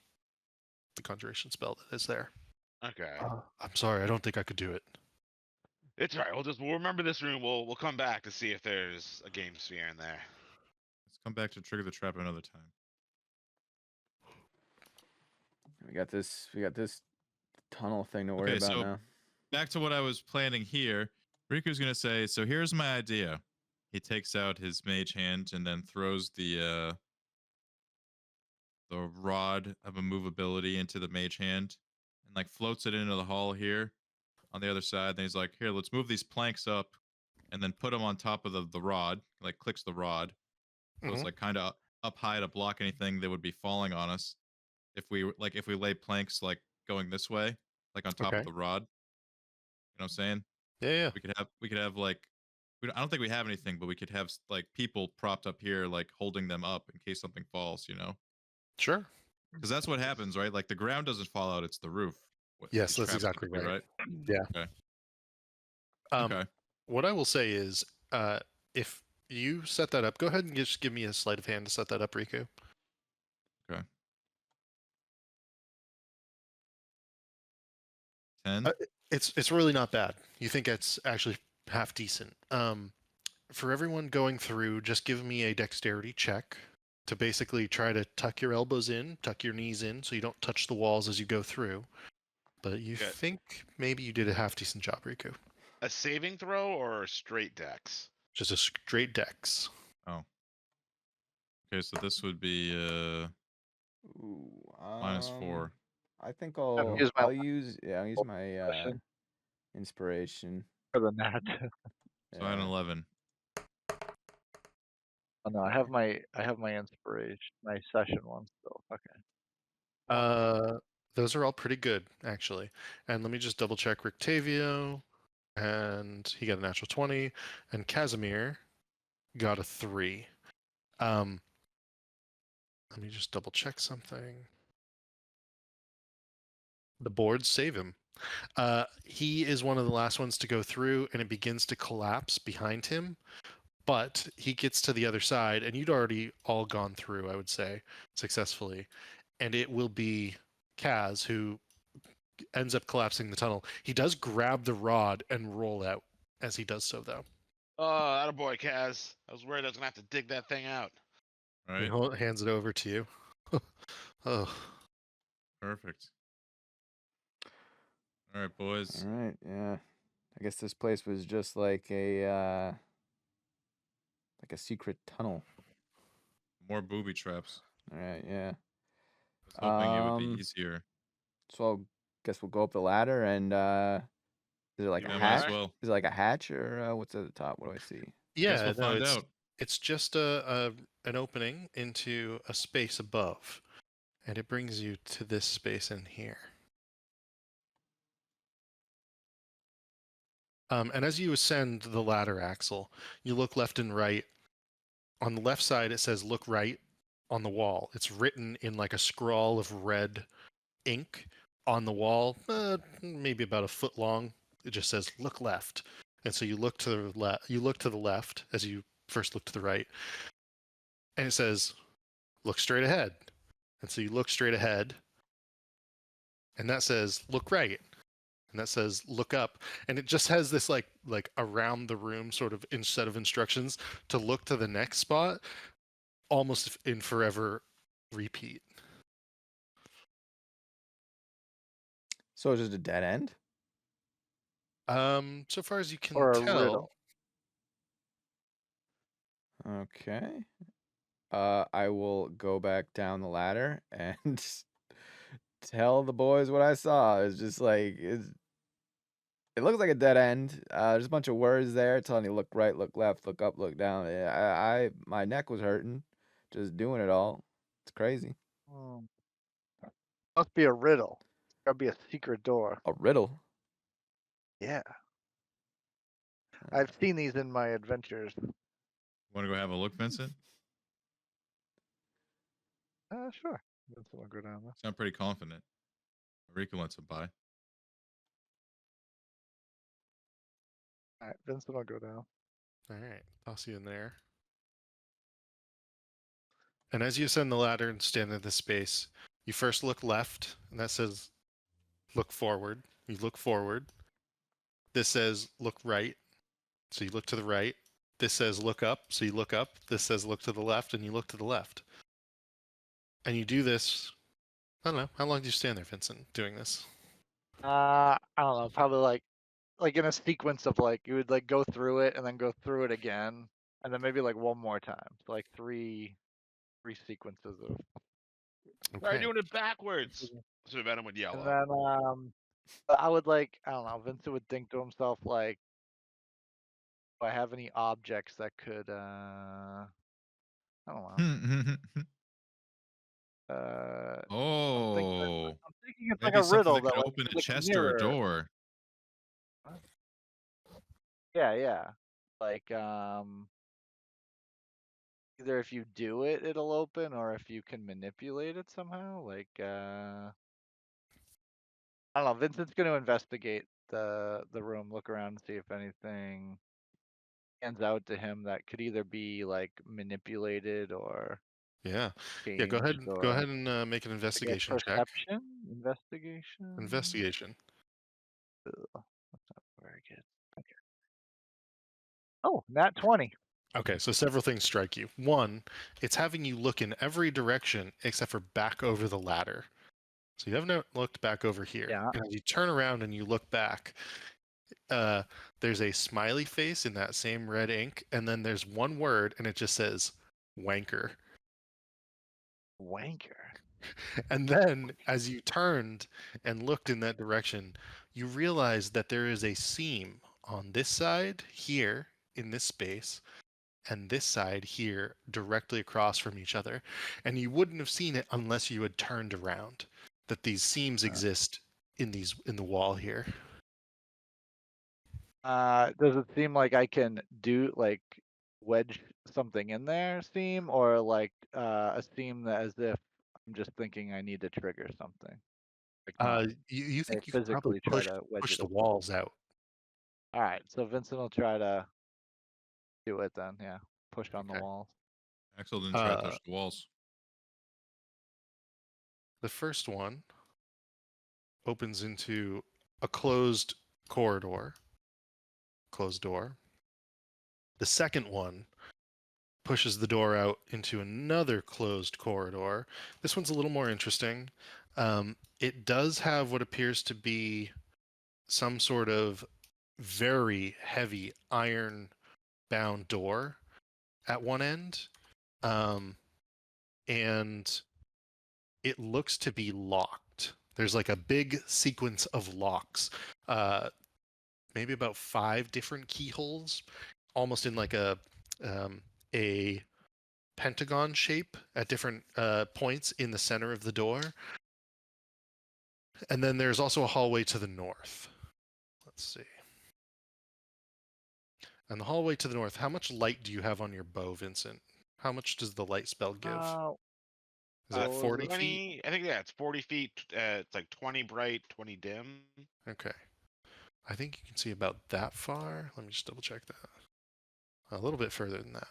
[SPEAKER 2] the conjuration spell that is there.
[SPEAKER 6] Okay.
[SPEAKER 2] I'm sorry, I don't think I could do it.
[SPEAKER 6] It's all right. We'll remember this room. We'll come back to see if there's a game sphere in there.
[SPEAKER 3] let's come back to trigger the trap another time.
[SPEAKER 4] We got this tunnel thing to worry
[SPEAKER 3] Okay,
[SPEAKER 4] about
[SPEAKER 3] so
[SPEAKER 4] now.
[SPEAKER 3] back to what I was planning here. Riku's gonna say, so here's my idea. He takes out his mage hand and then throws the rod of immovability into the mage hand and like floats it into the hall here on the other side. Then he's like, here, let's move these planks up and then put them on top of the rod, like clicks the rod. So it's
[SPEAKER 2] Mhm.
[SPEAKER 3] like kind of up high to block anything that would be falling on us. If we lay planks like going this way, like on top
[SPEAKER 2] Okay.
[SPEAKER 3] of the rod. You know what I'm saying?
[SPEAKER 2] Yeah.
[SPEAKER 3] We could have like I don't think we have anything, but we could have like people propped up here, like holding them up in case something falls.
[SPEAKER 2] Sure.
[SPEAKER 3] Because that's what happens, right? Like the ground doesn't fall out; it's the roof.
[SPEAKER 2] Yes,
[SPEAKER 3] these
[SPEAKER 2] that's
[SPEAKER 3] traps
[SPEAKER 2] exactly
[SPEAKER 3] typically,
[SPEAKER 2] right.
[SPEAKER 3] right?
[SPEAKER 2] Yeah.
[SPEAKER 3] Okay.
[SPEAKER 2] Okay.
[SPEAKER 3] Okay.
[SPEAKER 2] What I will say is, if you set that up, go ahead and just give me a sleight of hand to set that up, Riku.
[SPEAKER 3] Okay. 10.
[SPEAKER 2] It's really not bad. You think it's actually half decent. For everyone going through, just give me a dexterity check to basically try to tuck your elbows in, tuck your knees in, so you don't touch the walls as you go through. But you
[SPEAKER 6] Good.
[SPEAKER 2] think maybe you did a half decent job, Riku.
[SPEAKER 6] A saving throw or a straight dex?
[SPEAKER 2] Just a straight dex.
[SPEAKER 3] Oh. Okay, so this would be
[SPEAKER 4] Ooh,
[SPEAKER 3] -4.
[SPEAKER 4] I think
[SPEAKER 5] use my
[SPEAKER 4] I'll use my
[SPEAKER 5] question.
[SPEAKER 4] inspiration.
[SPEAKER 5] For the net.
[SPEAKER 3] So I had an 11.
[SPEAKER 5] Oh no, I have my inspiration, my session one still. Okay.
[SPEAKER 2] Those are all pretty good, actually. And let me just double check Rictavio, and he got a natural 20, and Casimir got a 3. Let me just double check something. The boards save him. He is one of the last ones to go through, and it begins to collapse behind him. But he gets to the other side, and you'd already all gone through, I would say, successfully. And it will be Kaz who ends up collapsing the tunnel. He does grab the rod and roll out as he does so, though.
[SPEAKER 6] Oh, attaboy, Kaz. I was worried I was gonna have to dig that thing out.
[SPEAKER 3] All
[SPEAKER 2] He
[SPEAKER 3] right.
[SPEAKER 2] hands it over to you. Oh,
[SPEAKER 3] Perfect. All right, boys.
[SPEAKER 4] All right, yeah. I guess this place was just like a secret tunnel.
[SPEAKER 3] More booby traps.
[SPEAKER 4] All right, yeah.
[SPEAKER 3] I was hoping it would be easier.
[SPEAKER 4] So I guess we'll go up the ladder and is it like
[SPEAKER 3] Yeah,
[SPEAKER 4] a
[SPEAKER 3] might as
[SPEAKER 4] hatch?
[SPEAKER 3] well.
[SPEAKER 4] Is it like a hatch or what's at the top? What do I see?
[SPEAKER 2] yeah.
[SPEAKER 3] we'll find out.
[SPEAKER 2] It's just an opening into a space above, and it brings you to this space in here. And as you ascend the ladder, Axel, you look left and right. On the left side, it says "Look right" on the wall. It's written in like a scrawl of red ink on the wall, maybe about a foot long. It just says "Look left," and so you look to the left. You look to the left as you first look to the right, and it says "Look straight ahead," and so you look straight ahead, and that says "Look right." And that says "Look up," and it just has this like around the room sort of set of instructions to look to the next spot, almost in forever repeat.
[SPEAKER 4] So it's just a dead end?
[SPEAKER 2] So far as you can
[SPEAKER 5] Or a
[SPEAKER 2] tell,
[SPEAKER 5] riddle?
[SPEAKER 4] Okay. I will go back down the ladder and tell the boys what I saw. It's just like it looks like a dead end. There's a bunch of words there telling you look right, look left, look up, look down. My neck was hurting just doing it all. It's crazy.
[SPEAKER 5] Hmm. Must be a riddle. Gotta be a secret door.
[SPEAKER 4] A riddle.
[SPEAKER 5] Yeah. I've seen these in my adventures.
[SPEAKER 3] Want to go have a look, Vincent?
[SPEAKER 5] Sure. Vincent will go down there.
[SPEAKER 3] Sound pretty confident. Rico wants to buy.
[SPEAKER 5] All right, Vincent will go down.
[SPEAKER 2] all right, toss you in there. And as you ascend the ladder and stand in this space, you first look left, and that says look forward. You look forward. This says look right, so you look to the right. This says look up, so you look up. This says look to the left, and you look to the left. And you do this. I don't know. How long do you stand there, Vincent, doing this?
[SPEAKER 5] I don't know, probably like in a sequence of like you would like go through it and then go through it again and then maybe like one more time. So like three sequences of
[SPEAKER 6] Try
[SPEAKER 2] Okay.
[SPEAKER 6] doing it backwards. So Venom would yell
[SPEAKER 5] and
[SPEAKER 6] out.
[SPEAKER 5] then I would like I don't know, Vincent would think to himself like do I have any objects that could I don't know.
[SPEAKER 3] Oh,
[SPEAKER 5] I'm thinking it's like
[SPEAKER 3] maybe
[SPEAKER 5] a
[SPEAKER 3] something
[SPEAKER 5] riddle
[SPEAKER 3] that
[SPEAKER 5] that
[SPEAKER 3] could
[SPEAKER 5] like
[SPEAKER 3] open a
[SPEAKER 5] like
[SPEAKER 3] chest or a
[SPEAKER 5] mirror.
[SPEAKER 3] door.
[SPEAKER 5] Yeah, yeah. Like either if you do it it'll open or if you can manipulate it somehow. Like I don't know, Vincent's gonna investigate the room, look around and see if anything stands out to him that could either be like manipulated or
[SPEAKER 2] Yeah. Yeah. Go ahead.
[SPEAKER 5] changed
[SPEAKER 2] Go
[SPEAKER 5] or
[SPEAKER 2] ahead and make an
[SPEAKER 5] I guess
[SPEAKER 2] investigation check.
[SPEAKER 5] perception? Investigation?
[SPEAKER 2] Investigation.
[SPEAKER 5] Ugh, that's not very good. Okay. Oh, nat 20.
[SPEAKER 2] Okay, so several things strike you. One, it's having you look in every direction except for back over the ladder. So you haven't looked back over here.
[SPEAKER 5] Yeah.
[SPEAKER 2] And as you turn around and you look back, uh, there's a smiley face in that same red ink, and then there's one word, and it just says wanker.
[SPEAKER 5] Wanker.
[SPEAKER 2] And then as you turned and looked in that direction, you realized that there is a seam on this side here in this space and this side here directly across from each other. And you wouldn't have seen it unless you had turned around. That these seams exist in the wall here.
[SPEAKER 5] Does it seem like I can do like wedge something in there seam or like a seam that as if I'm just thinking I need to trigger something? Like not
[SPEAKER 2] You
[SPEAKER 5] like
[SPEAKER 2] think you could probably
[SPEAKER 5] physically try to wedge
[SPEAKER 2] push
[SPEAKER 5] it
[SPEAKER 2] the
[SPEAKER 5] in.
[SPEAKER 2] walls out.
[SPEAKER 5] All right, so Vincent will try to do it then. Yeah, push on the
[SPEAKER 2] Okay.
[SPEAKER 5] walls.
[SPEAKER 3] Axel didn't try to touch the walls.
[SPEAKER 2] The first one opens into a closed corridor, closed door. The second one pushes the door out into another closed corridor. This one's a little more interesting. It does have what appears to be some sort of very heavy iron bound door at one end. And it looks to be locked. There's like a big sequence of locks, maybe about 5 different keyholes, almost in like a pentagon shape at different points in the center of the door. And then there's also a hallway to the north. Let's see. And the hallway to the north, how much light do you have on your bow, Vincent? How much does the light spell give? Is that
[SPEAKER 5] what was
[SPEAKER 2] 40
[SPEAKER 5] it?
[SPEAKER 2] feet?
[SPEAKER 6] I think yeah, it's 40 feet. It's like 20 bright, 20 dim.
[SPEAKER 2] Okay. I think you can see about that far. Let me just double check that. A little bit further than that.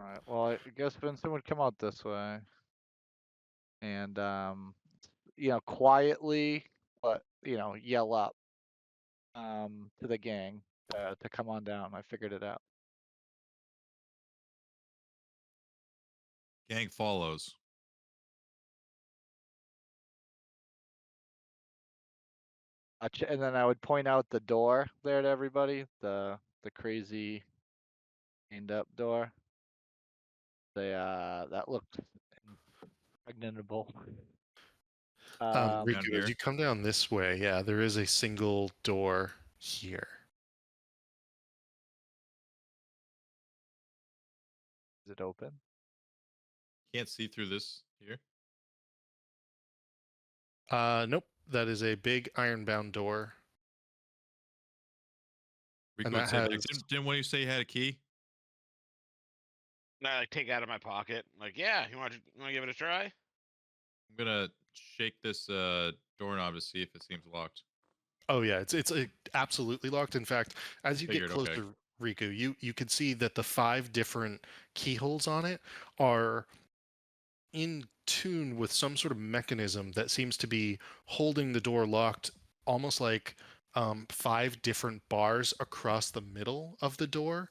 [SPEAKER 5] All right. Well, I guess Vincent would come out this way, and quietly, but yell up to the gang to come on down. I figured it out.
[SPEAKER 3] Gang follows.
[SPEAKER 5] And then I would point out the door there to everybody, the crazy chained up door. That looked impregnable.
[SPEAKER 3] Down
[SPEAKER 2] Riku, as
[SPEAKER 3] here?
[SPEAKER 2] you come down this way, yeah, there is a single door here.
[SPEAKER 5] Is it open?
[SPEAKER 3] Can't see through this here.
[SPEAKER 2] Nope, that is a big iron-bound door.
[SPEAKER 3] Rico
[SPEAKER 2] And
[SPEAKER 3] would
[SPEAKER 2] that
[SPEAKER 3] say that.
[SPEAKER 2] has-
[SPEAKER 3] Didn't one of you say you had a key?
[SPEAKER 6] And I like take it out of my pocket. Like, yeah, you want to give it a try?
[SPEAKER 3] I'm gonna shake this doorknob to see if it seems locked.
[SPEAKER 2] Oh yeah, it's absolutely locked. In fact, as you
[SPEAKER 3] Figured,
[SPEAKER 2] get closer,
[SPEAKER 3] okay.
[SPEAKER 2] Riku, you can see that the 5 different keyholes on it are in tune with some sort of mechanism that seems to be holding the door locked, almost like 5 different bars across the middle of the door.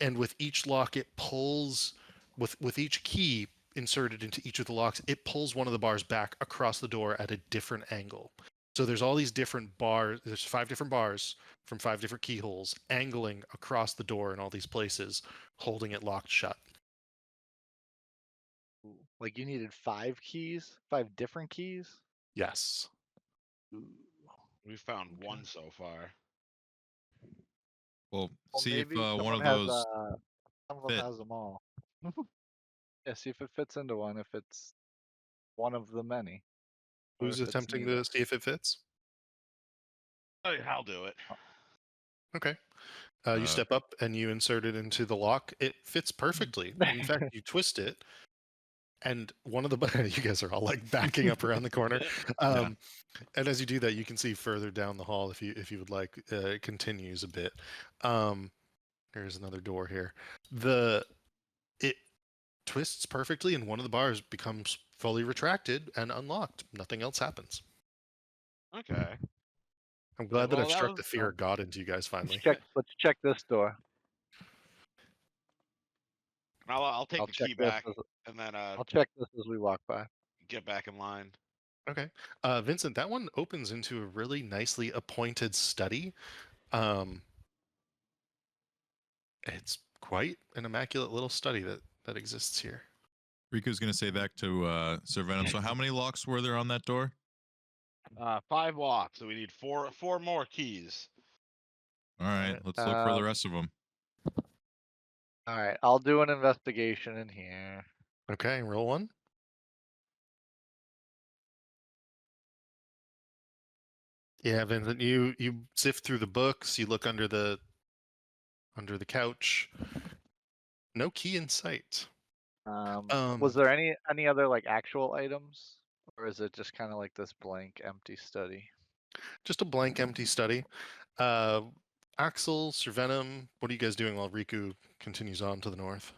[SPEAKER 2] And with each lock, it pulls with each key inserted into each of the locks, it pulls one of the bars back across the door at a different angle. So there's all these different bars. There's 5 different bars from 5 different keyholes angling across the door in all these places, holding it locked shut.
[SPEAKER 5] Like you needed 5 keys, 5 different keys.
[SPEAKER 2] Yes.
[SPEAKER 6] We've found
[SPEAKER 5] Okay.
[SPEAKER 6] one so far.
[SPEAKER 3] Well,
[SPEAKER 5] Well,
[SPEAKER 3] see if
[SPEAKER 5] maybe
[SPEAKER 3] one
[SPEAKER 5] someone
[SPEAKER 3] of
[SPEAKER 5] has,
[SPEAKER 3] those.
[SPEAKER 5] some of them
[SPEAKER 3] fit.
[SPEAKER 5] has them all. Yeah, see if it fits into one. If it's one of the many. Or
[SPEAKER 2] Who's
[SPEAKER 5] if it's
[SPEAKER 2] attempting
[SPEAKER 5] neither.
[SPEAKER 2] to see if it fits?
[SPEAKER 6] Oh, I'll do it.
[SPEAKER 2] Okay. You
[SPEAKER 3] Uh,
[SPEAKER 2] step up and you insert it into the lock. It fits perfectly. In fact, you twist it, and one of the you guys are all like backing up around the corner. And as you do that, you can see further down the hall, if you would like. It continues a bit. There's another door here. It twists perfectly, and one of the bars becomes fully retracted and unlocked. Nothing else happens.
[SPEAKER 6] Okay.
[SPEAKER 2] I'm glad that
[SPEAKER 6] well,
[SPEAKER 2] I've
[SPEAKER 6] that
[SPEAKER 2] struck
[SPEAKER 6] was-
[SPEAKER 2] the fear of God into you guys finally.
[SPEAKER 5] Let's check this door.
[SPEAKER 6] I'll take
[SPEAKER 5] I'll
[SPEAKER 6] the
[SPEAKER 5] check
[SPEAKER 6] key
[SPEAKER 5] this
[SPEAKER 6] back
[SPEAKER 5] as,
[SPEAKER 6] and then
[SPEAKER 5] I'll check this as we walk by.
[SPEAKER 6] get back in line.
[SPEAKER 2] Okay. Vincent, that one opens into a really nicely appointed study. It's quite an immaculate little study that exists here.
[SPEAKER 3] Riku's gonna say back to Sir Venom. So how many locks were there on that door?
[SPEAKER 6] 5 locks, so we need four more keys.
[SPEAKER 3] All right,
[SPEAKER 5] Alright,
[SPEAKER 3] let's look for the rest of them.
[SPEAKER 5] All right, I'll do an investigation in here.
[SPEAKER 2] Okay, roll one. Yeah, Vincent, you sift through the books, you look under the couch. No key in sight.
[SPEAKER 5] Was there any other like actual items, or is it just kind of like this blank, empty study?
[SPEAKER 2] Just a blank, empty study. Axel, Sir Venom, what are you guys doing while Riku continues on to the north?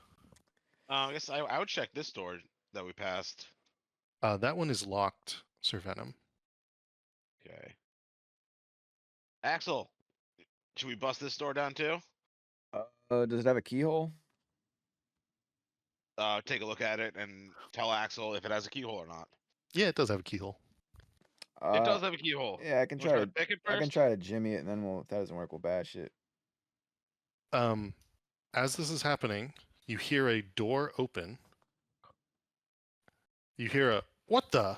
[SPEAKER 6] I guess I would check this door that we passed.
[SPEAKER 2] That one is locked, Sir Venom.
[SPEAKER 6] Okay. Axel, should we bust this door down too?
[SPEAKER 4] Does it have a keyhole?
[SPEAKER 6] Take a look at it and tell Axel if it has a keyhole or not.
[SPEAKER 2] Yeah, it does have a keyhole.
[SPEAKER 6] It does have a keyhole.
[SPEAKER 4] Yeah, I can
[SPEAKER 6] You wanna
[SPEAKER 4] try to.
[SPEAKER 6] pick it
[SPEAKER 4] I can
[SPEAKER 6] first?
[SPEAKER 4] try to jimmy it, and then if that doesn't work, we'll bash it.
[SPEAKER 2] As this is happening, you hear a door open. You hear a "what the,"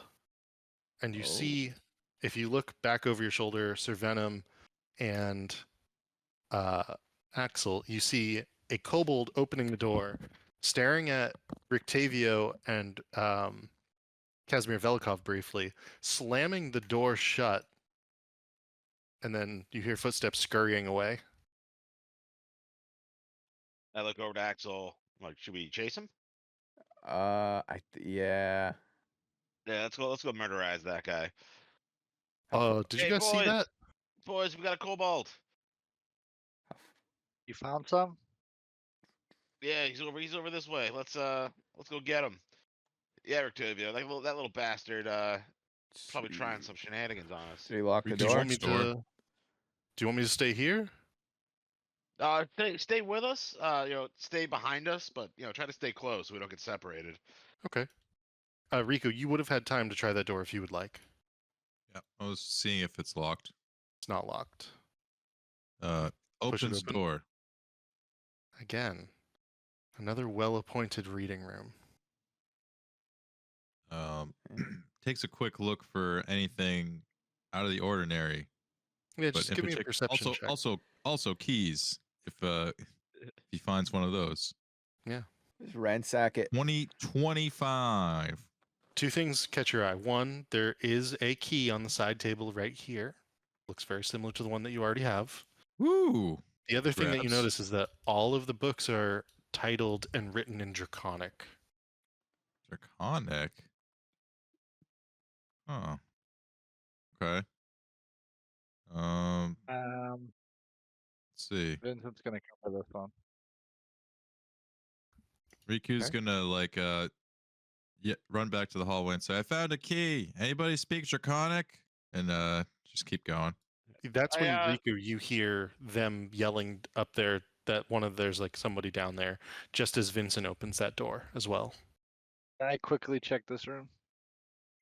[SPEAKER 2] and you
[SPEAKER 4] Oh.
[SPEAKER 2] see, if you look back over your shoulder, Sir Venom and Axel, you see a kobold opening the door, staring at Rictavio and Casimir Velikov briefly, slamming the door shut, and then you hear footsteps scurrying away.
[SPEAKER 6] I look over to Axel. I'm like, should we chase him?
[SPEAKER 4] Yeah.
[SPEAKER 6] Yeah, let's go murderize that guy.
[SPEAKER 2] Did
[SPEAKER 6] Hey,
[SPEAKER 2] you guys see
[SPEAKER 6] boys.
[SPEAKER 2] that?
[SPEAKER 6] Boys, we got a kobold.
[SPEAKER 5] You found some?
[SPEAKER 6] Yeah, he's over this way. Let's go get him. Yeah, Rictavio, that little bastard probably trying some shenanigans on us.
[SPEAKER 4] Did he lock the
[SPEAKER 3] Did
[SPEAKER 2] Do you
[SPEAKER 4] door?
[SPEAKER 2] want me
[SPEAKER 3] Door.
[SPEAKER 2] to? Do you want me to stay here?
[SPEAKER 6] Stay with us. Stay behind us, but try to stay close so we don't get separated.
[SPEAKER 2] Okay. Rico, you would have had time to try that door if you would like.
[SPEAKER 3] Yeah, I was seeing if it's locked.
[SPEAKER 2] It's not locked.
[SPEAKER 3] Opens
[SPEAKER 2] open.
[SPEAKER 3] door.
[SPEAKER 2] Again, another well-appointed reading room.
[SPEAKER 3] Takes a quick look for anything out of the ordinary.
[SPEAKER 2] Yeah,
[SPEAKER 3] But
[SPEAKER 2] just
[SPEAKER 3] in
[SPEAKER 2] give me a
[SPEAKER 3] particular,
[SPEAKER 2] perception check.
[SPEAKER 3] also keys. If he finds one of those.
[SPEAKER 2] Yeah.
[SPEAKER 4] Just ransack it.
[SPEAKER 3] 25.
[SPEAKER 2] Two things catch your eye. One, there is a key on the side table right here. Looks very similar to the one that you already have.
[SPEAKER 3] Woo!
[SPEAKER 2] The other thing that you
[SPEAKER 3] Grabs.
[SPEAKER 2] notice is that all of the books are titled and written in Draconic.
[SPEAKER 3] Draconic? Oh. Okay. Let's see.
[SPEAKER 5] Vincent's gonna cover this one.
[SPEAKER 3] Riku's gonna run back to the hallway and say, "I found a key. Anybody speak Draconic?" And just keep going.
[SPEAKER 2] That's when Riku, you hear them yelling up there that there's like somebody down there, just as Vincent opens that door as well.
[SPEAKER 5] Can I quickly check this room?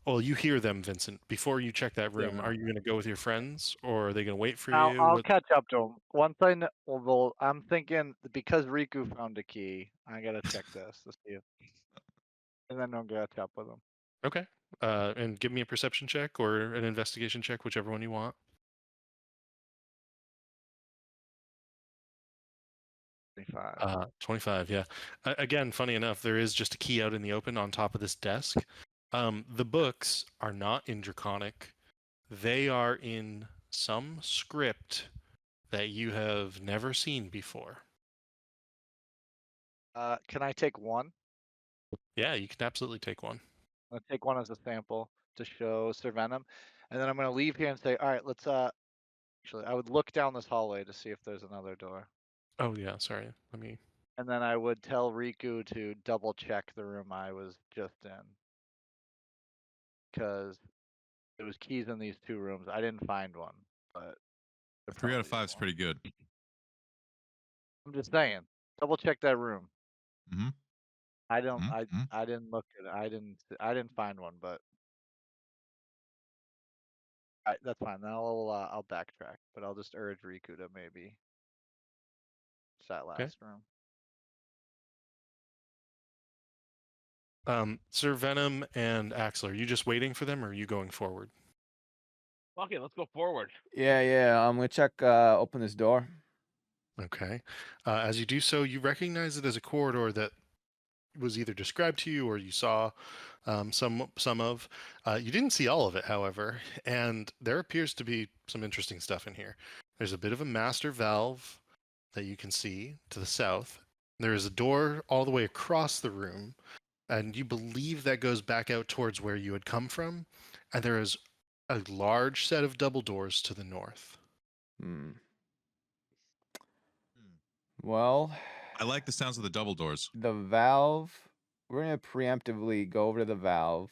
[SPEAKER 2] Well, you hear them, Vincent. Before you check that room,
[SPEAKER 5] Yeah.
[SPEAKER 2] are you going to go with your friends, or are they going to wait for you?
[SPEAKER 5] I'll catch up to him. One thing, well, I'm thinking because Riku found a key, I gotta check this to see if, and then I'll catch up with him.
[SPEAKER 2] Okay. And give me a perception check or an investigation check, whichever one you want.
[SPEAKER 5] 25.
[SPEAKER 2] 25, yeah. Again, funny enough, there is just a key out in the open on top of this desk. The books are not in Draconic. They are in some script that you have never seen before.
[SPEAKER 5] Can I take one?
[SPEAKER 2] Yeah, you can absolutely take one.
[SPEAKER 5] I'll take one as a sample to show Sir Venom, and then I'm gonna leave here and say, all right, let's actually, I would look down this hallway to see if there's another door.
[SPEAKER 2] Oh yeah, sorry. Let me.
[SPEAKER 5] And then I would tell Riku to double check the room I was just in. Because there was keys in these two rooms. I didn't find one, but there
[SPEAKER 3] 3 out of
[SPEAKER 5] probably
[SPEAKER 3] 5 is pretty good.
[SPEAKER 5] I'm just saying, double check that room.
[SPEAKER 3] Mm-hmm.
[SPEAKER 5] I don't.
[SPEAKER 3] Mm-hmm.
[SPEAKER 5] I didn't look at it. I didn't find one, but that's fine. Then I'll backtrack, but I'll just urge Riku to maybe it's that last room.
[SPEAKER 2] Sir Venom and Axel, are you just waiting for them, or are you going forward?
[SPEAKER 7] Okay, let's go forward.
[SPEAKER 4] Yeah. I'm gonna check. Open this door.
[SPEAKER 2] Okay. As you do so, you recognize it as a corridor that was either described to you or you saw some of. You didn't see all of it, however, and there appears to be some interesting stuff in here. There's a bit of a master valve that you can see to the south. There is a door all the way across the room, and you believe that goes back out towards where you had come from, and there is a large set of double doors to the north.
[SPEAKER 4] Well,
[SPEAKER 3] I like the sounds of the double doors.
[SPEAKER 4] the valve. We're gonna preemptively go over to the valve,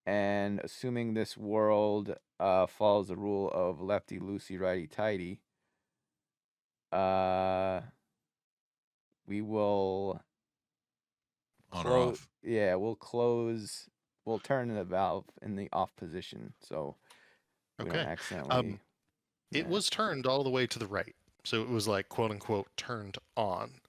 [SPEAKER 4] and assuming this world follows the rule of lefty loosey, righty tighty, we will
[SPEAKER 3] On or off.
[SPEAKER 4] Yeah, we'll close. We'll turn the valve in the off position, so we don't
[SPEAKER 2] Okay.
[SPEAKER 4] accidentally.
[SPEAKER 2] It was turned all the way to the right. So it was like, quote unquote, turned on,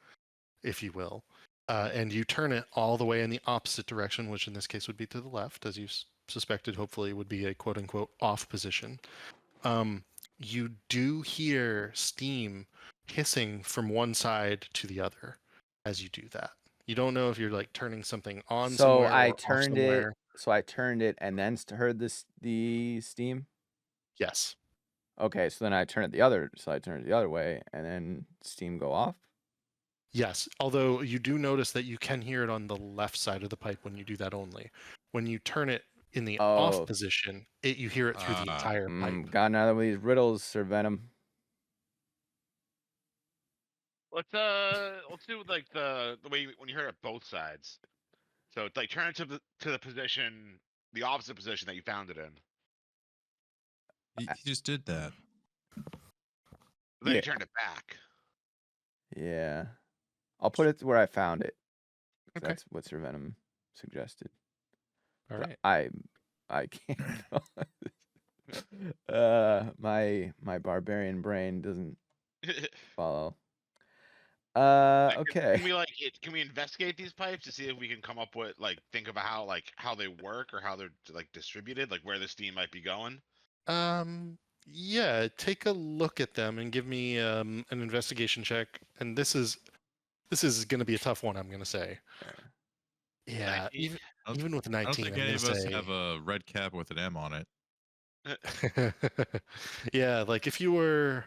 [SPEAKER 2] if you will. And you turn it all the way in the opposite direction, which in this case would be to the left, as you suspected, hopefully would be a quote unquote off position. You do hear steam hissing from one side to the other as you do that. You don't know if you're like turning something on
[SPEAKER 4] So
[SPEAKER 2] somewhere
[SPEAKER 4] I
[SPEAKER 2] or off
[SPEAKER 4] turned
[SPEAKER 2] somewhere.
[SPEAKER 4] it. So I turned it and then heard the steam.
[SPEAKER 2] Yes.
[SPEAKER 4] Okay, so then I turn it the other. So I turn it the other way, and then steam go off.
[SPEAKER 2] Yes, although you do notice that you can hear it on the left side of the pipe when you do that only. When you turn it in the off position, you hear it through the entire pipe.
[SPEAKER 4] Got another one of these riddles, Sir Venom.
[SPEAKER 7] Let's do like
[SPEAKER 6] The way when you heard it both sides. So it's like turn it to the position, the opposite position that you found it in.
[SPEAKER 3] He just did that.
[SPEAKER 6] Then you turned it back.
[SPEAKER 4] Yeah, I'll put it where I found it.
[SPEAKER 2] Okay.
[SPEAKER 4] That's what Sir Venom suggested.
[SPEAKER 2] All right.
[SPEAKER 4] I can't. My barbarian brain doesn't follow. Okay.
[SPEAKER 6] Can we investigate these pipes to see if we can come up with think about how they work or how they're distributed, like where the steam might be going?
[SPEAKER 2] Yeah, take a look at them and give me an investigation check. And this is going to be a tough one, I'm going to say. Yeah,
[SPEAKER 6] 19?
[SPEAKER 2] even with a
[SPEAKER 3] I don't
[SPEAKER 2] 19,
[SPEAKER 3] think
[SPEAKER 2] I'm
[SPEAKER 3] any
[SPEAKER 2] going
[SPEAKER 3] of
[SPEAKER 2] to
[SPEAKER 3] us
[SPEAKER 2] say.
[SPEAKER 3] have a red cap with an M on it.
[SPEAKER 2] Yeah, like if you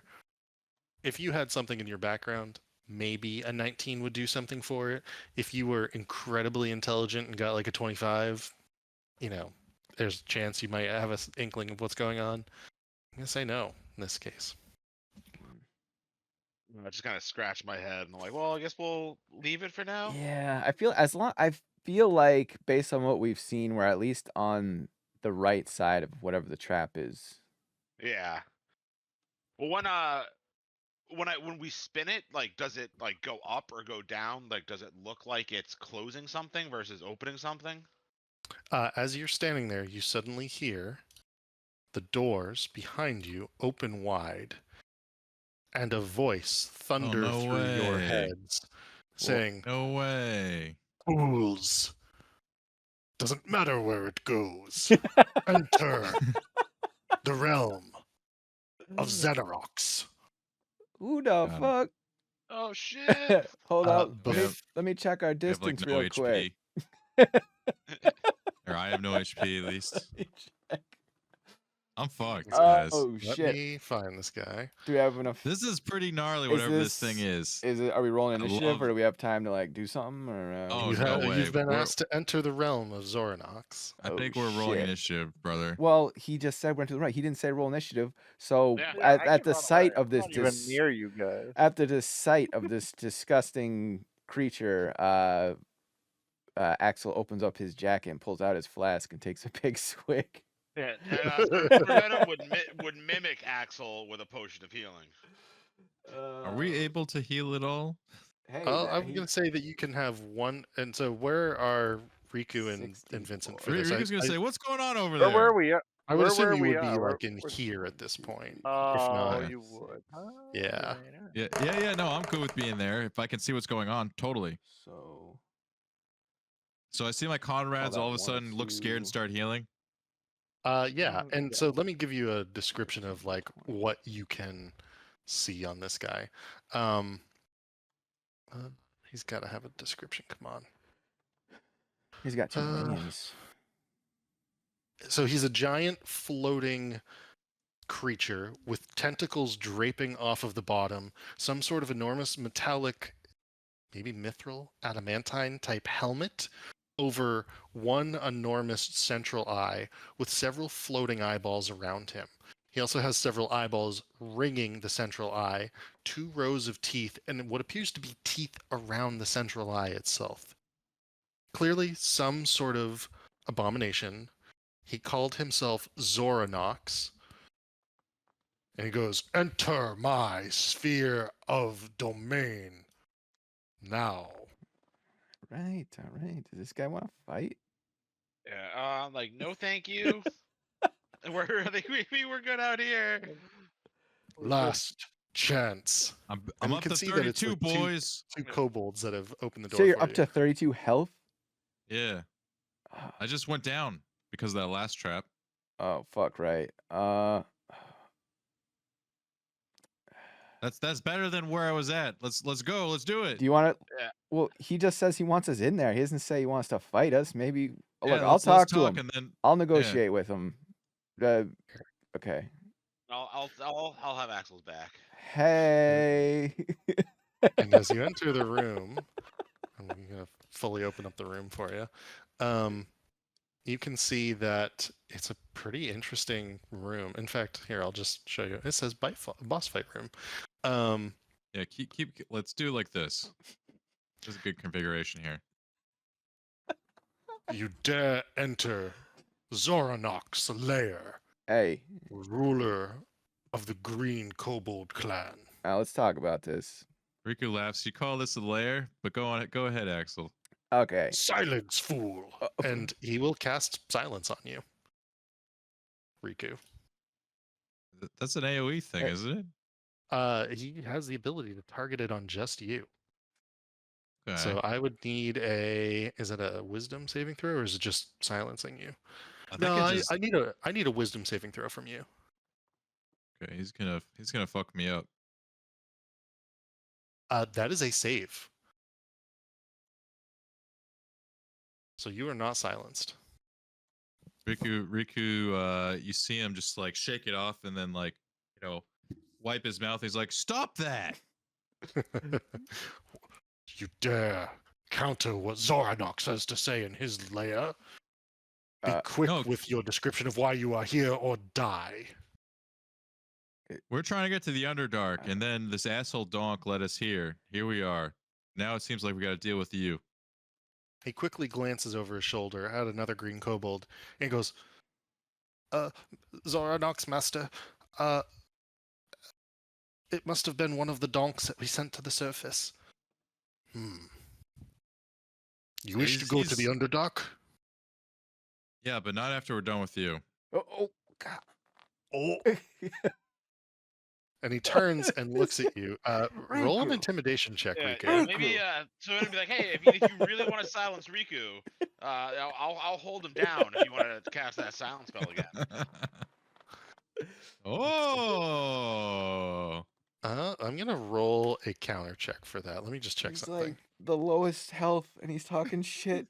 [SPEAKER 2] had something in your background, maybe a 19 would do something for it. If you were incredibly intelligent and got like a 25, there's a chance you might have an inkling of what's going on. I'm gonna say no in this case.
[SPEAKER 6] I just kind of scratch my head and I'm like, well, I guess we'll leave it for now.
[SPEAKER 4] Yeah, I feel like based on what we've seen, we're at least on the right side of whatever the trap is.
[SPEAKER 6] Yeah. Well, when we spin it, does it go up or go down? Does it look like it's closing something versus opening something?
[SPEAKER 2] As you're standing there, you suddenly hear the doors behind you open wide, and a voice thunder
[SPEAKER 3] no
[SPEAKER 2] through your
[SPEAKER 3] way.
[SPEAKER 2] heads, saying,
[SPEAKER 3] No way.
[SPEAKER 2] "Fools! Doesn't matter where it goes. Enter the realm of Xenarox."
[SPEAKER 4] Who the
[SPEAKER 3] Got 'em.
[SPEAKER 4] fuck?
[SPEAKER 6] Oh shit!
[SPEAKER 4] Hold up.
[SPEAKER 3] Yep.
[SPEAKER 4] Let me check our
[SPEAKER 3] We have like
[SPEAKER 4] distance
[SPEAKER 3] no
[SPEAKER 4] real quick.
[SPEAKER 3] HP. Or I have no HP at least.
[SPEAKER 4] Let me check.
[SPEAKER 3] I'm fucked, guys.
[SPEAKER 4] Oh
[SPEAKER 2] Let
[SPEAKER 4] shit.
[SPEAKER 2] me find this guy.
[SPEAKER 4] Do we have enough?
[SPEAKER 3] This is pretty gnarly, whatever this thing is.
[SPEAKER 4] Is it? Are we rolling
[SPEAKER 3] I
[SPEAKER 4] initiative,
[SPEAKER 3] love
[SPEAKER 4] or
[SPEAKER 3] it.
[SPEAKER 4] do we have time to do something? Or
[SPEAKER 3] Oh, no way.
[SPEAKER 2] You've been
[SPEAKER 3] We're-
[SPEAKER 2] asked to enter the realm of Zoranox.
[SPEAKER 3] I
[SPEAKER 4] Oh,
[SPEAKER 3] think we're rolling
[SPEAKER 4] shit.
[SPEAKER 3] initiative, brother.
[SPEAKER 4] Well, he just said went to the right. He didn't say roll initiative. So
[SPEAKER 7] Yeah.
[SPEAKER 5] Yeah, I
[SPEAKER 4] at
[SPEAKER 5] can
[SPEAKER 4] the
[SPEAKER 5] run
[SPEAKER 4] sight
[SPEAKER 5] away.
[SPEAKER 4] of this,
[SPEAKER 5] I'm not even near you guys.
[SPEAKER 4] after the sight of this disgusting creature, Axel opens up his jacket and pulls out his flask and takes a big swig.
[SPEAKER 6] Yeah, Sir Venom would mimic Axel with a potion of healing.
[SPEAKER 3] Are we able to heal at all?
[SPEAKER 4] Hey,
[SPEAKER 2] I'm going to say that you can have one. And so, where are Riku and
[SPEAKER 4] 64.
[SPEAKER 2] Vincent for this?
[SPEAKER 3] Riku's gonna say, "What's going on over
[SPEAKER 5] Where
[SPEAKER 3] there?"
[SPEAKER 5] were we?
[SPEAKER 2] I would assume you
[SPEAKER 5] we
[SPEAKER 2] would be
[SPEAKER 5] are.
[SPEAKER 2] like in
[SPEAKER 5] We're-
[SPEAKER 2] here at this point. If
[SPEAKER 5] Oh,
[SPEAKER 2] not,
[SPEAKER 5] you would. Oh,
[SPEAKER 2] Yeah.
[SPEAKER 5] right.
[SPEAKER 3] Yeah. No, I'm cool with being there if I can see what's going on. Totally.
[SPEAKER 4] So
[SPEAKER 3] I see my comrades
[SPEAKER 4] Hold
[SPEAKER 3] all
[SPEAKER 4] on,
[SPEAKER 3] of a sudden look scared and
[SPEAKER 4] 1, 2.
[SPEAKER 3] start healing.
[SPEAKER 2] yeah. And so, let me give you a description of like what you can see on this guy. He's got to have a description. Come on.
[SPEAKER 4] He's got 2 minions.
[SPEAKER 2] So he's a giant floating creature with tentacles draping off of the bottom, some sort of enormous metallic, maybe mithril, adamantine type helmet over one enormous central eye with several floating eyeballs around him. He also has several eyeballs ringing the central eye, 2 rows of teeth, and what appears to be teeth around the central eye itself. Clearly some sort of abomination. He called himself Zoranox. And he goes, "Enter my sphere of domain now."
[SPEAKER 4] Right, all right. Does this guy want to fight?
[SPEAKER 6] Yeah, no, thank you. I think we were good out here.
[SPEAKER 2] Last chance.
[SPEAKER 3] I'm
[SPEAKER 2] And you
[SPEAKER 3] up
[SPEAKER 2] can
[SPEAKER 3] to
[SPEAKER 2] see that it's
[SPEAKER 3] 32,
[SPEAKER 2] like
[SPEAKER 3] boys.
[SPEAKER 2] Two kobolds that have opened the door
[SPEAKER 4] So you're
[SPEAKER 2] for
[SPEAKER 4] up
[SPEAKER 2] you.
[SPEAKER 4] to 32 health?
[SPEAKER 3] Yeah. I just went down because of that last trap.
[SPEAKER 4] Oh, fuck, right.
[SPEAKER 3] That's better than where I was at. Let's go. Let's do it.
[SPEAKER 4] Do you want to?
[SPEAKER 6] Yeah.
[SPEAKER 4] Well, he just says he wants us in there. He doesn't say he wants to fight us. Maybe. Oh,
[SPEAKER 3] Yeah,
[SPEAKER 4] look, I'll
[SPEAKER 3] let's
[SPEAKER 4] talk to him.
[SPEAKER 3] and then
[SPEAKER 4] I'll negotiate with him. Okay.
[SPEAKER 6] I'll have Axel's back.
[SPEAKER 4] Hey.
[SPEAKER 2] And as you enter the room, I'm going to fully open up the room for you. You can see that it's a pretty interesting room. In fact, here, I'll just show you. It says boss fight room.
[SPEAKER 3] yeah, keep let's do like this. This is a good configuration here.
[SPEAKER 2] You dare enter Zoranox lair,
[SPEAKER 4] Hey.
[SPEAKER 2] ruler of the Green Kobold clan.
[SPEAKER 4] Now let's talk about this.
[SPEAKER 3] Riku laughs. You call this a lair, but go ahead, Axel.
[SPEAKER 4] Okay.
[SPEAKER 2] Silence, fool! And he will cast silence on you, Riku.
[SPEAKER 3] That's an AoE thing,
[SPEAKER 4] Eh.
[SPEAKER 3] isn't it?
[SPEAKER 2] He has the ability to target it on just you.
[SPEAKER 3] Okay.
[SPEAKER 2] So I would need is it a wisdom saving throw or is it just silencing you?
[SPEAKER 3] I think
[SPEAKER 2] No,
[SPEAKER 3] it just.
[SPEAKER 2] I need a wisdom saving throw from you.
[SPEAKER 3] Okay, he's gonna fuck me up.
[SPEAKER 2] That is a save. So you are not silenced.
[SPEAKER 3] Riku, you see him just like shake it off and then like, wipe his mouth. He's like, "Stop that!"
[SPEAKER 2] You dare counter what Zoranox has to say in his lair? Be quick
[SPEAKER 3] no.
[SPEAKER 2] with your description of why you are here or die.
[SPEAKER 3] We're trying to get to the Underdark, and then this asshole donk led us here. Here we are. Now it seems like we got to deal with you.
[SPEAKER 2] He quickly glances over his shoulder at another green kobold and goes, Zoranox, master, it must have been one of the donks that we sent to the surface. You wish to go to the Underdark?
[SPEAKER 3] Yeah, but not after we're done with you.
[SPEAKER 4] Oh God.
[SPEAKER 2] Oh. And he turns and looks at you. Roll an
[SPEAKER 4] Riku.
[SPEAKER 2] intimidation check,
[SPEAKER 7] Yeah,
[SPEAKER 2] Riku.
[SPEAKER 7] yeah, maybe so it'd be like, hey, if you really want to silence Riku, I'll hold him down if you want to cast that silence spell again.
[SPEAKER 3] Oh.
[SPEAKER 2] I'm gonna roll a counter check for that. Let me just check
[SPEAKER 4] He's
[SPEAKER 2] something.
[SPEAKER 4] like the lowest health, and he's talking shit.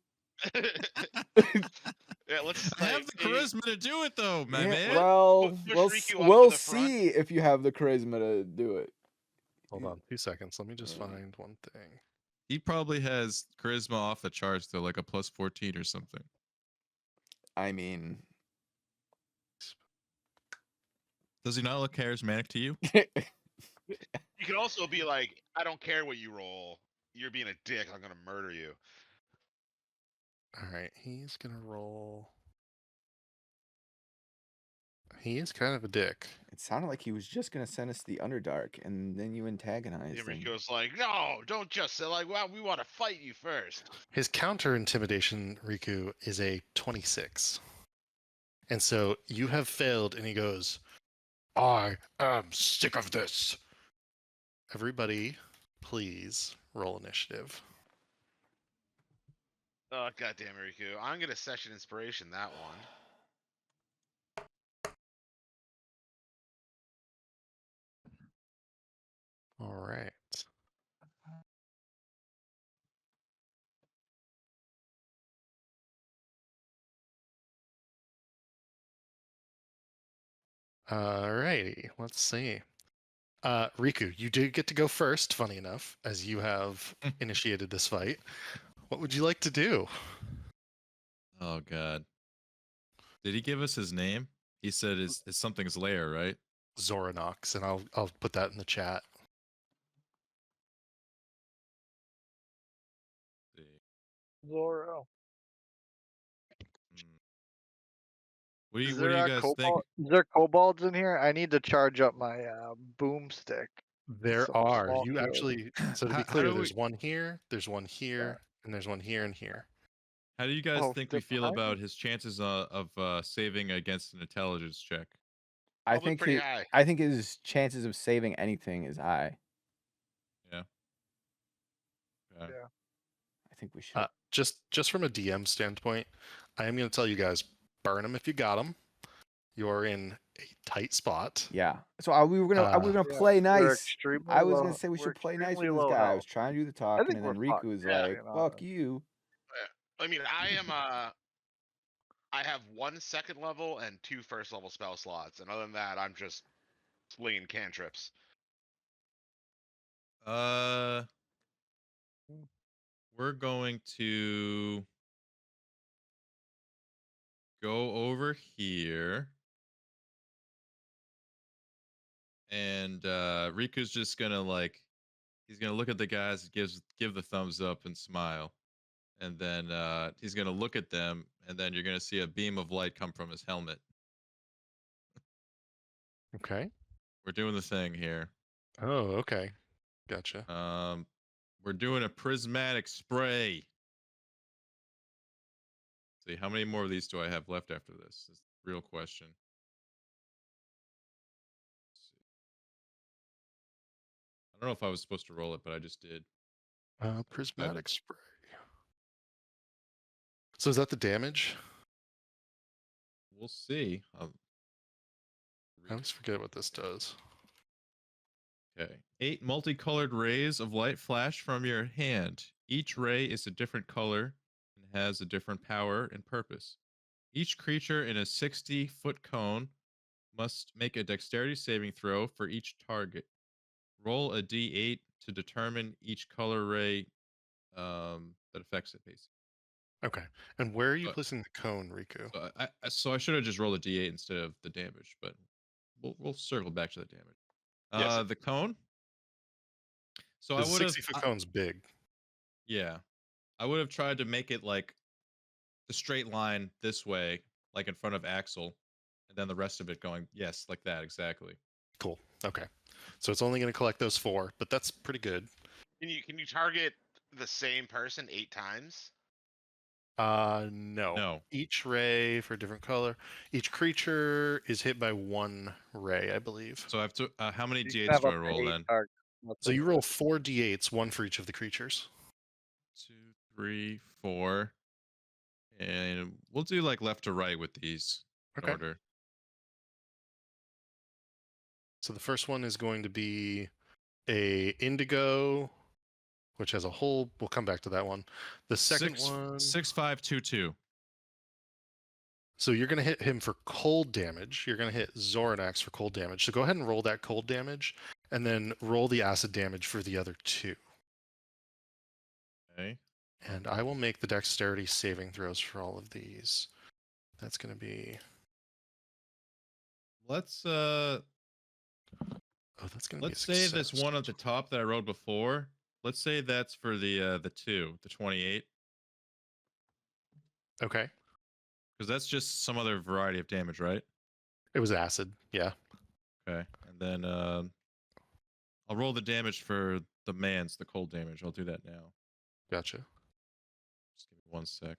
[SPEAKER 7] Yeah, let's just
[SPEAKER 3] I have the charisma to do it though, my
[SPEAKER 4] Yeah,
[SPEAKER 3] man.
[SPEAKER 4] well,
[SPEAKER 7] Push
[SPEAKER 4] we'll
[SPEAKER 7] Riku up to
[SPEAKER 4] we'll
[SPEAKER 7] the front.
[SPEAKER 4] see if you have the charisma to do it.
[SPEAKER 2] Hold on 2 seconds. Let me just
[SPEAKER 4] Yeah.
[SPEAKER 2] find one thing.
[SPEAKER 3] He probably has charisma off the charts to like a plus 14 or something.
[SPEAKER 4] I mean,
[SPEAKER 3] Does he not look charismatic to you?
[SPEAKER 6] You can also be like, I don't care what you roll. You're being a dick. I'm gonna murder you.
[SPEAKER 2] All right, he's gonna roll. He is kind of a dick.
[SPEAKER 4] it sounded like he was just gonna send us to the Underdark, and then you antagonized him.
[SPEAKER 6] Rico's like, no, don't just say like, well, we want to fight you first.
[SPEAKER 2] His counter intimidation, Riku, is a 26. And so you have failed, and he goes, I am sick of this. Everybody, please roll initiative.
[SPEAKER 6] Oh, goddamn it, Riku. I'm gonna session inspiration that one.
[SPEAKER 2] All right. Alrighty, let's see. Riku, you did get to go first, funny enough, as you have initiated this fight. What would you like to do?
[SPEAKER 3] Oh god. Did he give us his name? He said it's something's lair, right?
[SPEAKER 2] Zoranox, and I'll put that in the chat.
[SPEAKER 5] Zoro.
[SPEAKER 3] What do
[SPEAKER 5] Is
[SPEAKER 3] you
[SPEAKER 5] there
[SPEAKER 3] guys think?
[SPEAKER 5] Is there kobolds in here? I need to charge up my boomstick.
[SPEAKER 2] There
[SPEAKER 5] Some
[SPEAKER 2] are.
[SPEAKER 5] small
[SPEAKER 2] You
[SPEAKER 5] kids.
[SPEAKER 2] actually, so to
[SPEAKER 3] How
[SPEAKER 2] be clear,
[SPEAKER 3] do
[SPEAKER 2] there's one here, there's one here,
[SPEAKER 5] Yeah.
[SPEAKER 2] and there's one here and here.
[SPEAKER 3] How do you guys
[SPEAKER 5] Oh,
[SPEAKER 3] think
[SPEAKER 5] they're
[SPEAKER 3] we feel
[SPEAKER 5] behind me?
[SPEAKER 3] about his chances of saving against an intelligence check?
[SPEAKER 4] I
[SPEAKER 6] Probably
[SPEAKER 4] think
[SPEAKER 6] pretty high.
[SPEAKER 4] I think his chances of saving anything is high.
[SPEAKER 3] Yeah.
[SPEAKER 5] Yeah.
[SPEAKER 4] I think we should.
[SPEAKER 2] Just from a DM standpoint, I am going to tell you guys, burn them if you got them. You're in a tight spot.
[SPEAKER 4] Yeah. So we were gonna
[SPEAKER 5] Yeah,
[SPEAKER 4] play
[SPEAKER 5] we're
[SPEAKER 4] nice.
[SPEAKER 5] extremely
[SPEAKER 4] I was
[SPEAKER 5] low-
[SPEAKER 4] gonna say we
[SPEAKER 5] we're
[SPEAKER 4] should play nice with
[SPEAKER 5] extremely
[SPEAKER 4] this
[SPEAKER 5] low
[SPEAKER 4] guy. I
[SPEAKER 5] health.
[SPEAKER 4] was trying to do the
[SPEAKER 5] I
[SPEAKER 4] talking,
[SPEAKER 5] think
[SPEAKER 4] and then
[SPEAKER 5] we're
[SPEAKER 4] Riku
[SPEAKER 5] fucked.
[SPEAKER 4] was
[SPEAKER 5] Yeah,
[SPEAKER 4] like,
[SPEAKER 5] you know,
[SPEAKER 4] "Fuck you."
[SPEAKER 6] I mean, I have 1 second level and 2 first level spell slots, and other than that, I'm just slinging cantrips.
[SPEAKER 3] We're going to go over here. And Riku's just gonna he's gonna look at the guys, give the thumbs up and smile. And then he's gonna look at them, and then you're gonna see a beam of light come from his helmet.
[SPEAKER 2] Okay.
[SPEAKER 3] We're doing the thing here.
[SPEAKER 2] Oh, okay. Gotcha.
[SPEAKER 3] We're doing a prismatic spray. See, how many more of these do I have left after this? Is the real question. I don't know if I was supposed to roll it, but I just did.
[SPEAKER 2] Prismatic spray. So is that the damage?
[SPEAKER 3] We'll see.
[SPEAKER 2] I always forget what this does.
[SPEAKER 3] Okay. 8 multicolored rays of light flash from your hand. Each ray is a different color and has a different power and purpose. Each creature in a 60-foot cone must make a dexterity saving throw for each target. Roll a d8 to determine each color ray that affects it, basically.
[SPEAKER 2] Okay. And where are you
[SPEAKER 3] So-
[SPEAKER 2] placing the cone, Riku?
[SPEAKER 3] So I should have just rolled a d8 instead of the damage, but we'll circle back to the damage.
[SPEAKER 6] Yes.
[SPEAKER 3] The cone. So I
[SPEAKER 2] Because
[SPEAKER 3] would have
[SPEAKER 2] 60-foot cone's big.
[SPEAKER 3] yeah, I would have tried to make it like the straight line this way, like in front of Axel, and then the rest of it going yes, like that exactly.
[SPEAKER 2] Cool. Okay. So it's only going to collect those 4, but that's pretty good.
[SPEAKER 6] Can you target the same person 8 times?
[SPEAKER 2] No.
[SPEAKER 3] No.
[SPEAKER 2] Each ray for a different color. Each creature is hit by 1 ray, I believe.
[SPEAKER 3] So I have to. How many
[SPEAKER 5] You can
[SPEAKER 3] d8s
[SPEAKER 5] have
[SPEAKER 3] do
[SPEAKER 5] up
[SPEAKER 3] I
[SPEAKER 5] to
[SPEAKER 3] roll
[SPEAKER 5] 8
[SPEAKER 3] then?
[SPEAKER 5] targets.
[SPEAKER 2] So you roll 4 d8s, 1 for each of the creatures.
[SPEAKER 3] 2, 3, 4, and we'll do like left to right with these in
[SPEAKER 2] Okay.
[SPEAKER 3] order.
[SPEAKER 2] So the first one is going to be a indigo, which has a hole. We'll come back to that one. The second one.
[SPEAKER 3] 6, 5, 2, 2.
[SPEAKER 2] So you're going to hit him for cold damage. You're going to hit Zoranax for cold damage. So go ahead and roll that cold damage, and then roll the acid damage for the other 2.
[SPEAKER 3] Okay.
[SPEAKER 2] And I will make the dexterity saving throws for all of these. That's going to be.
[SPEAKER 3] Let's
[SPEAKER 2] That's going to be.
[SPEAKER 3] let's say this one at the top that I rolled before. Let's say that's for the 2, the 28,
[SPEAKER 2] Okay.
[SPEAKER 3] because that's just some other variety of damage, right?
[SPEAKER 2] It was acid. Yeah.
[SPEAKER 3] Okay, and then I'll roll the damage for the the cold damage. I'll do that now.
[SPEAKER 2] Gotcha.
[SPEAKER 3] Just give me 1 sec.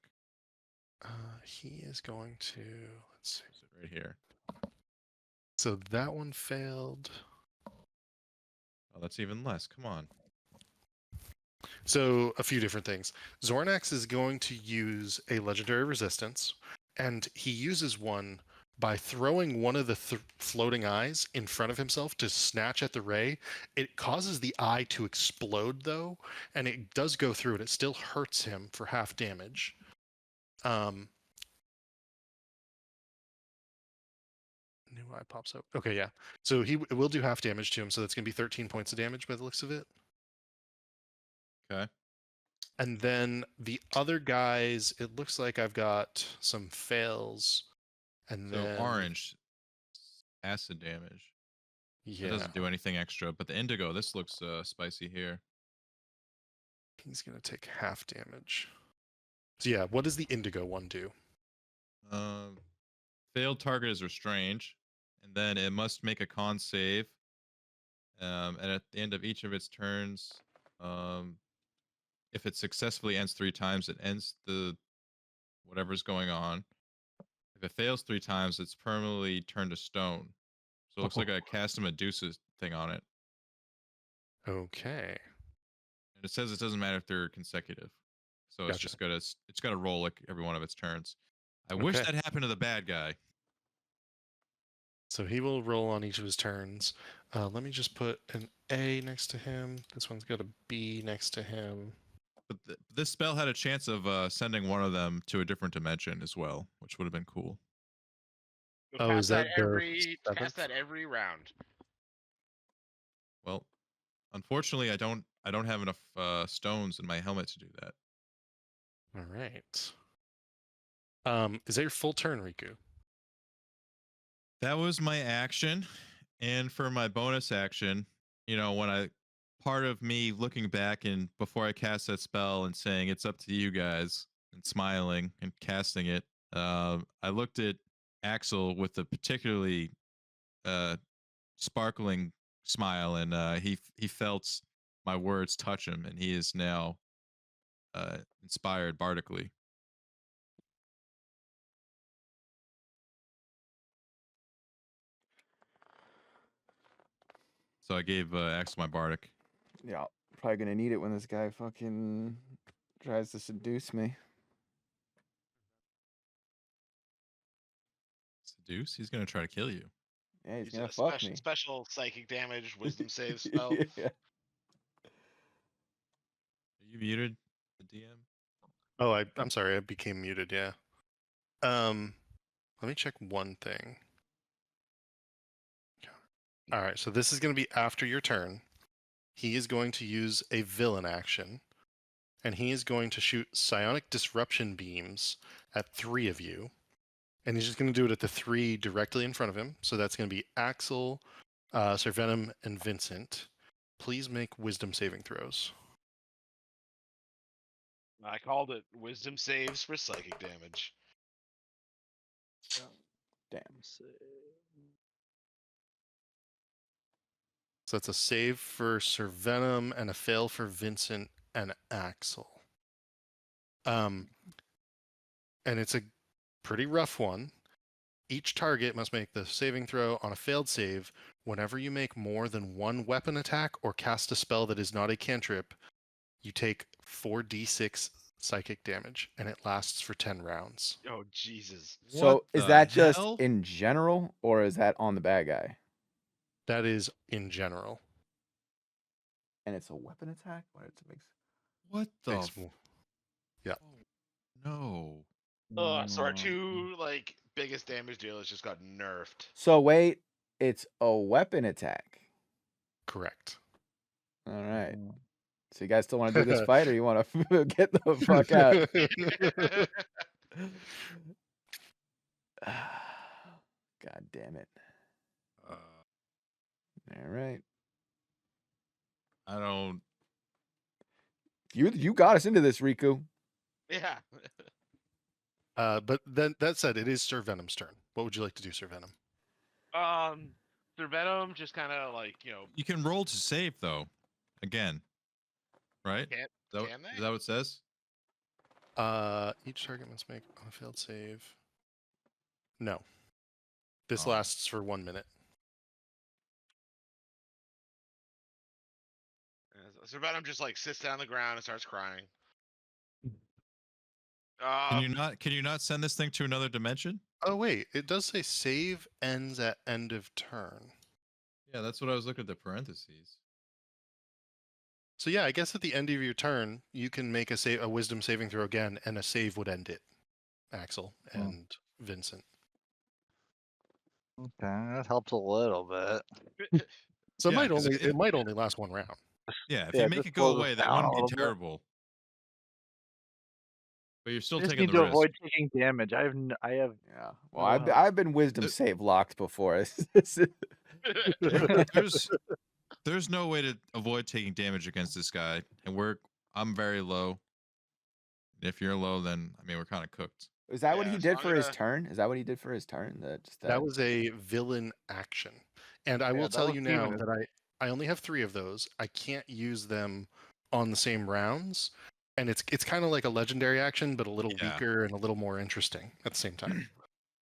[SPEAKER 2] He is going to. Let's see.
[SPEAKER 3] Is it right here?
[SPEAKER 2] So that one failed.
[SPEAKER 3] Oh, that's even less. Come on.
[SPEAKER 2] So a few different things. Zornax is going to use a legendary resistance, and he uses one by throwing one of the floating eyes in front of himself to snatch at the ray. It causes the eye to explode, though, and it does go through it. It still hurts him for half damage. New eye pops up. Okay, yeah. So he will do half damage to him, so that's going to be 13 points of damage by the looks of it.
[SPEAKER 3] Okay.
[SPEAKER 2] And then the other guys, it looks like I've got some fails. And
[SPEAKER 3] So
[SPEAKER 2] then
[SPEAKER 3] orange, acid damage. It
[SPEAKER 2] yeah,
[SPEAKER 3] doesn't do anything extra, but the indigo, this looks spicy here.
[SPEAKER 2] he's going to take half damage. So yeah, what does the indigo one do?
[SPEAKER 3] Failed target is restrained, and then it must make a con save. And at the end of each of its turns, if it successfully ends 3 times, it ends the whatever's going on. If it fails 3 times, it's permanently turned to stone. So it looks like I cast a Medusa thing on it.
[SPEAKER 2] Okay.
[SPEAKER 3] And it says it doesn't matter if they're consecutive. So it's
[SPEAKER 2] Gotcha.
[SPEAKER 3] just gotta roll like every one of its turns. I wish
[SPEAKER 2] Okay.
[SPEAKER 3] that happened to the bad guy.
[SPEAKER 2] So he will roll on each of his turns. Let me just put an A next to him. This one's got a B next to him.
[SPEAKER 3] But this spell had a chance of sending one of them to a different dimension as well, which would have been cool.
[SPEAKER 2] Oh,
[SPEAKER 6] Cast
[SPEAKER 2] is that the
[SPEAKER 6] cast
[SPEAKER 2] 7th?
[SPEAKER 6] that every round.
[SPEAKER 3] Well, unfortunately, I don't have enough stones in my helmet to do that.
[SPEAKER 2] All right. Is that your full turn, Riku?
[SPEAKER 3] That was my action, and for my bonus action, when part of me looking back and before I cast that spell and saying it's up to you guys and smiling and casting it, I looked at Axel with a particularly sparkling smile, and he felt my words touch him, and he is now inspired bardically. So I gave Axel my bardic.
[SPEAKER 4] Yeah, probably gonna need it when this guy fucking tries to seduce me.
[SPEAKER 3] Seduce? He's gonna try to kill you.
[SPEAKER 4] Yeah, he's
[SPEAKER 6] Use
[SPEAKER 4] gonna
[SPEAKER 6] a
[SPEAKER 4] fuck me.
[SPEAKER 6] special psychic damage, wisdom save spell.
[SPEAKER 4] Yeah.
[SPEAKER 3] Are you muted, the DM?
[SPEAKER 2] Oh, I'm sorry, I became muted. Yeah. Let me check one thing. All right, so this is going to be after your turn. He is going to use a villain action, and he is going to shoot psionic disruption beams at 3 of you. And he's just going to do it at the 3 directly in front of him. So that's going to be Axel, Sir Venom, and Vincent. Please make wisdom saving throws.
[SPEAKER 6] I called it wisdom saves for psychic damage.
[SPEAKER 4] Damn.
[SPEAKER 2] So that's a save for Sir Venom and a fail for Vincent and Axel. And it's a pretty rough one. Each target must make the saving throw on a failed save whenever you make more than 1 weapon attack or cast a spell that is not a cantrip. You take 4d6 psychic damage, and it lasts for 10 rounds.
[SPEAKER 6] Oh Jesus!
[SPEAKER 4] So
[SPEAKER 3] What
[SPEAKER 4] is
[SPEAKER 3] the
[SPEAKER 4] that just
[SPEAKER 3] hell?
[SPEAKER 4] in general, or is that on the bad guy?
[SPEAKER 2] That is in general.
[SPEAKER 4] And it's a weapon attack? What it makes?
[SPEAKER 3] What the?
[SPEAKER 2] Makes mo- Yeah.
[SPEAKER 3] No.
[SPEAKER 6] So our 2 like biggest damage dealers just got nerfed.
[SPEAKER 4] So wait, it's a weapon attack.
[SPEAKER 2] Correct.
[SPEAKER 4] All right. So you guys still want to do this fight, or you want to get the fuck out? God damn it! All right,
[SPEAKER 3] I don't.
[SPEAKER 4] you got us into this, Riku.
[SPEAKER 6] Yeah.
[SPEAKER 2] But then that said, it is Sir Venom's turn. What would you like to do, Sir Venom?
[SPEAKER 7] Sir Venom just kind of like
[SPEAKER 3] You can roll to save though. Again. Right?
[SPEAKER 6] Can
[SPEAKER 3] Is
[SPEAKER 6] can they?
[SPEAKER 3] that what it says?
[SPEAKER 2] Each target must make a failed save. No. This
[SPEAKER 3] Oh.
[SPEAKER 2] lasts for 1 minute.
[SPEAKER 6] Sir Venom just like sits down on the ground and starts crying.
[SPEAKER 3] Can you not send this thing to another dimension?
[SPEAKER 2] Oh wait, it does say save ends at end of turn.
[SPEAKER 3] Yeah, that's what I was looking at the parentheses.
[SPEAKER 2] So yeah, I guess at the end of your turn, you can make a wisdom saving throw again, and a save would end it. Axel and Vincent.
[SPEAKER 5] Okay, that helps a little bit.
[SPEAKER 2] So
[SPEAKER 3] Yeah, 'cause
[SPEAKER 2] it might only last 1 round.
[SPEAKER 3] Yeah, if
[SPEAKER 5] Yeah,
[SPEAKER 3] you make
[SPEAKER 5] just
[SPEAKER 3] it go
[SPEAKER 5] slows us
[SPEAKER 3] away, that
[SPEAKER 5] down a
[SPEAKER 3] wouldn't
[SPEAKER 5] little
[SPEAKER 3] be
[SPEAKER 5] bit.
[SPEAKER 3] terrible. But you're still
[SPEAKER 5] I just
[SPEAKER 3] taking
[SPEAKER 5] need
[SPEAKER 3] the
[SPEAKER 5] to
[SPEAKER 3] risk.
[SPEAKER 5] avoid taking damage. I have
[SPEAKER 4] Yeah. Well,
[SPEAKER 5] No
[SPEAKER 4] I've
[SPEAKER 5] help.
[SPEAKER 4] I've been wisdom save locked before.
[SPEAKER 3] There's no way to avoid taking damage against this guy, and I'm very low. If you're low, then I mean we're kind of cooked.
[SPEAKER 4] Is that what
[SPEAKER 6] Yeah,
[SPEAKER 4] he
[SPEAKER 6] so
[SPEAKER 4] did
[SPEAKER 6] I'm
[SPEAKER 4] for his
[SPEAKER 6] gonna-
[SPEAKER 4] turn? Is that what he did for his turn?
[SPEAKER 2] That was a villain action. And I
[SPEAKER 5] Yeah,
[SPEAKER 2] will
[SPEAKER 5] that
[SPEAKER 2] tell
[SPEAKER 5] was
[SPEAKER 2] you now
[SPEAKER 5] Steven.
[SPEAKER 2] that I only have 3 of those. I can't use them on the same rounds. And it's kind of like a legendary action, but a little
[SPEAKER 3] Yeah.
[SPEAKER 2] weaker and a little more interesting at the same time.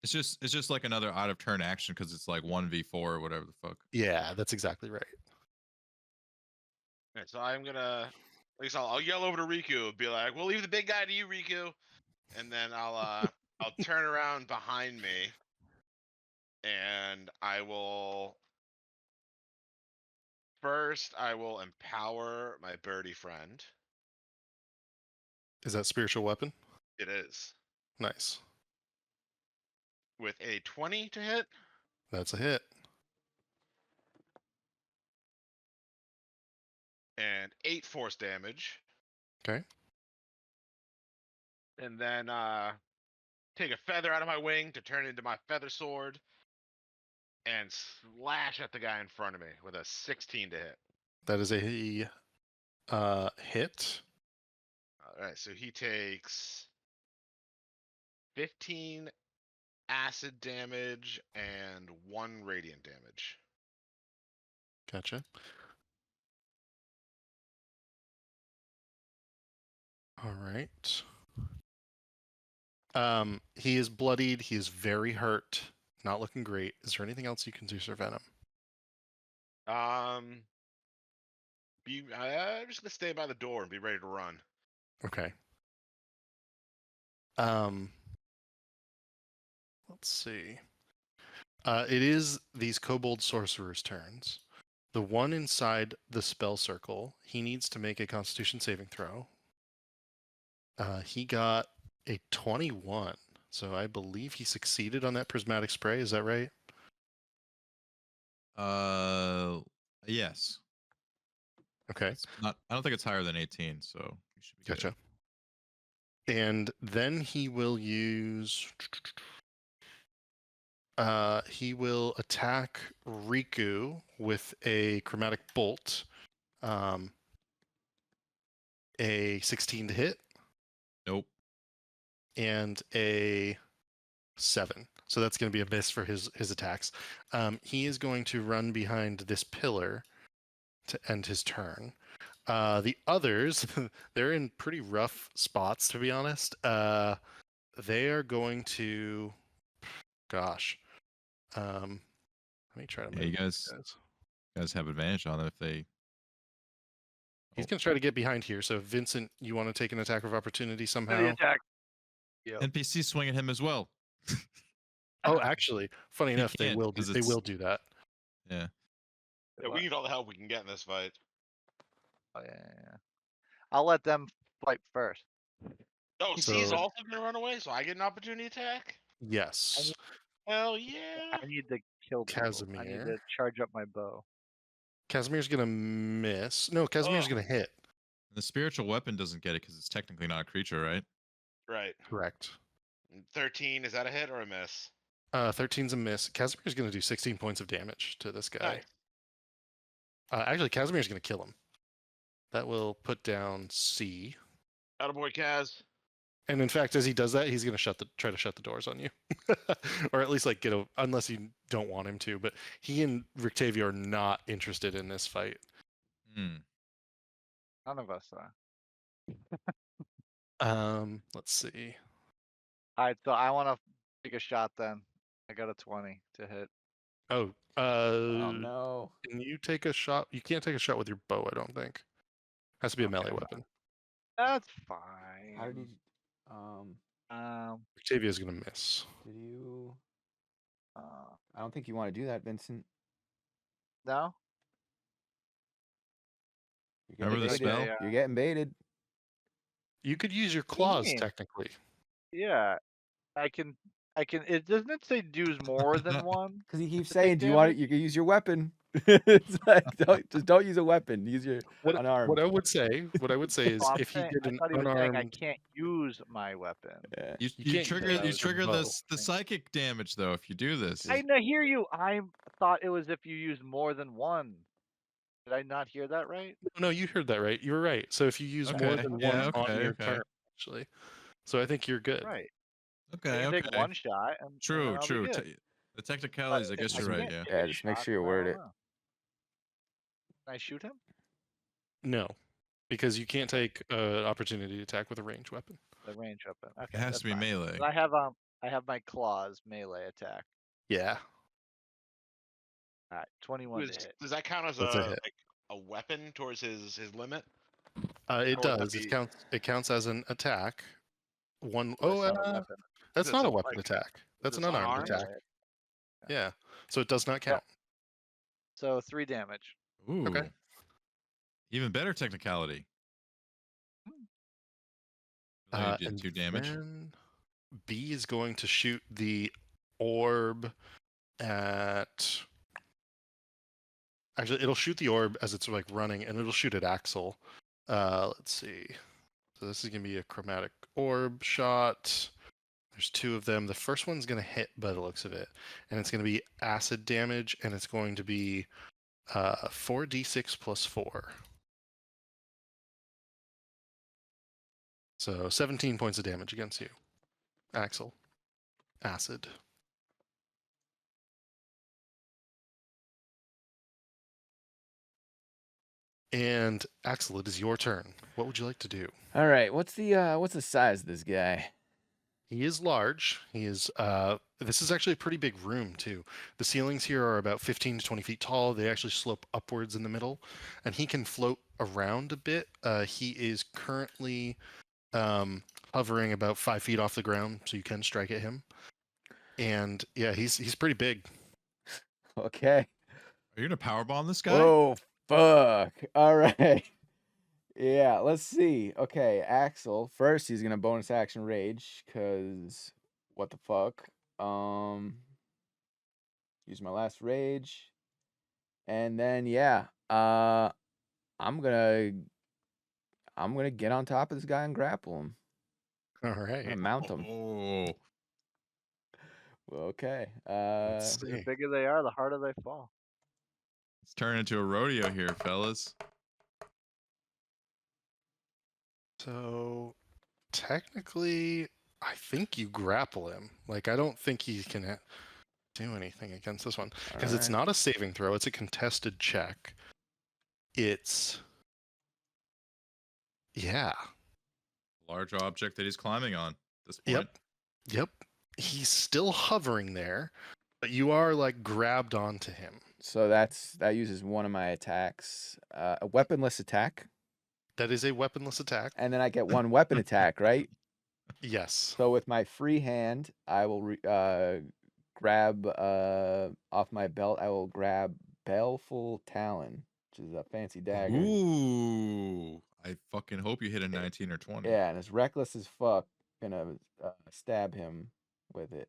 [SPEAKER 3] It's just like another out of turn action because it's like 1v4 or whatever the fuck.
[SPEAKER 2] Yeah, that's exactly right.
[SPEAKER 6] Alright, so I'm gonna, at least I'll yell over to Riku and be like, "We'll leave the big guy to you, Riku," and then I'll turn around behind me, and I will empower my birdie friend.
[SPEAKER 2] Is that spiritual weapon?
[SPEAKER 6] It is
[SPEAKER 2] Nice.
[SPEAKER 6] with a 20 to hit
[SPEAKER 2] That's a hit.
[SPEAKER 6] and 8 force damage.
[SPEAKER 2] Okay.
[SPEAKER 6] And then take a feather out of my wing to turn into my feather sword and slash at the guy in front of me with a 16 to hit.
[SPEAKER 2] That is a hit.
[SPEAKER 6] All right, so he takes 15 acid damage and 1 radiant damage.
[SPEAKER 2] Gotcha. All right. He is bloodied. He is very hurt. Not looking great. Is there anything else you can do, Sir Venom?
[SPEAKER 6] I'm just gonna stay by the door and be ready to run.
[SPEAKER 2] Okay. Let's see. It is these kobold sorcerers' turns. The one inside the spell circle, he needs to make a Constitution saving throw. He got a 21, so I believe he succeeded on that prismatic spray. Is that right?
[SPEAKER 3] Yes.
[SPEAKER 2] Okay,
[SPEAKER 3] It's not. I don't think it's higher than 18, so you should be good.
[SPEAKER 2] gotcha. And then he will use. He will attack Riku with a chromatic bolt. A 16 to hit.
[SPEAKER 3] Nope.
[SPEAKER 2] And a 7. So that's going to be a miss for his attacks. He is going to run behind this pillar to end his turn. The others, they're in pretty rough spots, to be honest. They are going to, gosh. Let me try to move.
[SPEAKER 3] Yeah, you guys have advantage on them if they.
[SPEAKER 2] He's going to try to get behind here. So, Vincent, you want to take an attack of opportunity
[SPEAKER 5] The
[SPEAKER 2] somehow?
[SPEAKER 5] attack. Yep.
[SPEAKER 3] NPC swing at him as well.
[SPEAKER 2] Oh, actually, funny
[SPEAKER 3] He
[SPEAKER 2] enough, they
[SPEAKER 3] can't,
[SPEAKER 2] will do.
[SPEAKER 3] 'cause
[SPEAKER 2] They will
[SPEAKER 3] it's-
[SPEAKER 2] do that.
[SPEAKER 3] Yeah.
[SPEAKER 6] Yeah, we need all the help we can get in this fight.
[SPEAKER 5] Oh, yeah. I'll let them fight first.
[SPEAKER 6] Oh,
[SPEAKER 2] So-
[SPEAKER 6] C's also gonna run away, so I get an opportunity attack.
[SPEAKER 2] Yes.
[SPEAKER 6] Hell yeah!
[SPEAKER 5] I need to kill people. I need
[SPEAKER 2] Casimir.
[SPEAKER 5] to charge up my bow.
[SPEAKER 2] Casimir's going to miss. No, Casimir's
[SPEAKER 6] Oh.
[SPEAKER 2] going to hit.
[SPEAKER 3] And the spiritual weapon doesn't get it because it's technically not a creature, right?
[SPEAKER 6] Right.
[SPEAKER 2] Correct.
[SPEAKER 6] 13, is that a hit or a miss?
[SPEAKER 2] 13's a miss. Casimir's going to do 16 points of damage to this guy.
[SPEAKER 6] Nice.
[SPEAKER 2] Actually, Casimir's going to kill him. That will put down C.
[SPEAKER 6] Attaboy, Kaz.
[SPEAKER 2] And in fact, as he does that, he's going to try to shut the doors on you, or at least like unless you don't want him to. But he and Rictavia are not interested in this fight.
[SPEAKER 3] Hmm.
[SPEAKER 5] None of us are.
[SPEAKER 2] Let's see.
[SPEAKER 5] All right, so I want to take a shot then. I got a 20 to hit.
[SPEAKER 2] Oh,
[SPEAKER 4] Oh no.
[SPEAKER 2] can you take a shot? You can't take a shot with your bow, I don't think. Has to be a melee
[SPEAKER 5] Okay.
[SPEAKER 2] weapon.
[SPEAKER 5] That's fine.
[SPEAKER 4] How did you
[SPEAKER 2] Rictavia's going to miss.
[SPEAKER 4] did you
[SPEAKER 5] uh,
[SPEAKER 4] I don't think you want to do that, Vincent.
[SPEAKER 5] no?
[SPEAKER 4] You're
[SPEAKER 3] Remember
[SPEAKER 4] getting
[SPEAKER 3] the
[SPEAKER 4] baited.
[SPEAKER 3] spell?
[SPEAKER 4] You're getting baited.
[SPEAKER 2] You could use your claws,
[SPEAKER 5] mean?
[SPEAKER 2] technically.
[SPEAKER 5] Yeah. I can. It doesn't it say use more than one?
[SPEAKER 4] Because he keeps
[SPEAKER 5] To take
[SPEAKER 4] saying, "Do you want
[SPEAKER 5] damage?
[SPEAKER 4] it? You can use your weapon." It's like don't use a weapon. Use your unarmed.
[SPEAKER 2] What I would say is
[SPEAKER 5] Oh, I'm
[SPEAKER 2] if he
[SPEAKER 5] saying-
[SPEAKER 2] did
[SPEAKER 5] I
[SPEAKER 2] an
[SPEAKER 5] thought he was saying I
[SPEAKER 2] unarmed.
[SPEAKER 5] can't use my weapon.
[SPEAKER 4] Yeah.
[SPEAKER 3] You
[SPEAKER 2] can't
[SPEAKER 3] trigger
[SPEAKER 2] use
[SPEAKER 3] you
[SPEAKER 2] a
[SPEAKER 3] trigger
[SPEAKER 2] bow.
[SPEAKER 3] the psychic damage though if you do this.
[SPEAKER 5] I know, hear you. I thought it was if you use more than one. Did I not hear that right?
[SPEAKER 2] No, you heard that right. You were right. So if you use more
[SPEAKER 3] Okay,
[SPEAKER 2] than
[SPEAKER 3] yeah,
[SPEAKER 2] one on
[SPEAKER 3] okay,
[SPEAKER 2] your
[SPEAKER 3] okay.
[SPEAKER 2] turn, actually. So I think you're good.
[SPEAKER 5] Right. I
[SPEAKER 3] Okay,
[SPEAKER 5] can
[SPEAKER 3] okay.
[SPEAKER 5] take one shot. And
[SPEAKER 3] True,
[SPEAKER 5] then I'll be
[SPEAKER 3] true.
[SPEAKER 5] good.
[SPEAKER 3] The technicalities, I
[SPEAKER 5] But
[SPEAKER 3] guess
[SPEAKER 5] if
[SPEAKER 3] you're right.
[SPEAKER 5] can't
[SPEAKER 3] Yeah.
[SPEAKER 5] take
[SPEAKER 4] Yeah,
[SPEAKER 5] a
[SPEAKER 4] just make
[SPEAKER 5] shot,
[SPEAKER 4] sure you
[SPEAKER 5] then I
[SPEAKER 4] word
[SPEAKER 5] don't
[SPEAKER 4] it.
[SPEAKER 5] know. Can I shoot him?
[SPEAKER 2] No, because you can't take opportunity attack with a ranged weapon.
[SPEAKER 5] The range weapon. Okay.
[SPEAKER 3] It has
[SPEAKER 5] that's
[SPEAKER 3] to be
[SPEAKER 5] fine.
[SPEAKER 3] melee.
[SPEAKER 5] But I have my claws melee attack.
[SPEAKER 2] Yeah,
[SPEAKER 5] All right, 21 to hit.
[SPEAKER 6] Does that count as
[SPEAKER 2] That's a hit.
[SPEAKER 6] like a weapon towards his limit?
[SPEAKER 2] it
[SPEAKER 6] Or would that
[SPEAKER 2] does.
[SPEAKER 6] be-
[SPEAKER 2] It counts as an attack. One.
[SPEAKER 5] But
[SPEAKER 2] Oh,
[SPEAKER 5] it's not a weapon.
[SPEAKER 2] that's
[SPEAKER 6] Is
[SPEAKER 2] not
[SPEAKER 6] it
[SPEAKER 2] a weapon
[SPEAKER 6] like-
[SPEAKER 2] attack. That's
[SPEAKER 6] is
[SPEAKER 2] an
[SPEAKER 6] it
[SPEAKER 2] unarmed
[SPEAKER 6] unarmed?
[SPEAKER 2] attack. Yeah. So it does not count.
[SPEAKER 5] So 3 damage.
[SPEAKER 3] Ooh.
[SPEAKER 2] Okay.
[SPEAKER 3] Even better technicality. You did
[SPEAKER 2] And
[SPEAKER 3] 2 damage.
[SPEAKER 2] then B is going to shoot the orb at. Actually, it'll shoot the orb as it's like running, and it'll shoot at Axel. Let's see. So this is gonna be a chromatic orb shot. There's 2 of them. The first one's gonna hit by the looks of it, and it's gonna be acid damage, and it's going to be 4d6 plus 4. So 17 points of damage against you, Axel. Acid. And Axel, it is your turn. What would you like to do?
[SPEAKER 4] All right. What's the size of this guy?
[SPEAKER 2] He is large. He is This is actually a pretty big room too. The ceilings here are about 15 to 20 feet tall. They actually slope upwards in the middle, and he can float around a bit. He is currently hovering about 5 feet off the ground, so you can strike at him. And yeah, he's pretty big.
[SPEAKER 4] Okay.
[SPEAKER 3] Are you gonna powerbomb this guy?
[SPEAKER 4] Oh fuck! All right. Yeah, let's see. Okay, Axel. First, he's gonna bonus action rage, cause what the fuck? Use my last rage, and then yeah, I'm gonna get on top of this guy and grapple him.
[SPEAKER 2] All
[SPEAKER 4] I'm
[SPEAKER 2] right.
[SPEAKER 4] gonna mount him.
[SPEAKER 3] Oh,
[SPEAKER 4] Okay.
[SPEAKER 2] Let's
[SPEAKER 5] The
[SPEAKER 2] see.
[SPEAKER 5] bigger they are, the harder they fall.
[SPEAKER 3] it's turning into a rodeo here, fellas.
[SPEAKER 2] So technically, I think you grapple him. Like, I don't think he can do anything against this one because it's
[SPEAKER 4] Alright.
[SPEAKER 2] not a saving throw; it's a contested check. It's yeah.
[SPEAKER 3] Large object that he's climbing on at this point.
[SPEAKER 2] Yep. Yep. He's still hovering there, but you are like grabbed onto him.
[SPEAKER 4] So that uses one of my attacks, a weaponless attack,
[SPEAKER 2] That is a weaponless attack.
[SPEAKER 4] and then I get one weapon attack, right?
[SPEAKER 2] Yes.
[SPEAKER 4] So with my free hand, I will grab off my belt. I will grab Baleful Talon, which is a fancy dagger.
[SPEAKER 3] Ooh, I fucking hope you hit a 19 or 20.
[SPEAKER 4] Yeah, and it's reckless as fuck. Gonna stab him with it.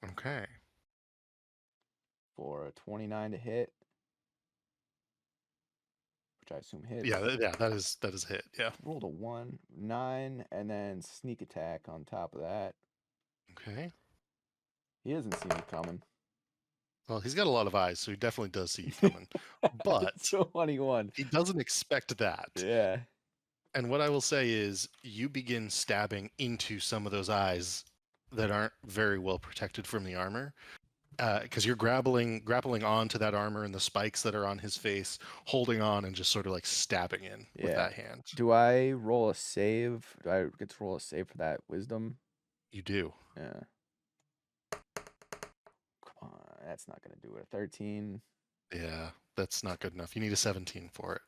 [SPEAKER 2] Okay.
[SPEAKER 4] For a 29 to hit, which I assume hits.
[SPEAKER 2] Yeah, that is a hit. Yeah.
[SPEAKER 4] Rolled a 1, 9, and then sneak attack on top of that.
[SPEAKER 2] Okay.
[SPEAKER 4] He doesn't see me coming.
[SPEAKER 2] Well, he's got a lot of eyes, so he definitely does see you coming. But
[SPEAKER 4] 21.
[SPEAKER 2] he doesn't expect that.
[SPEAKER 4] Yeah.
[SPEAKER 2] And what I will say is you begin stabbing into some of those eyes that aren't very well protected from the armor. Because you're grappling onto that armor and the spikes that are on his face, holding on and just sort of like stabbing in with that hand.
[SPEAKER 4] Do I roll a save? Do I get to roll a save for that wisdom?
[SPEAKER 2] You do.
[SPEAKER 4] Yeah. Come on, that's not gonna do it. 13.
[SPEAKER 2] Yeah, that's not good enough. You need a 17 for it.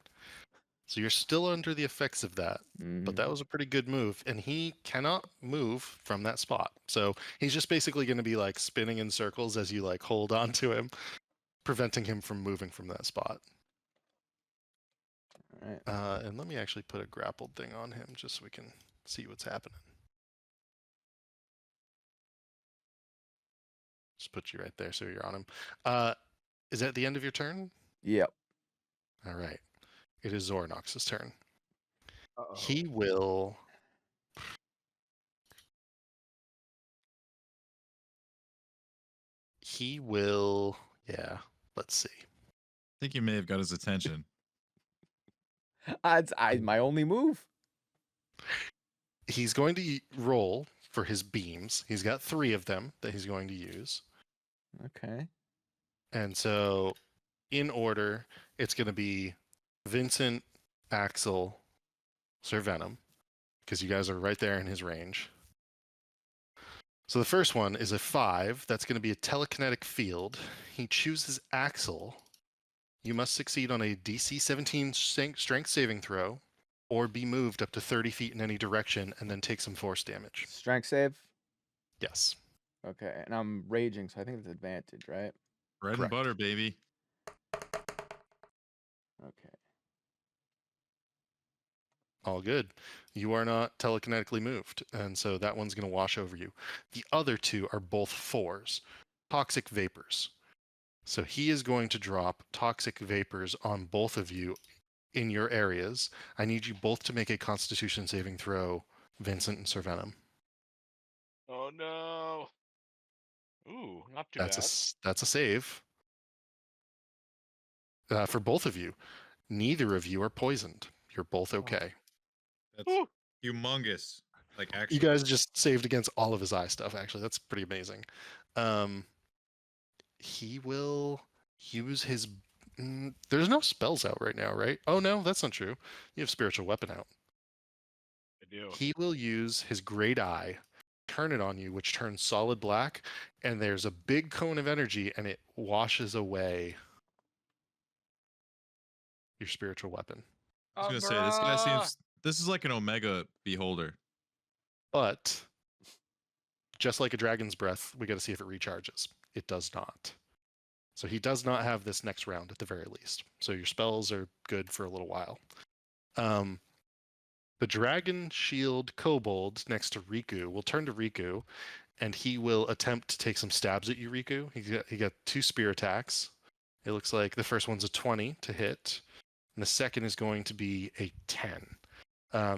[SPEAKER 2] So you're still under the effects of that. But that was a pretty good move, and he cannot move from that spot. So he's just basically going to be like spinning in circles as you like hold on to him, preventing him from moving from that spot.
[SPEAKER 4] All right.
[SPEAKER 2] And let me actually put a grappled thing on him just so we can see what's happening. Just put you right there so you're on him. Is that the end of your turn?
[SPEAKER 4] Yep.
[SPEAKER 2] All right. It is Zornox's turn.
[SPEAKER 5] Uh-oh.
[SPEAKER 2] He will. Yeah, let's see.
[SPEAKER 3] I think you may have got his attention.
[SPEAKER 4] It's my only move.
[SPEAKER 2] He's going to roll for his beams. He's got 3 of them that he's going to use.
[SPEAKER 4] Okay.
[SPEAKER 2] And so, in order, it's going to be Vincent, Axel, Sir Venom, because you guys are right there in his range. So the first one is a 5. That's going to be a telekinetic field. He chooses Axel. You must succeed on a DC 17 strength saving throw, or be moved up to 30 feet in any direction, and then take some force damage.
[SPEAKER 4] Strength save.
[SPEAKER 2] Yes.
[SPEAKER 4] Okay, and I'm raging, so I think it's advantage, right?
[SPEAKER 3] Bread
[SPEAKER 2] Correct.
[SPEAKER 3] and butter, baby.
[SPEAKER 4] Okay.
[SPEAKER 2] All good. You are not telekinetically moved, and so that one's going to wash over you. The other 2 are both 4s, toxic vapors. So he is going to drop toxic vapors on both of you in your areas. I need you both to make a Constitution saving throw, Vincent and Sir Venom.
[SPEAKER 7] Oh no. Ooh, not too bad.
[SPEAKER 2] That's a save. For both of you. Neither of you are poisoned. You're both okay.
[SPEAKER 3] That's
[SPEAKER 7] Ooh.
[SPEAKER 3] humongous. Like actually,
[SPEAKER 2] You guys just saved against all of his eye stuff, actually. That's pretty amazing. He will use his... there's no spells out right now, right? Oh, no, that's not true. You have Spiritual Weapon out.
[SPEAKER 7] I do.
[SPEAKER 2] He will use his Great Eye turn it on you, which turns solid black, and there's a big cone of energy, and it washes away your spiritual weapon.
[SPEAKER 3] I was gonna say this guy seems. This is like an Omega Beholder.
[SPEAKER 2] But just like a dragon's breath, we got to see if it recharges. It does not. So he does not have this next round at the very least. So your spells are good for a little while. The Dragon Shield Kobold next to Riku will turn to Riku, and he will attempt to take some stabs at you, Riku. He got 2 spear attacks. It looks like the first one's a 20 to hit, and the second is going to be a 10.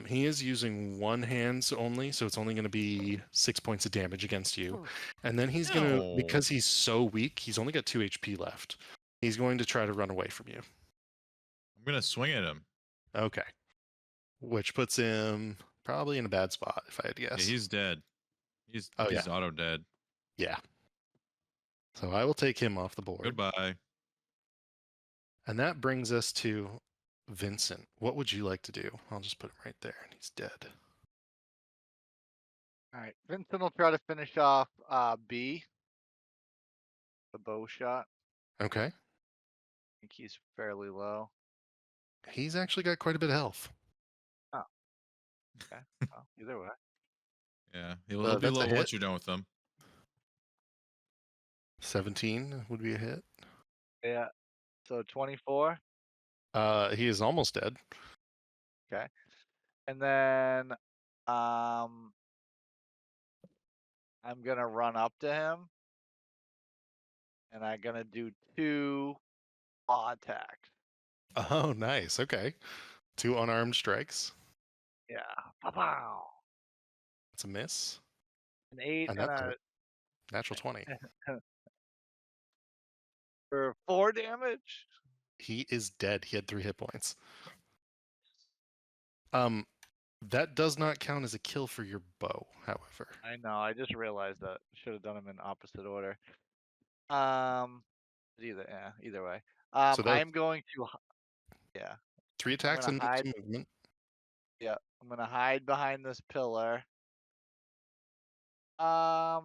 [SPEAKER 2] He is using one hand only, so it's only going to be 6 points of damage against you. And then he's going to, because he's so weak, he's only got 2 HP left. He's going to try to run away from you.
[SPEAKER 3] I'm gonna swing at him.
[SPEAKER 2] Okay. Which puts him probably in a bad spot, if I had to guess.
[SPEAKER 3] Yeah, he's dead. He's auto dead.
[SPEAKER 2] Yeah. So I will take him off the board.
[SPEAKER 3] Goodbye.
[SPEAKER 2] And that brings us to Vincent. What would you like to do? I'll just put him right there, and he's dead.
[SPEAKER 5] All right, Vincent will try to finish off B, the bow shot.
[SPEAKER 2] Okay.
[SPEAKER 5] I think he's fairly low.
[SPEAKER 2] He's actually got quite a bit of health.
[SPEAKER 5] Okay, well, either way.
[SPEAKER 3] Yeah, he'll be
[SPEAKER 2] that's a
[SPEAKER 3] low
[SPEAKER 2] hit.
[SPEAKER 3] once you're done with him.
[SPEAKER 2] 17 would be a hit.
[SPEAKER 5] Yeah, so 24.
[SPEAKER 2] He is almost dead.
[SPEAKER 5] Okay, and then I'm gonna run up to him, and I'm gonna do 2 claw attacks.
[SPEAKER 2] Oh, nice. Okay. 2 unarmed strikes.
[SPEAKER 5] Yeah, pow.
[SPEAKER 2] That's a miss.
[SPEAKER 5] An 8
[SPEAKER 2] And
[SPEAKER 5] and
[SPEAKER 2] that's
[SPEAKER 5] a
[SPEAKER 2] a natural 20.
[SPEAKER 5] for 4 damage.
[SPEAKER 2] He is dead. He had 3 hit points. That does not count as a kill for your bow, however.
[SPEAKER 5] I know. I just realized that. Should have done them in opposite order. Either way.
[SPEAKER 2] So that
[SPEAKER 5] I'm going to. Yeah.
[SPEAKER 2] 3 attacks
[SPEAKER 5] gonna
[SPEAKER 2] and
[SPEAKER 5] hide.
[SPEAKER 2] 2 movement.
[SPEAKER 5] Yeah, I'm gonna hide behind this pillar. Yeah,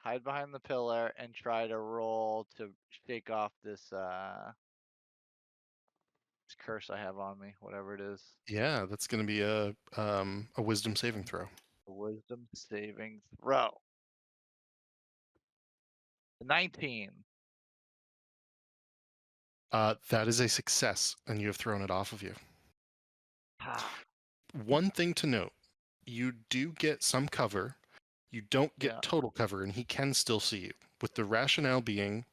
[SPEAKER 5] hide behind the pillar and try to roll to shake off this curse I have on me, whatever it is.
[SPEAKER 2] Yeah, that's going to be a wisdom saving throw.
[SPEAKER 5] A wisdom saving throw. 19.
[SPEAKER 2] That is a success, and you have thrown it off of you. One thing to note, you do get some cover. You don't get
[SPEAKER 5] Yeah.
[SPEAKER 2] total cover, and he can still see you. With the rationale being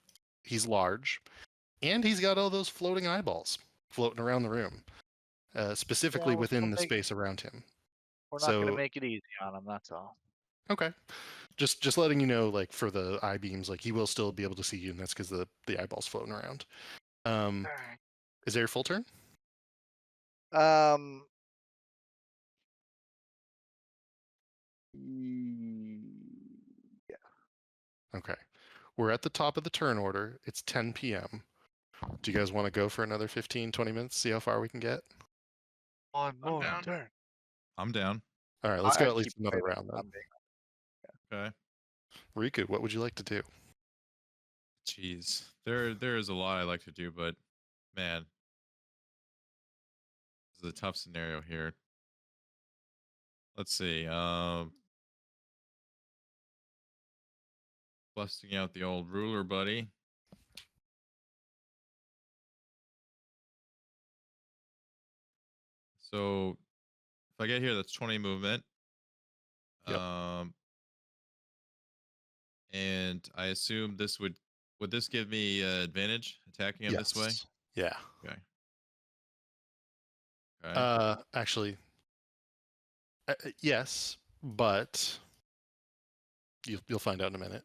[SPEAKER 2] he's large, and he's got all those floating eyeballs floating around the room, specifically
[SPEAKER 5] Yeah,
[SPEAKER 2] within the space around him.
[SPEAKER 5] We're not gonna make it easy on him. That's all.
[SPEAKER 2] Okay. Just letting you know, like, for the eye beams, like, he will still be able to see you, and that's because the eyeballs floating around.
[SPEAKER 5] Alright.
[SPEAKER 2] Is there your full turn?
[SPEAKER 5] Yeah.
[SPEAKER 2] Okay. We're at the top of the turn order. It's 10 p.m. Do you guys want to go for another 15, 20 minutes, see how far we can get?
[SPEAKER 5] One more
[SPEAKER 7] down.
[SPEAKER 5] turn.
[SPEAKER 3] I'm down.
[SPEAKER 2] All right, let's go
[SPEAKER 5] I
[SPEAKER 2] at least
[SPEAKER 5] keep
[SPEAKER 2] another
[SPEAKER 5] waiting.
[SPEAKER 2] round then.
[SPEAKER 3] Okay.
[SPEAKER 2] Riku, what would you like to do?
[SPEAKER 3] Jeez, there is a lot I like to do, but man, this is a tough scenario here. Let's see. Busting out the old ruler, buddy. So if I get here, that's 20 movement.
[SPEAKER 2] Yep.
[SPEAKER 3] And I assume this would this give me advantage attacking him this way?
[SPEAKER 2] Yeah.
[SPEAKER 3] Okay. Okay.
[SPEAKER 2] Actually, yes, but you'll find out in a minute.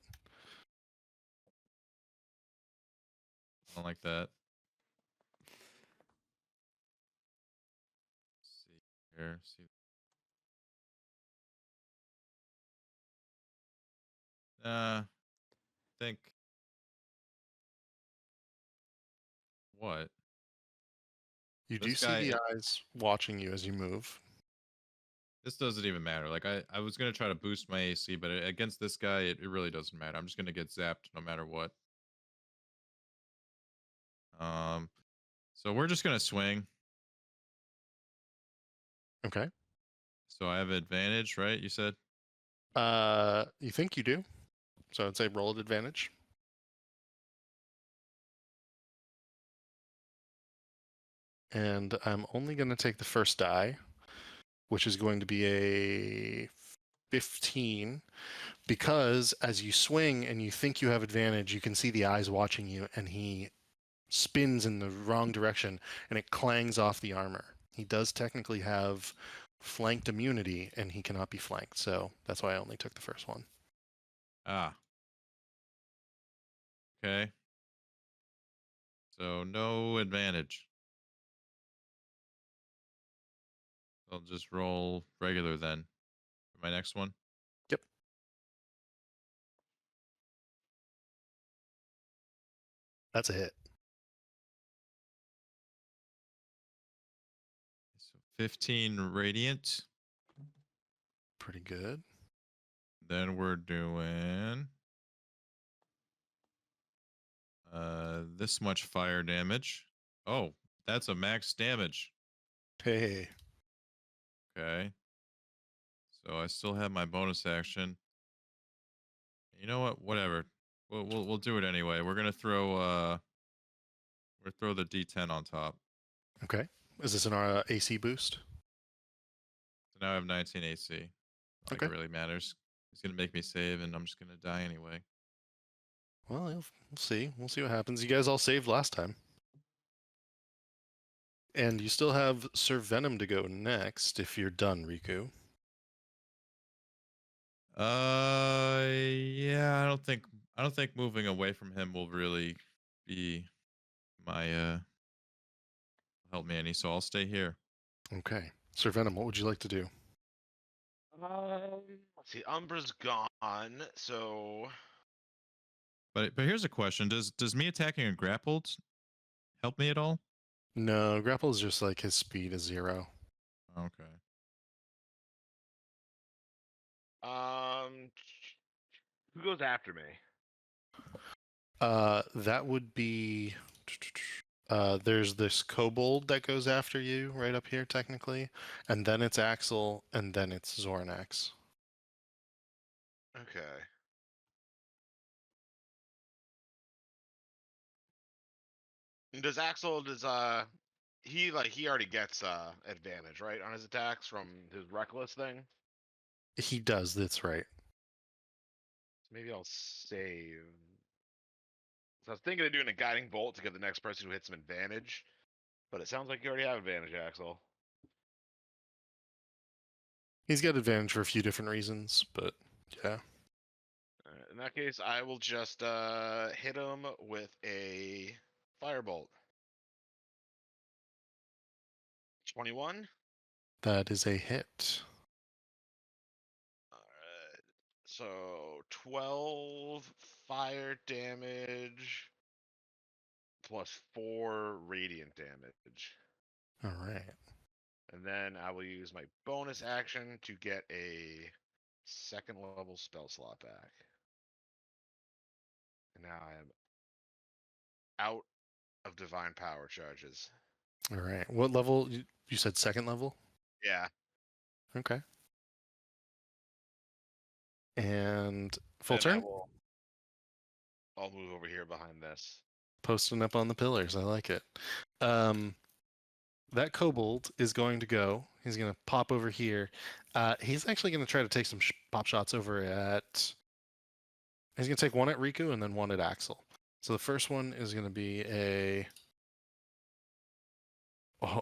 [SPEAKER 3] I don't like that. Let's see here. See. Think. What?
[SPEAKER 2] You do
[SPEAKER 3] This
[SPEAKER 2] see
[SPEAKER 3] guy-
[SPEAKER 2] the eyes watching you as you move.
[SPEAKER 3] This doesn't even matter. Like I was gonna try to boost my AC, but against this guy, it really doesn't matter. I'm just gonna get zapped no matter what. So we're just gonna swing.
[SPEAKER 2] Okay.
[SPEAKER 3] So I have advantage, right? You said.
[SPEAKER 2] You think you do? So I'd say roll at advantage. And I'm only going to take the first die, which is going to be a 15, because as you swing and you think you have advantage, you can see the eyes watching you, and he spins in the wrong direction, and it clangs off the armor. He does technically have flanked immunity, and he cannot be flanked, so that's why I only took the first one.
[SPEAKER 3] Ah. Okay. So no advantage. I'll just roll regular then for my next one.
[SPEAKER 2] Yep. That's a hit.
[SPEAKER 3] So 15 radiant.
[SPEAKER 2] Pretty good.
[SPEAKER 3] Then we're doing this much fire damage. Oh, that's a max damage.
[SPEAKER 2] Hey.
[SPEAKER 3] Okay. So I still have my bonus action. You know what? Whatever. We'll do it anyway. We're gonna throw the D10 on top.
[SPEAKER 2] Okay. Is this an AC boost?
[SPEAKER 3] So now I have 19 AC. Not like
[SPEAKER 2] Okay.
[SPEAKER 3] it really matters. It's gonna make me save, and I'm just gonna die anyway.
[SPEAKER 2] Well, we'll see. We'll see what happens. You guys all saved last time. And you still have Sir Venom to go next if you're done, Riku.
[SPEAKER 3] Yeah, I don't think moving away from him will really be my help me any, so I'll stay here.
[SPEAKER 2] Okay. Sir Venom, what would you like to do?
[SPEAKER 6] Let's see. Umbra's gone, so
[SPEAKER 3] But here's a question: Does me attacking a grappled help me at all?
[SPEAKER 2] No, grapple is just like his speed is 0.
[SPEAKER 3] Okay.
[SPEAKER 6] who goes after me?
[SPEAKER 2] That would be. There's this kobold that goes after you right up here, technically, and then it's Axel, and then it's Zornax.
[SPEAKER 6] Okay. Does Axel he already gets advantage, right, on his attacks from his reckless thing?
[SPEAKER 2] He does. That's right.
[SPEAKER 6] Maybe I'll save. So I was thinking of doing a guiding bolt to give the next person who hits him advantage, but it sounds like you already have advantage, Axel.
[SPEAKER 2] He's got advantage for a few different reasons, but yeah.
[SPEAKER 6] In that case, I will just hit him with a firebolt. 21.
[SPEAKER 2] That is a hit.
[SPEAKER 6] Alright. So 12 fire damage plus 4 radiant damage.
[SPEAKER 2] All right.
[SPEAKER 6] And then I will use my bonus action to get a second level spell slot back. And now I am out of divine power charges.
[SPEAKER 2] All right. What level? You said second level?
[SPEAKER 6] Yeah.
[SPEAKER 2] Okay. And full
[SPEAKER 6] And
[SPEAKER 2] turn?
[SPEAKER 6] I'll move over here behind this.
[SPEAKER 2] Posting up on the pillars. I like it. That kobold is going to go. He's going to pop over here. He's actually going to try to take some pop shots over at. He's going to take one at Riku and then one at Axel. So the first one is going to be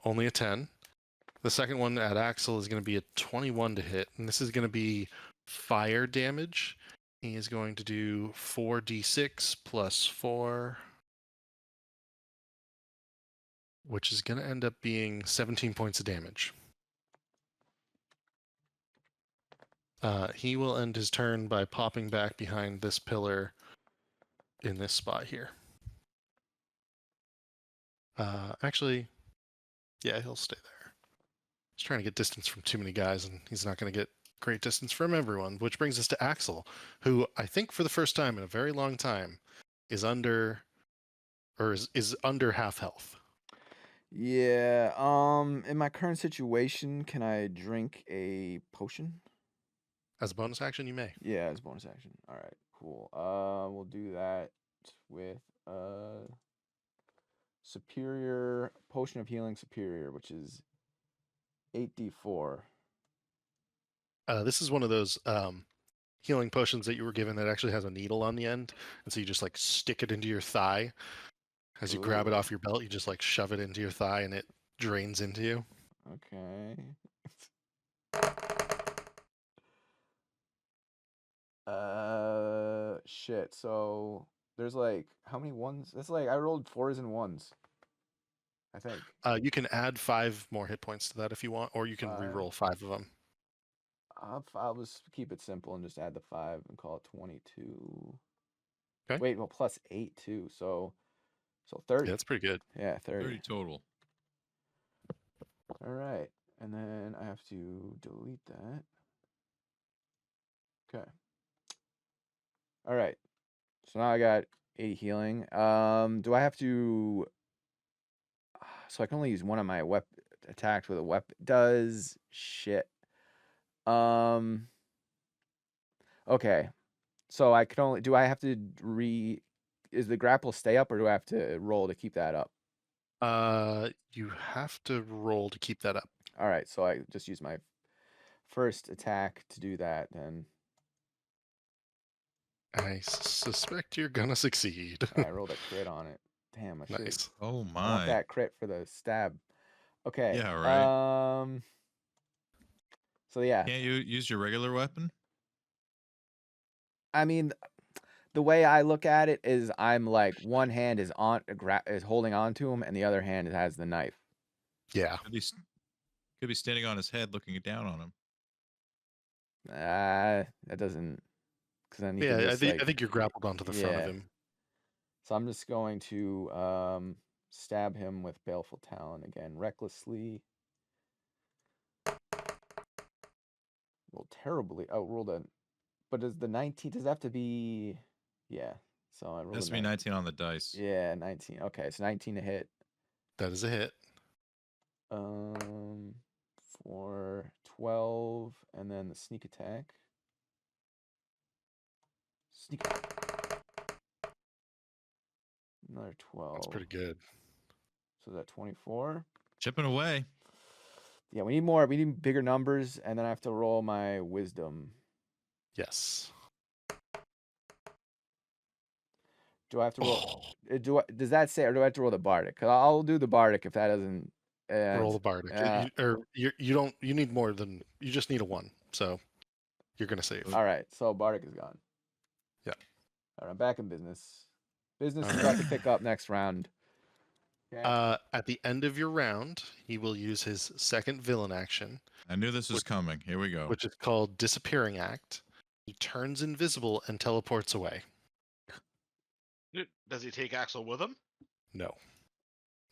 [SPEAKER 2] only a 10. The second one at Axel is going to be a 21 to hit, and this is going to be fire damage. He is going to do 4d6 plus 4, which is going to end up being 17 points of damage. He will end his turn by popping back behind this pillar in this spot here. Actually, yeah, he'll stay there. He's trying to get distance from too many guys, and he's not going to get great distance from everyone. Which brings us to Axel, who I think for the first time in a very long time is under, or is under half health.
[SPEAKER 4] Yeah. In my current situation, can I drink a potion?
[SPEAKER 2] As a bonus action, you may.
[SPEAKER 4] Yeah, as a bonus action. All right, cool. We'll do that with superior potion of healing superior, which is 8d4.
[SPEAKER 2] This is one of those healing potions that you were given that actually has a needle on the end, and so you just like stick it into your thigh. As you grab it
[SPEAKER 4] Ooh.
[SPEAKER 2] off your belt, you just like shove it into your thigh, and it drains into you.
[SPEAKER 4] Okay. Shit. So there's like how many ones? That's like I rolled 4s and 1s. I think.
[SPEAKER 2] You can add 5 more hit points to that if you want, or you can
[SPEAKER 4] 5.
[SPEAKER 2] re-roll 5 of them.
[SPEAKER 4] I'll just keep it simple and just add the 5 and call it 22.
[SPEAKER 2] Okay.
[SPEAKER 4] Wait, well, plus 8 too. So 30.
[SPEAKER 2] Yeah, that's pretty good.
[SPEAKER 4] Yeah, 30.
[SPEAKER 3] 30 total.
[SPEAKER 4] All right. And then I have to delete that. Okay. All right. So now I got 80 healing. Do I have to? So I can only use one of my attacks with a weapon. Does shit. Okay. So I can only. Do I have to Is the grapple stay up, or do I have to roll to keep that up?
[SPEAKER 2] You have to roll to keep that up.
[SPEAKER 4] All right. So I just use my first attack to do that. Then
[SPEAKER 2] I suspect you're gonna succeed.
[SPEAKER 4] I rolled a crit on it. Damn, I should.
[SPEAKER 2] Nice.
[SPEAKER 3] Oh
[SPEAKER 4] I want
[SPEAKER 3] my.
[SPEAKER 4] that crit for the stab. Okay.
[SPEAKER 3] Yeah, right.
[SPEAKER 4] So yeah.
[SPEAKER 3] Can't you use your regular weapon?
[SPEAKER 4] I mean, the way I look at it is, I'm like one hand is is holding on to him, and the other hand has the knife.
[SPEAKER 2] Yeah.
[SPEAKER 3] Could be standing on his head, looking down on him.
[SPEAKER 4] That doesn't. Because then you can
[SPEAKER 2] Yeah,
[SPEAKER 4] just,
[SPEAKER 2] I think you're grappled onto the front of him.
[SPEAKER 4] So I'm just going to stab him with Baleful Talon again, recklessly. Rolled terribly. Oh, rolled a. But does the 19? Does it have to be? Yeah. So I rolled.
[SPEAKER 3] It has to be 19 on the dice.
[SPEAKER 4] Yeah, 19. Okay, so 19 to hit.
[SPEAKER 2] That is a hit.
[SPEAKER 4] For 12, and then the sneak attack. Sneak. Another 12.
[SPEAKER 2] That's pretty good.
[SPEAKER 4] So that 24.
[SPEAKER 3] Chipping away.
[SPEAKER 4] Yeah, we need more. We need bigger numbers, and then I have to roll my wisdom.
[SPEAKER 2] Yes.
[SPEAKER 4] Do I have to roll? Does that say, or do I have to roll the bardic? Because I'll do the bardic if that doesn't.
[SPEAKER 2] Roll the bardic. You need more than, you just need a 1. So you're gonna save.
[SPEAKER 4] All right, so bardic is gone.
[SPEAKER 2] Yeah.
[SPEAKER 4] All right, I'm back in business. Business is about to pick up next round. Okay.
[SPEAKER 2] At the end of your round, he will use his second villain action,
[SPEAKER 3] I knew this was coming. Here we go.
[SPEAKER 2] which is called Disappearing Act. He turns invisible and teleports away.
[SPEAKER 6] Does he take Axel with him?
[SPEAKER 2] No.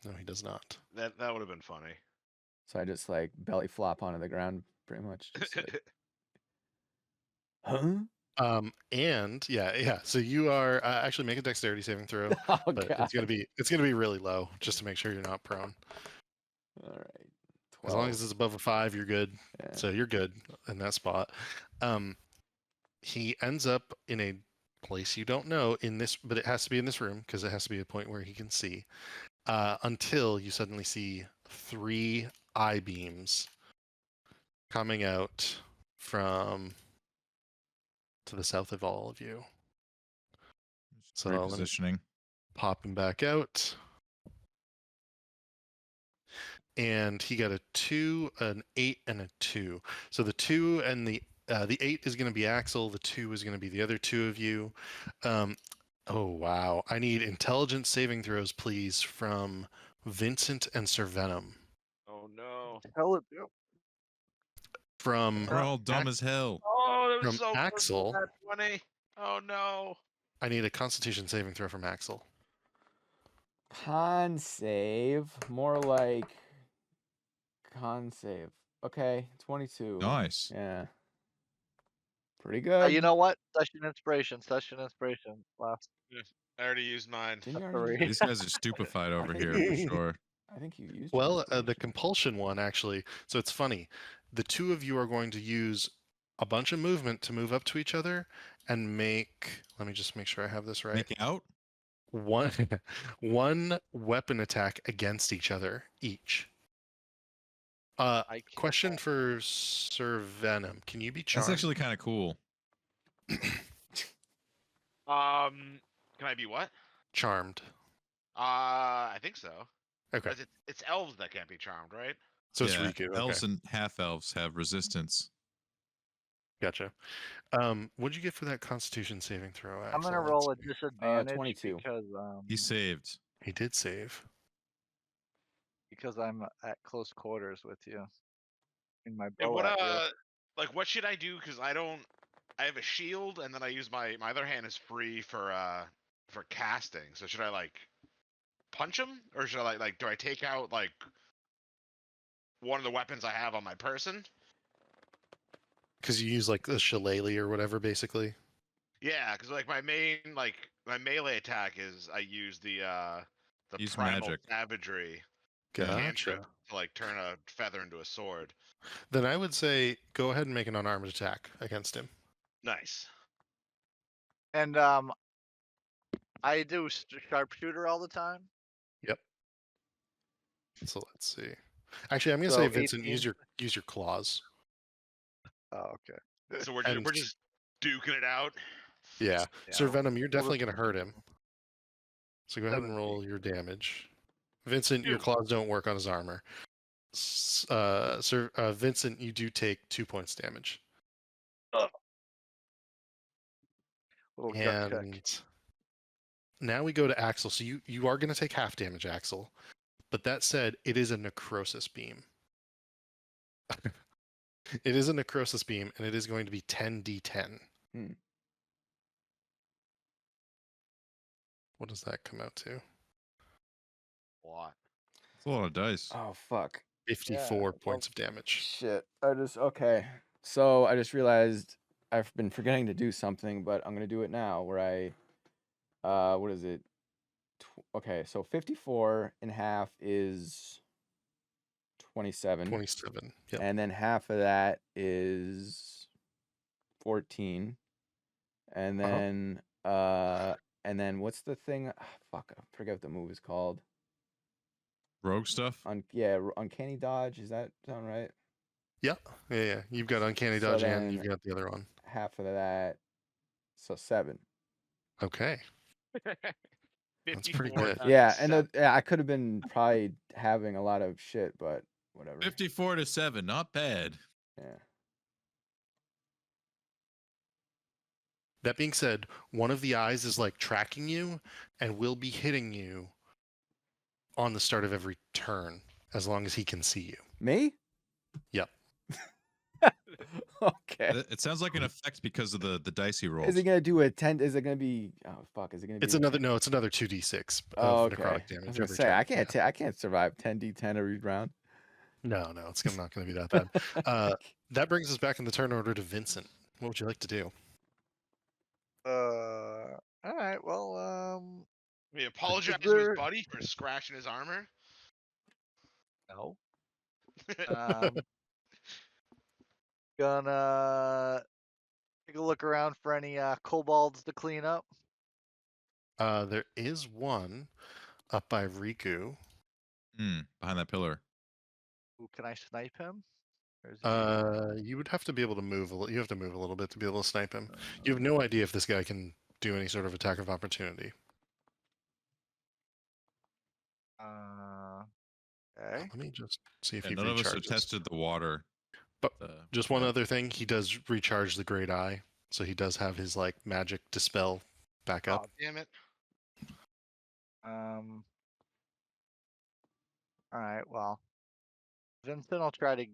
[SPEAKER 2] No, he does not.
[SPEAKER 6] That would have been funny.
[SPEAKER 4] So I just like belly flop onto the ground, pretty much. Just like, huh?
[SPEAKER 2] And yeah. So you are actually, make a dexterity saving throw,
[SPEAKER 4] Oh
[SPEAKER 2] but
[SPEAKER 4] god.
[SPEAKER 2] it's gonna be really low, just to make sure you're not prone.
[SPEAKER 4] All right. 12.
[SPEAKER 2] As long as it's above a 5, you're good.
[SPEAKER 4] Yeah.
[SPEAKER 2] So you're good in that spot. He ends up in a place you don't know in this, but it has to be in this room because it has to be a point where he can see. Until you suddenly see 3 eye beams coming out from to the south of all of you. So let me
[SPEAKER 3] Repositioning.
[SPEAKER 2] pop him back out. And he got a 2, an 8, and a 2. So the 2 and the 8 is going to be Axel. The 2 is going to be the other 2 of you. Oh wow! I need intelligence saving throws, please, from Vincent and Sir Venom.
[SPEAKER 7] Oh no.
[SPEAKER 2] From
[SPEAKER 3] We're all dumb as hell.
[SPEAKER 7] Oh, that
[SPEAKER 2] From
[SPEAKER 7] was so close to
[SPEAKER 2] Axel.
[SPEAKER 7] that 20. Oh no.
[SPEAKER 2] I need a Constitution saving throw from Axel.
[SPEAKER 4] Con save, more like con save. Okay, 22.
[SPEAKER 3] Nice.
[SPEAKER 4] Yeah. Pretty good.
[SPEAKER 5] You know what? Session inspiration. Session inspiration. Last
[SPEAKER 6] I already used mine.
[SPEAKER 4] Didn't you already
[SPEAKER 5] 3.
[SPEAKER 3] These guys are stupefied over
[SPEAKER 4] think
[SPEAKER 3] here for
[SPEAKER 4] you-
[SPEAKER 3] sure.
[SPEAKER 4] I think you used your
[SPEAKER 2] Well, the
[SPEAKER 4] inspiration.
[SPEAKER 2] compulsion one actually. So it's funny. The two of you are going to use a bunch of movement to move up to each other and make. Let me just make sure I have this right.
[SPEAKER 3] Make out?
[SPEAKER 2] One, one weapon attack against each other each.
[SPEAKER 5] I can't
[SPEAKER 2] Question
[SPEAKER 5] roll.
[SPEAKER 2] for Sir Venom. Can you be charmed?
[SPEAKER 3] That's actually kind of cool.
[SPEAKER 6] Can I be what?
[SPEAKER 2] Charmed.
[SPEAKER 6] I think so.
[SPEAKER 2] Okay.
[SPEAKER 6] 'Cause it's elves that can't be charmed, right?
[SPEAKER 2] So it's
[SPEAKER 3] Yeah,
[SPEAKER 2] Riku.
[SPEAKER 3] elves
[SPEAKER 2] Okay.
[SPEAKER 3] and half elves have resistance.
[SPEAKER 2] Gotcha. What'd you get for that Constitution saving throw?
[SPEAKER 5] I'm gonna
[SPEAKER 2] Axel?
[SPEAKER 5] roll a
[SPEAKER 2] Let's see.
[SPEAKER 5] disadvantage
[SPEAKER 4] 22.
[SPEAKER 3] He saved.
[SPEAKER 2] He did save.
[SPEAKER 5] because I'm at close quarters with you. In my
[SPEAKER 6] And
[SPEAKER 5] bow
[SPEAKER 6] what
[SPEAKER 5] at you.
[SPEAKER 6] like what should I do? Because I have a shield, and then I use my other hand is free for casting. So should I like punch him, or should I like do I take out like one of the weapons I have on my person?
[SPEAKER 2] Because you use like the shillelagh or whatever, basically.
[SPEAKER 6] Yeah, because like my melee attack is I use the
[SPEAKER 3] Use
[SPEAKER 6] primal
[SPEAKER 3] magic.
[SPEAKER 6] savagery
[SPEAKER 2] Gotcha.
[SPEAKER 6] cantrip to like turn a feather into a sword.
[SPEAKER 2] Then I would say go ahead and make an unarmed attack against him.
[SPEAKER 6] Nice.
[SPEAKER 5] And I do sharpshooter all the time.
[SPEAKER 2] Yep. So let's see. Actually, I'm gonna
[SPEAKER 5] So
[SPEAKER 2] say Vincent,
[SPEAKER 5] 18.
[SPEAKER 2] use your claws.
[SPEAKER 5] Oh, okay.
[SPEAKER 6] So we're
[SPEAKER 2] And-
[SPEAKER 6] we're just duking it out.
[SPEAKER 2] Yeah. Sir
[SPEAKER 5] Yeah,
[SPEAKER 2] Venom, you're
[SPEAKER 5] roll
[SPEAKER 2] definitely
[SPEAKER 5] the-
[SPEAKER 2] gonna hurt him. So go ahead and roll
[SPEAKER 5] 17.
[SPEAKER 2] your damage. Vincent, your
[SPEAKER 6] Phew.
[SPEAKER 2] claws don't work on his armor. Sir Vincent, you do take 2 points damage.
[SPEAKER 5] Little gut check.
[SPEAKER 2] And now we go to Axel. So you are going to take half damage, Axel. But that said, it is a necrosis beam. It is a necrosis beam, and it is going to be 10d10.
[SPEAKER 4] Hmm.
[SPEAKER 2] What does that come out to?
[SPEAKER 6] What?
[SPEAKER 3] It's a lot of dice.
[SPEAKER 4] Oh fuck.
[SPEAKER 2] 54
[SPEAKER 4] well-
[SPEAKER 2] points of damage.
[SPEAKER 4] Shit. Okay. So I just realized I've been forgetting to do something, but I'm gonna do it now. Where what is it? Okay, so 54 and half is 27,
[SPEAKER 2] 27. Yep.
[SPEAKER 4] and then half of that is 14, and
[SPEAKER 2] Uh-huh.
[SPEAKER 4] then what's the thing? Fuck, I forget what the move is called.
[SPEAKER 3] Rogue stuff?
[SPEAKER 4] Uncanny dodge. Does that sound right?
[SPEAKER 2] Yeah. You've got uncanny
[SPEAKER 4] So
[SPEAKER 2] dodge and
[SPEAKER 4] then-
[SPEAKER 2] you've got the other one.
[SPEAKER 4] Half of that, so 7.
[SPEAKER 2] Okay. That's pretty
[SPEAKER 6] 54
[SPEAKER 2] good.
[SPEAKER 6] times
[SPEAKER 4] Yeah, and
[SPEAKER 6] 7.
[SPEAKER 4] I could have been probably having a lot of shit, but whatever.
[SPEAKER 3] 54 to 7, not bad.
[SPEAKER 4] Yeah.
[SPEAKER 2] That being said, one of the eyes is like tracking you and will be hitting you on the start of every turn as long as he can see you.
[SPEAKER 4] Me?
[SPEAKER 2] Yep.
[SPEAKER 4] Okay.
[SPEAKER 3] It sounds like an effect because of the dice he rolls.
[SPEAKER 4] Is it gonna do a 10? Is it gonna be? Oh fuck! Is it gonna be?
[SPEAKER 2] It's another 2d6
[SPEAKER 4] Oh,
[SPEAKER 2] of
[SPEAKER 4] okay.
[SPEAKER 2] necrotic
[SPEAKER 4] I
[SPEAKER 2] damage.
[SPEAKER 4] was gonna
[SPEAKER 2] every
[SPEAKER 4] say
[SPEAKER 2] turn.
[SPEAKER 4] I can't. I can't survive 10d10 every round.
[SPEAKER 2] No, it's not going to be that bad. That brings us back in the turn order to Vincent. What would you like to do?
[SPEAKER 5] All right. Well,
[SPEAKER 6] I mean, apologize to
[SPEAKER 5] there-
[SPEAKER 6] his buddy for scratching his armor.
[SPEAKER 5] no. Gonna take a look around for any kobolds to clean up.
[SPEAKER 2] There is one up by Riku.
[SPEAKER 3] Behind that pillar.
[SPEAKER 5] Ooh, can I snipe him? Or is he
[SPEAKER 2] You would have to be able to move. You have to move a little bit to be able to snipe him. You have no idea if this guy can do any sort of attack of opportunity.
[SPEAKER 5] Okay.
[SPEAKER 2] Let me just see if
[SPEAKER 3] Yeah,
[SPEAKER 2] he
[SPEAKER 3] none of us have
[SPEAKER 2] recharges.
[SPEAKER 3] tested the water.
[SPEAKER 2] But just one
[SPEAKER 3] yeah.
[SPEAKER 2] other thing, he does recharge the Great Eye, so he does have his like magic dispel back up.
[SPEAKER 6] Oh, damn it.
[SPEAKER 5] All right. Well, Vincent, I'll try to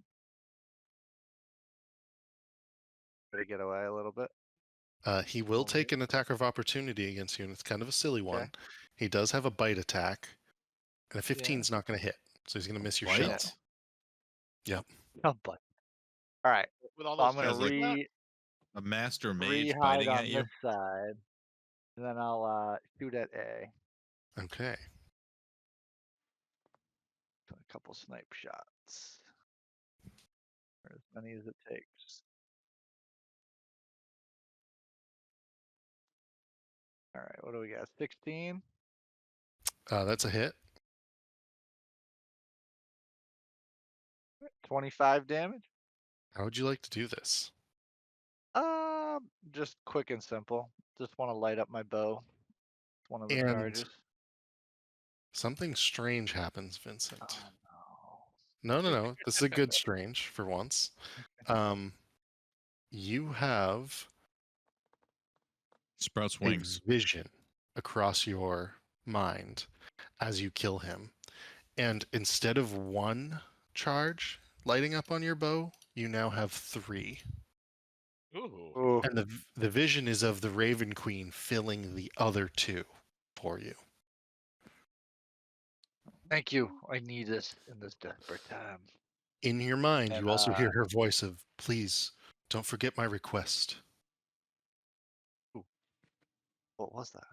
[SPEAKER 5] get away a little bit.
[SPEAKER 2] He will
[SPEAKER 5] Alright.
[SPEAKER 2] take an attack of opportunity against you, and it's kind of a silly one. He does have a bite attack, and a 15 is not going to hit, so he's going to miss your
[SPEAKER 3] Bite?
[SPEAKER 2] shot. Yep.
[SPEAKER 5] Oh, but all right.
[SPEAKER 7] With all
[SPEAKER 5] So I'm
[SPEAKER 7] those
[SPEAKER 5] gonna
[SPEAKER 3] Guys, like,
[SPEAKER 7] things,
[SPEAKER 3] A master mage
[SPEAKER 5] re-hide
[SPEAKER 3] fighting at
[SPEAKER 5] on
[SPEAKER 3] you.
[SPEAKER 5] this side, and then I'll shoot at A.
[SPEAKER 2] Okay.
[SPEAKER 5] A couple snipe shots, or as many as it takes. All right, what do we got? 16.
[SPEAKER 2] That's a hit.
[SPEAKER 5] 25 damage.
[SPEAKER 2] How would you like to do this?
[SPEAKER 5] Just quick and simple. Just want to light up my bow. It's one of the
[SPEAKER 2] And
[SPEAKER 5] charges.
[SPEAKER 2] something strange happens, Vincent.
[SPEAKER 5] Oh no.
[SPEAKER 2] No. This is a good strange for once. You have
[SPEAKER 3] Sprouts
[SPEAKER 2] a
[SPEAKER 3] wings.
[SPEAKER 2] vision across your mind as you kill him. And instead of one charge lighting up on your bow, you now have 3.
[SPEAKER 7] ooh,
[SPEAKER 5] Ooh,
[SPEAKER 2] And the vision is of the Raven Queen filling the other 2 for you.
[SPEAKER 5] thank you. I need this in this desperate time.
[SPEAKER 2] In your mind,
[SPEAKER 5] And
[SPEAKER 2] you also hear her voice of, "Please, don't forget my request."
[SPEAKER 5] what was that?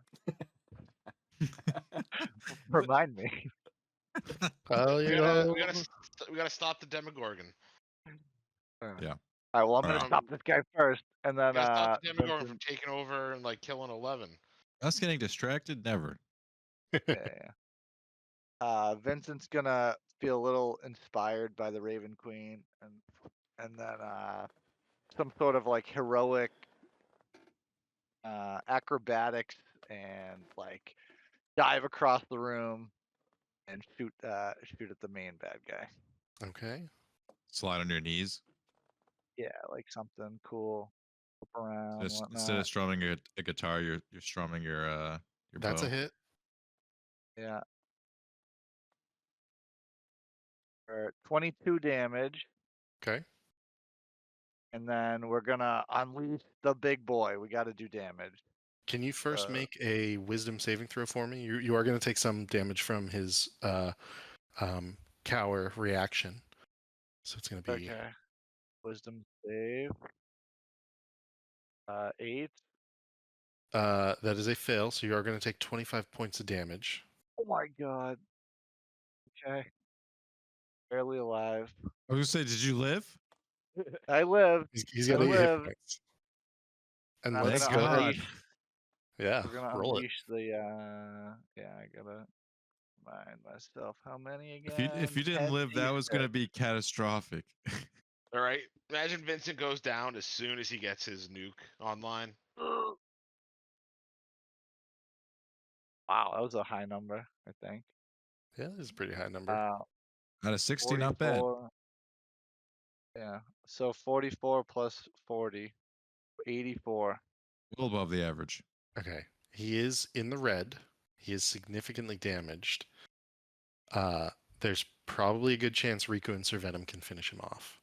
[SPEAKER 5] Remind me.
[SPEAKER 2] Oh,
[SPEAKER 7] we
[SPEAKER 2] you
[SPEAKER 7] gotta,
[SPEAKER 2] know.
[SPEAKER 7] we gotta stop the Demogorgon.
[SPEAKER 3] Yeah.
[SPEAKER 5] All right, well, I'm gonna
[SPEAKER 3] Alright.
[SPEAKER 5] stop this guy first, and then
[SPEAKER 7] We gotta stop the Demogorgon from
[SPEAKER 5] Vincent.
[SPEAKER 7] taking over and like killing 11.
[SPEAKER 3] Us getting distracted? Never.
[SPEAKER 5] Yeah. Vincent's gonna feel a little inspired by the Raven Queen, and then some sort of like heroic acrobatics and like dive across the room and shoot at the main bad guy.
[SPEAKER 2] Okay.
[SPEAKER 3] Slide on your knees.
[SPEAKER 5] Yeah, like something cool. Flip around,
[SPEAKER 3] Instead
[SPEAKER 5] whatnot.
[SPEAKER 3] of strumming a guitar, you're strumming your
[SPEAKER 2] That's
[SPEAKER 3] bow.
[SPEAKER 2] a hit.
[SPEAKER 5] Yeah. For 22 damage,
[SPEAKER 2] Okay.
[SPEAKER 5] and then we're gonna unleash the big boy. We got to do damage.
[SPEAKER 2] Can you first make a wisdom saving throw for me? You are going to take some damage from his cower reaction. So it's going to be
[SPEAKER 5] Okay. Wisdom save. 8.
[SPEAKER 2] that is a fail, so you are going to take 25 points of damage.
[SPEAKER 5] Oh my god. Okay. Barely alive.
[SPEAKER 3] I was gonna say, did you live?
[SPEAKER 5] I lived.
[SPEAKER 2] He's got
[SPEAKER 5] I
[SPEAKER 2] 8 hit
[SPEAKER 5] lived.
[SPEAKER 2] points. And
[SPEAKER 5] I'm
[SPEAKER 2] let's
[SPEAKER 3] Thank
[SPEAKER 5] gonna
[SPEAKER 2] go ahead.
[SPEAKER 3] God.
[SPEAKER 5] unleash.
[SPEAKER 2] Yeah,
[SPEAKER 5] We're gonna
[SPEAKER 2] roll it.
[SPEAKER 5] unleash the. Yeah, I gotta remind myself how many again.
[SPEAKER 3] If you didn't live, that was gonna be catastrophic.
[SPEAKER 7] All right. Imagine Vincent goes down as soon as he gets his nuke online.
[SPEAKER 5] Wow, that was a high number. I think.
[SPEAKER 2] Yeah, this is a pretty high number.
[SPEAKER 3] Out of 60, not bad.
[SPEAKER 5] 44. Yeah. So 44 plus 40, 84.
[SPEAKER 3] Well above the average.
[SPEAKER 2] Okay. He is in the red. He is significantly damaged. There's probably a good chance Riku and Sir Venom can finish him off.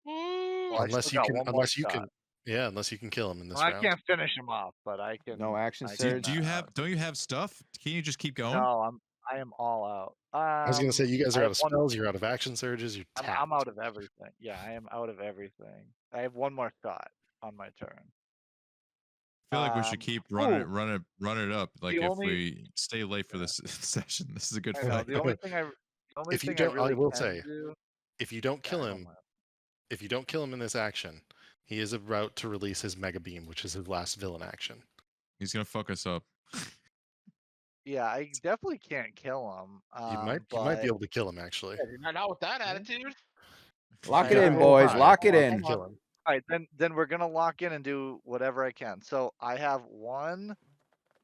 [SPEAKER 5] Well, I
[SPEAKER 2] Unless
[SPEAKER 5] still
[SPEAKER 2] you
[SPEAKER 5] got
[SPEAKER 2] can
[SPEAKER 5] one more
[SPEAKER 2] unless you
[SPEAKER 5] shot.
[SPEAKER 2] can Yeah, unless you can kill him in this
[SPEAKER 5] Well, I
[SPEAKER 2] round.
[SPEAKER 5] can't finish him off, but I can.
[SPEAKER 4] No action
[SPEAKER 5] I
[SPEAKER 4] surge?
[SPEAKER 3] Do you have? Don't you have stuff? Can you just keep going?
[SPEAKER 5] No, I am all out.
[SPEAKER 2] I was gonna say you guys
[SPEAKER 5] I
[SPEAKER 2] are out
[SPEAKER 5] have
[SPEAKER 2] of
[SPEAKER 5] one-
[SPEAKER 2] spells, you're out of action surges, you're tapped.
[SPEAKER 5] I'm out of everything. Yeah, I am out of everything. I have one more shot on my turn.
[SPEAKER 3] I feel like we should keep running it up. Like
[SPEAKER 5] The
[SPEAKER 3] if
[SPEAKER 5] only-
[SPEAKER 3] we stay late for this session, this is a good
[SPEAKER 5] I know.
[SPEAKER 3] fight.
[SPEAKER 5] The only thing I
[SPEAKER 2] If you
[SPEAKER 5] I
[SPEAKER 2] don't- I
[SPEAKER 5] really
[SPEAKER 2] will
[SPEAKER 5] can
[SPEAKER 2] say,
[SPEAKER 5] do.
[SPEAKER 2] If you don't
[SPEAKER 5] Yeah,
[SPEAKER 2] kill
[SPEAKER 5] I don't
[SPEAKER 2] him,
[SPEAKER 5] know.
[SPEAKER 2] if you don't kill him in this action, he is about to release his Mega Beam, which is his last villain action.
[SPEAKER 3] He's gonna fuck us up.
[SPEAKER 5] Yeah, I definitely can't kill him.
[SPEAKER 2] You might be able to kill him actually.
[SPEAKER 7] Not with that attitude.
[SPEAKER 4] Lock it
[SPEAKER 5] Yeah,
[SPEAKER 4] in,
[SPEAKER 5] hold
[SPEAKER 4] boys.
[SPEAKER 2] on,
[SPEAKER 4] Lock it
[SPEAKER 2] hold on,
[SPEAKER 4] in.
[SPEAKER 2] kill him.
[SPEAKER 5] All right, then we're gonna lock in and do whatever I can. So I have one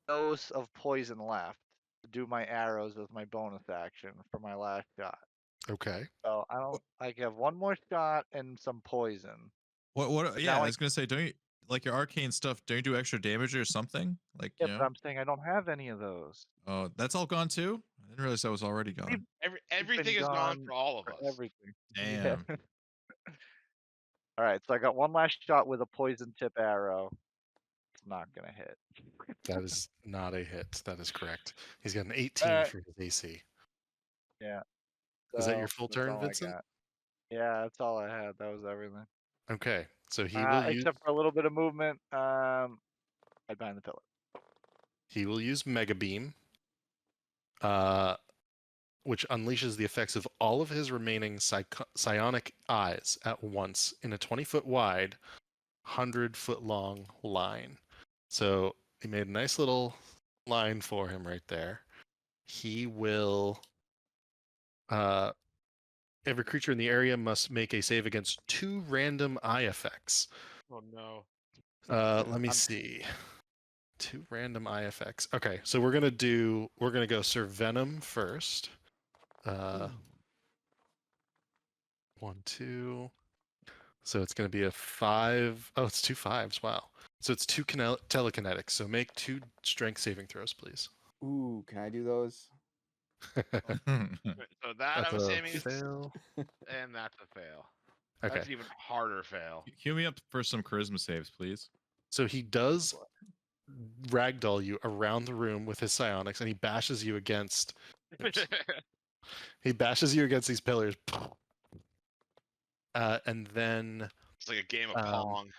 [SPEAKER 5] dose of poison left to do my arrows as my bonus action for my last shot.
[SPEAKER 2] Okay.
[SPEAKER 5] So I have one more shot and some poison.
[SPEAKER 3] What? Yeah,
[SPEAKER 5] now
[SPEAKER 3] I
[SPEAKER 5] I-
[SPEAKER 3] was gonna say, don't you like your arcane stuff? Don't you do extra damage or something? Like,
[SPEAKER 5] Yeah,
[SPEAKER 3] you
[SPEAKER 5] but
[SPEAKER 3] know?
[SPEAKER 5] I'm saying I don't have any of those.
[SPEAKER 3] Oh, that's all gone too. I didn't realize that was already gone.
[SPEAKER 7] Everything is gone for all of
[SPEAKER 5] for
[SPEAKER 7] us.
[SPEAKER 5] everything.
[SPEAKER 3] Damn.
[SPEAKER 5] Yeah. All right, so I got one last shot with a poison tip arrow. It's not gonna hit.
[SPEAKER 2] That is not a hit. That is correct. He's got an 18 for his AC.
[SPEAKER 5] Yeah.
[SPEAKER 2] Is that your
[SPEAKER 5] So
[SPEAKER 2] full
[SPEAKER 5] that's
[SPEAKER 2] turn,
[SPEAKER 5] all I
[SPEAKER 2] Vincent?
[SPEAKER 5] got. Yeah, that's all I had. That was everything.
[SPEAKER 2] Okay, so he will use
[SPEAKER 5] Except for a little bit of movement. I'd bind the pillar.
[SPEAKER 2] Mega Beam, which unleashes the effects of all of his remaining psionic eyes at once in a 20-foot wide, 100-foot long line. So he made a nice little line for him right there. He will. Every creature in the area must make a save against 2 random eye effects.
[SPEAKER 7] Oh no.
[SPEAKER 2] Let me see. 2 random eye effects. Okay, so we're gonna go Sir Venom first. 1, 2. So it's gonna be a 5. Oh, it's 2 5s. Wow. So it's 2 telekinetics. So make 2 strength saving throws, please.
[SPEAKER 4] Ooh, can I do those?
[SPEAKER 7] So that
[SPEAKER 2] That's
[SPEAKER 7] I'm
[SPEAKER 2] a
[SPEAKER 7] assuming is,
[SPEAKER 2] fail.
[SPEAKER 7] and that's a fail.
[SPEAKER 2] Okay.
[SPEAKER 7] That's an even harder fail.
[SPEAKER 3] Cue me up for some charisma saves, please.
[SPEAKER 2] So he does ragdoll you around the room with his psionics, and he bashes you against. Oops. He bashes you against these pillars. And then
[SPEAKER 6] It's like a game of Pong.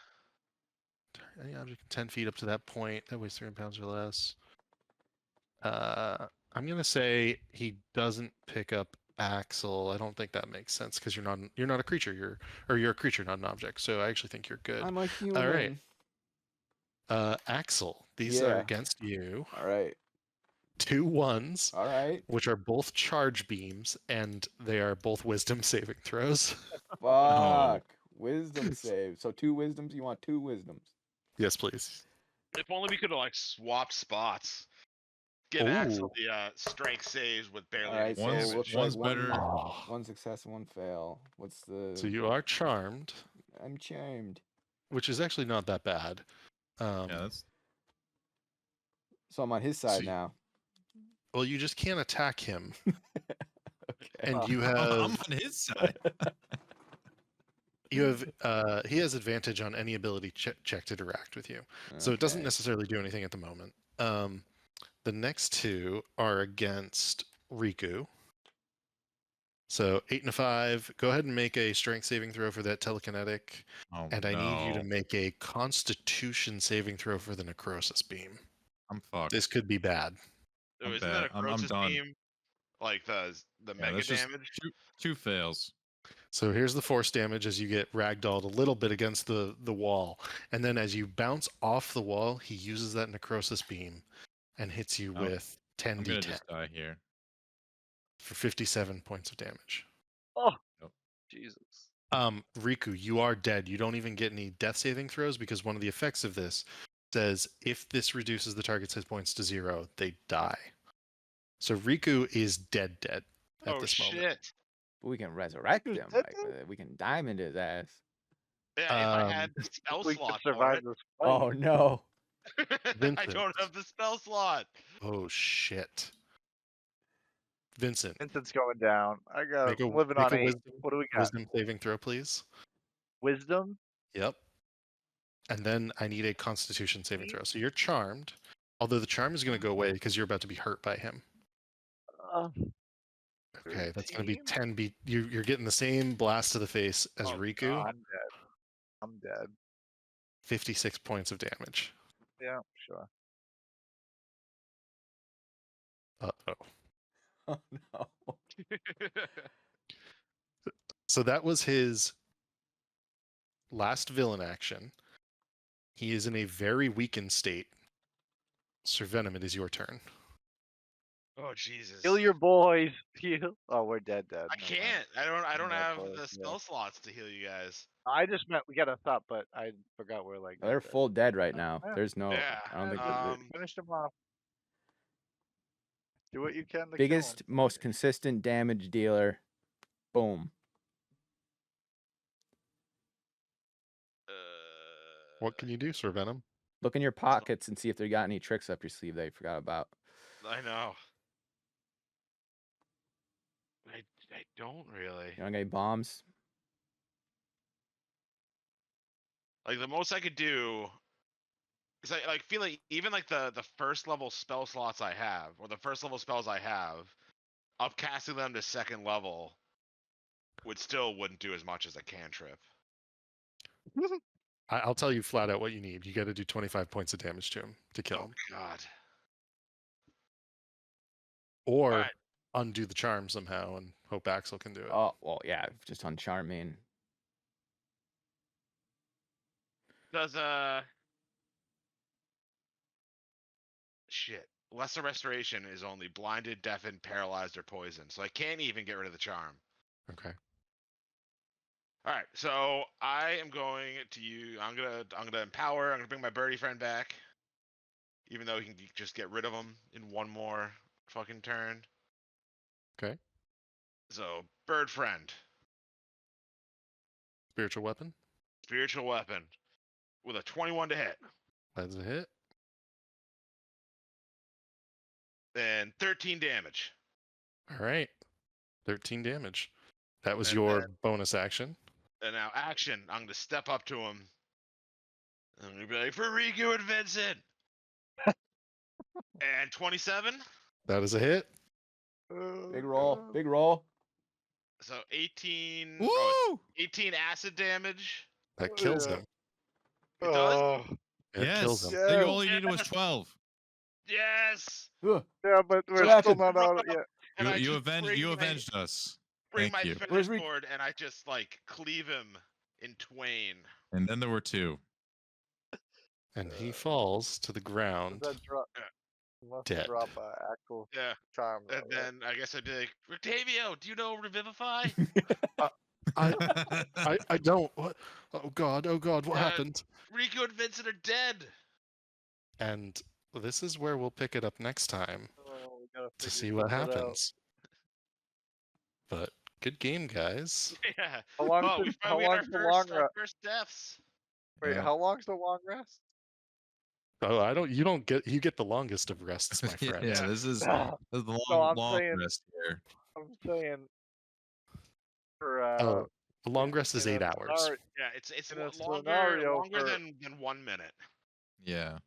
[SPEAKER 2] any object 10 feet up to that point that weighs 300 pounds or less. I'm gonna say he doesn't pick up Axel. I don't think that makes sense because you're not a creature. You're a creature, not an object. So I actually think you're good.
[SPEAKER 4] I'm a human.
[SPEAKER 2] All right. Axel, these are against you.
[SPEAKER 4] All right.
[SPEAKER 2] 2 1s.
[SPEAKER 4] All right.
[SPEAKER 2] Which are both charge beams, and they are both wisdom saving throws.
[SPEAKER 4] Fuck. Wisdom save. So 2 wisdoms. You want 2 wisdoms?
[SPEAKER 2] Yes, please.
[SPEAKER 7] If only we could have like
[SPEAKER 6] Swap spots. Give Axel the strength saves with barely
[SPEAKER 4] All right.
[SPEAKER 6] any
[SPEAKER 4] So
[SPEAKER 3] One's-
[SPEAKER 4] it looks
[SPEAKER 3] one's
[SPEAKER 4] like
[SPEAKER 3] better.
[SPEAKER 4] one success, 1 fail. What's the?
[SPEAKER 2] So you are charmed,
[SPEAKER 4] I'm charmed.
[SPEAKER 2] which is actually not that bad.
[SPEAKER 3] Yeah, that's
[SPEAKER 4] So I'm on his side now.
[SPEAKER 2] Well, you just can't attack him,
[SPEAKER 4] Okay.
[SPEAKER 2] and you
[SPEAKER 3] I'm
[SPEAKER 2] have
[SPEAKER 3] on his side.
[SPEAKER 2] he has advantage on any ability check to interact with you. So it doesn't
[SPEAKER 4] Okay.
[SPEAKER 2] necessarily do anything at the moment. The next 2 are against Riku. So 8 and a 5. Go ahead and make a strength saving throw for that telekinetic.
[SPEAKER 3] Oh,
[SPEAKER 2] And I need you to
[SPEAKER 3] no.
[SPEAKER 2] make a constitution saving throw for the necrosis beam.
[SPEAKER 3] I'm fucked.
[SPEAKER 2] This could be bad.
[SPEAKER 7] Oh,
[SPEAKER 3] I'm
[SPEAKER 7] isn't that a
[SPEAKER 3] bad. I'm
[SPEAKER 7] Croesus
[SPEAKER 3] done.
[SPEAKER 7] beam?
[SPEAKER 6] Like the
[SPEAKER 3] Yeah,
[SPEAKER 6] mega
[SPEAKER 3] that's just
[SPEAKER 6] damage.
[SPEAKER 3] two fails.
[SPEAKER 2] So here's the force damage as you get ragdolled a little bit against the wall. And then as you bounce off the wall, he uses that necrosis beam and hits you
[SPEAKER 3] Oh,
[SPEAKER 2] with
[SPEAKER 3] I'm gonna
[SPEAKER 2] 10d10
[SPEAKER 3] just die here.
[SPEAKER 2] for 57 points of damage.
[SPEAKER 5] Oh,
[SPEAKER 3] Yep.
[SPEAKER 5] Jesus.
[SPEAKER 2] Riku, you are dead. You don't even get any death saving throws because one of the effects of this says if this reduces the target's hit points to 0, they die. So Riku is dead at
[SPEAKER 7] Oh
[SPEAKER 2] this moment.
[SPEAKER 7] shit!
[SPEAKER 4] But we can resurrect
[SPEAKER 5] Who's
[SPEAKER 4] him.
[SPEAKER 5] dead
[SPEAKER 4] Like,
[SPEAKER 5] then?
[SPEAKER 4] we can diamond his ass.
[SPEAKER 6] Yeah, if I had the spell
[SPEAKER 5] We could
[SPEAKER 6] slot for
[SPEAKER 5] survive
[SPEAKER 6] it.
[SPEAKER 5] this fight.
[SPEAKER 4] Oh no.
[SPEAKER 6] I
[SPEAKER 2] Vincent.
[SPEAKER 6] don't have the spell slot.
[SPEAKER 2] Oh shit. Vincent,
[SPEAKER 5] Vincent's going down. I'm
[SPEAKER 2] make a
[SPEAKER 5] living on 8.
[SPEAKER 2] wisdom,
[SPEAKER 5] What do we got?
[SPEAKER 2] wisdom saving throw, please.
[SPEAKER 5] Wisdom?
[SPEAKER 2] Yep. And then I need a constitution saving
[SPEAKER 5] Eight.
[SPEAKER 2] throw. So you're charmed, although the charm is going to go away because you're about to be hurt by him. Okay, that's going to be
[SPEAKER 5] 13?
[SPEAKER 2] 10. You're getting the same blast to the face as Riku.
[SPEAKER 5] I'm dead. I'm dead.
[SPEAKER 2] 56 points of damage.
[SPEAKER 5] Yeah, sure.
[SPEAKER 2] Uh-oh.
[SPEAKER 4] Oh no.
[SPEAKER 2] So that was his last villain action. He is in a very weakened state. Sir Venom, it is your turn.
[SPEAKER 6] Oh Jesus.
[SPEAKER 5] Heal your boys. Heal. Oh, we're dead.
[SPEAKER 6] I
[SPEAKER 5] Never mind.
[SPEAKER 6] can't. I don't
[SPEAKER 5] No,
[SPEAKER 6] have
[SPEAKER 5] boys,
[SPEAKER 6] the
[SPEAKER 5] yeah.
[SPEAKER 6] spell slots to heal you guys.
[SPEAKER 5] I just meant we got a thought, but I forgot we're like.
[SPEAKER 4] They're
[SPEAKER 5] dead.
[SPEAKER 4] full dead right now.
[SPEAKER 5] Yeah.
[SPEAKER 4] There's no.
[SPEAKER 6] Yeah,
[SPEAKER 4] I don't think
[SPEAKER 5] Finish them off. Do what you can to kill 'em.
[SPEAKER 4] biggest, most consistent damage dealer. Boom.
[SPEAKER 2] What can you do, Sir Venom?
[SPEAKER 4] Look in your pockets and see if they got any tricks up your sleeve that you forgot about.
[SPEAKER 6] I know. I don't really.
[SPEAKER 4] You don't got any bombs?
[SPEAKER 6] Like the most I could do is I like feel like even like the first level spell slots I have, or the first level spells I have, upcasting them to second level wouldn't do as much as a cantrip.
[SPEAKER 2] I'll tell you flat out what you need. You got to do 25 points of damage to him to kill
[SPEAKER 6] Oh
[SPEAKER 2] him,
[SPEAKER 6] God.
[SPEAKER 2] or
[SPEAKER 6] Alright.
[SPEAKER 2] undo the charm somehow and hope Axel can do it.
[SPEAKER 4] Oh well, yeah, just on charming.
[SPEAKER 6] Does shit. Lesser restoration is only blinded, deafened, paralyzed, or poisoned, so I can't even get rid of the charm.
[SPEAKER 2] Okay.
[SPEAKER 6] All right, so I am going to you. I'm gonna empower. I'm gonna bring my birdie friend back, even though he can just get rid of him in one more fucking turn.
[SPEAKER 2] Okay.
[SPEAKER 6] So bird friend,
[SPEAKER 2] Spiritual weapon.
[SPEAKER 6] spiritual weapon, with a 21 to hit,
[SPEAKER 2] That's a hit.
[SPEAKER 6] and 13 damage.
[SPEAKER 2] All right. 13 damage. That was
[SPEAKER 6] And
[SPEAKER 2] your
[SPEAKER 6] then-
[SPEAKER 2] bonus action.
[SPEAKER 6] And now action. I'm gonna step up to him. I'm gonna be like, for Riku and Vincent. And 27.
[SPEAKER 2] That is a hit.
[SPEAKER 4] Big roll, big roll.
[SPEAKER 6] So 18.
[SPEAKER 3] Woo!
[SPEAKER 6] Oh, 18 acid damage.
[SPEAKER 2] That kills
[SPEAKER 5] Yeah.
[SPEAKER 2] him.
[SPEAKER 6] It does.
[SPEAKER 5] Oh,
[SPEAKER 2] It kills him.
[SPEAKER 3] I think
[SPEAKER 5] Yeah.
[SPEAKER 3] all you needed was 12.
[SPEAKER 6] Yes.
[SPEAKER 4] Ugh.
[SPEAKER 5] yeah, but we're
[SPEAKER 4] What
[SPEAKER 5] still
[SPEAKER 4] happened?
[SPEAKER 5] not out yet.
[SPEAKER 6] And I
[SPEAKER 3] You
[SPEAKER 6] just
[SPEAKER 3] avenged.
[SPEAKER 6] bring
[SPEAKER 3] You
[SPEAKER 6] my-
[SPEAKER 3] avenged us.
[SPEAKER 6] Bring
[SPEAKER 3] Thank
[SPEAKER 6] my
[SPEAKER 3] you.
[SPEAKER 6] finish
[SPEAKER 4] Where's Riku?
[SPEAKER 6] sword and I just like cleave him in twain.
[SPEAKER 3] And then there were 2.
[SPEAKER 2] And he falls to the ground.
[SPEAKER 5] Does that drop?
[SPEAKER 6] Yeah.
[SPEAKER 5] Must
[SPEAKER 2] Dead.
[SPEAKER 5] drop actual
[SPEAKER 6] Yeah.
[SPEAKER 5] charm.
[SPEAKER 6] And
[SPEAKER 5] though, right?
[SPEAKER 6] then I guess I'd be like, Octavio, do you know Revivify?
[SPEAKER 2] I don't. What? Oh God. Oh God. What
[SPEAKER 6] Yeah.
[SPEAKER 2] happened?
[SPEAKER 6] Riku and Vincent are dead.
[SPEAKER 2] And this is where we'll pick it up next time
[SPEAKER 5] Oh, we gotta
[SPEAKER 2] to
[SPEAKER 5] figure
[SPEAKER 2] see what
[SPEAKER 5] something out.
[SPEAKER 2] happens. But good game, guys.
[SPEAKER 6] Yeah.
[SPEAKER 5] How long?
[SPEAKER 6] Oh, we
[SPEAKER 5] how
[SPEAKER 6] finally got
[SPEAKER 5] long's the long
[SPEAKER 6] our
[SPEAKER 5] rest?
[SPEAKER 6] first deaths.
[SPEAKER 5] Wait,
[SPEAKER 3] Yeah.
[SPEAKER 5] how long's the long rest?
[SPEAKER 2] Oh, I don't. You don't get. You get the longest of rests, my friend.
[SPEAKER 3] Yeah, this is
[SPEAKER 5] Ah,
[SPEAKER 3] the long,
[SPEAKER 5] No, I'm
[SPEAKER 3] long
[SPEAKER 5] saying-
[SPEAKER 3] rest here.
[SPEAKER 5] I'm saying for
[SPEAKER 2] Oh, the long rest is
[SPEAKER 5] in a
[SPEAKER 2] 8 hours.
[SPEAKER 5] scenario-
[SPEAKER 6] Yeah, it's
[SPEAKER 5] In a
[SPEAKER 6] longer
[SPEAKER 5] scenario
[SPEAKER 6] longer
[SPEAKER 5] for-
[SPEAKER 6] than 1 minute.
[SPEAKER 3] Yeah.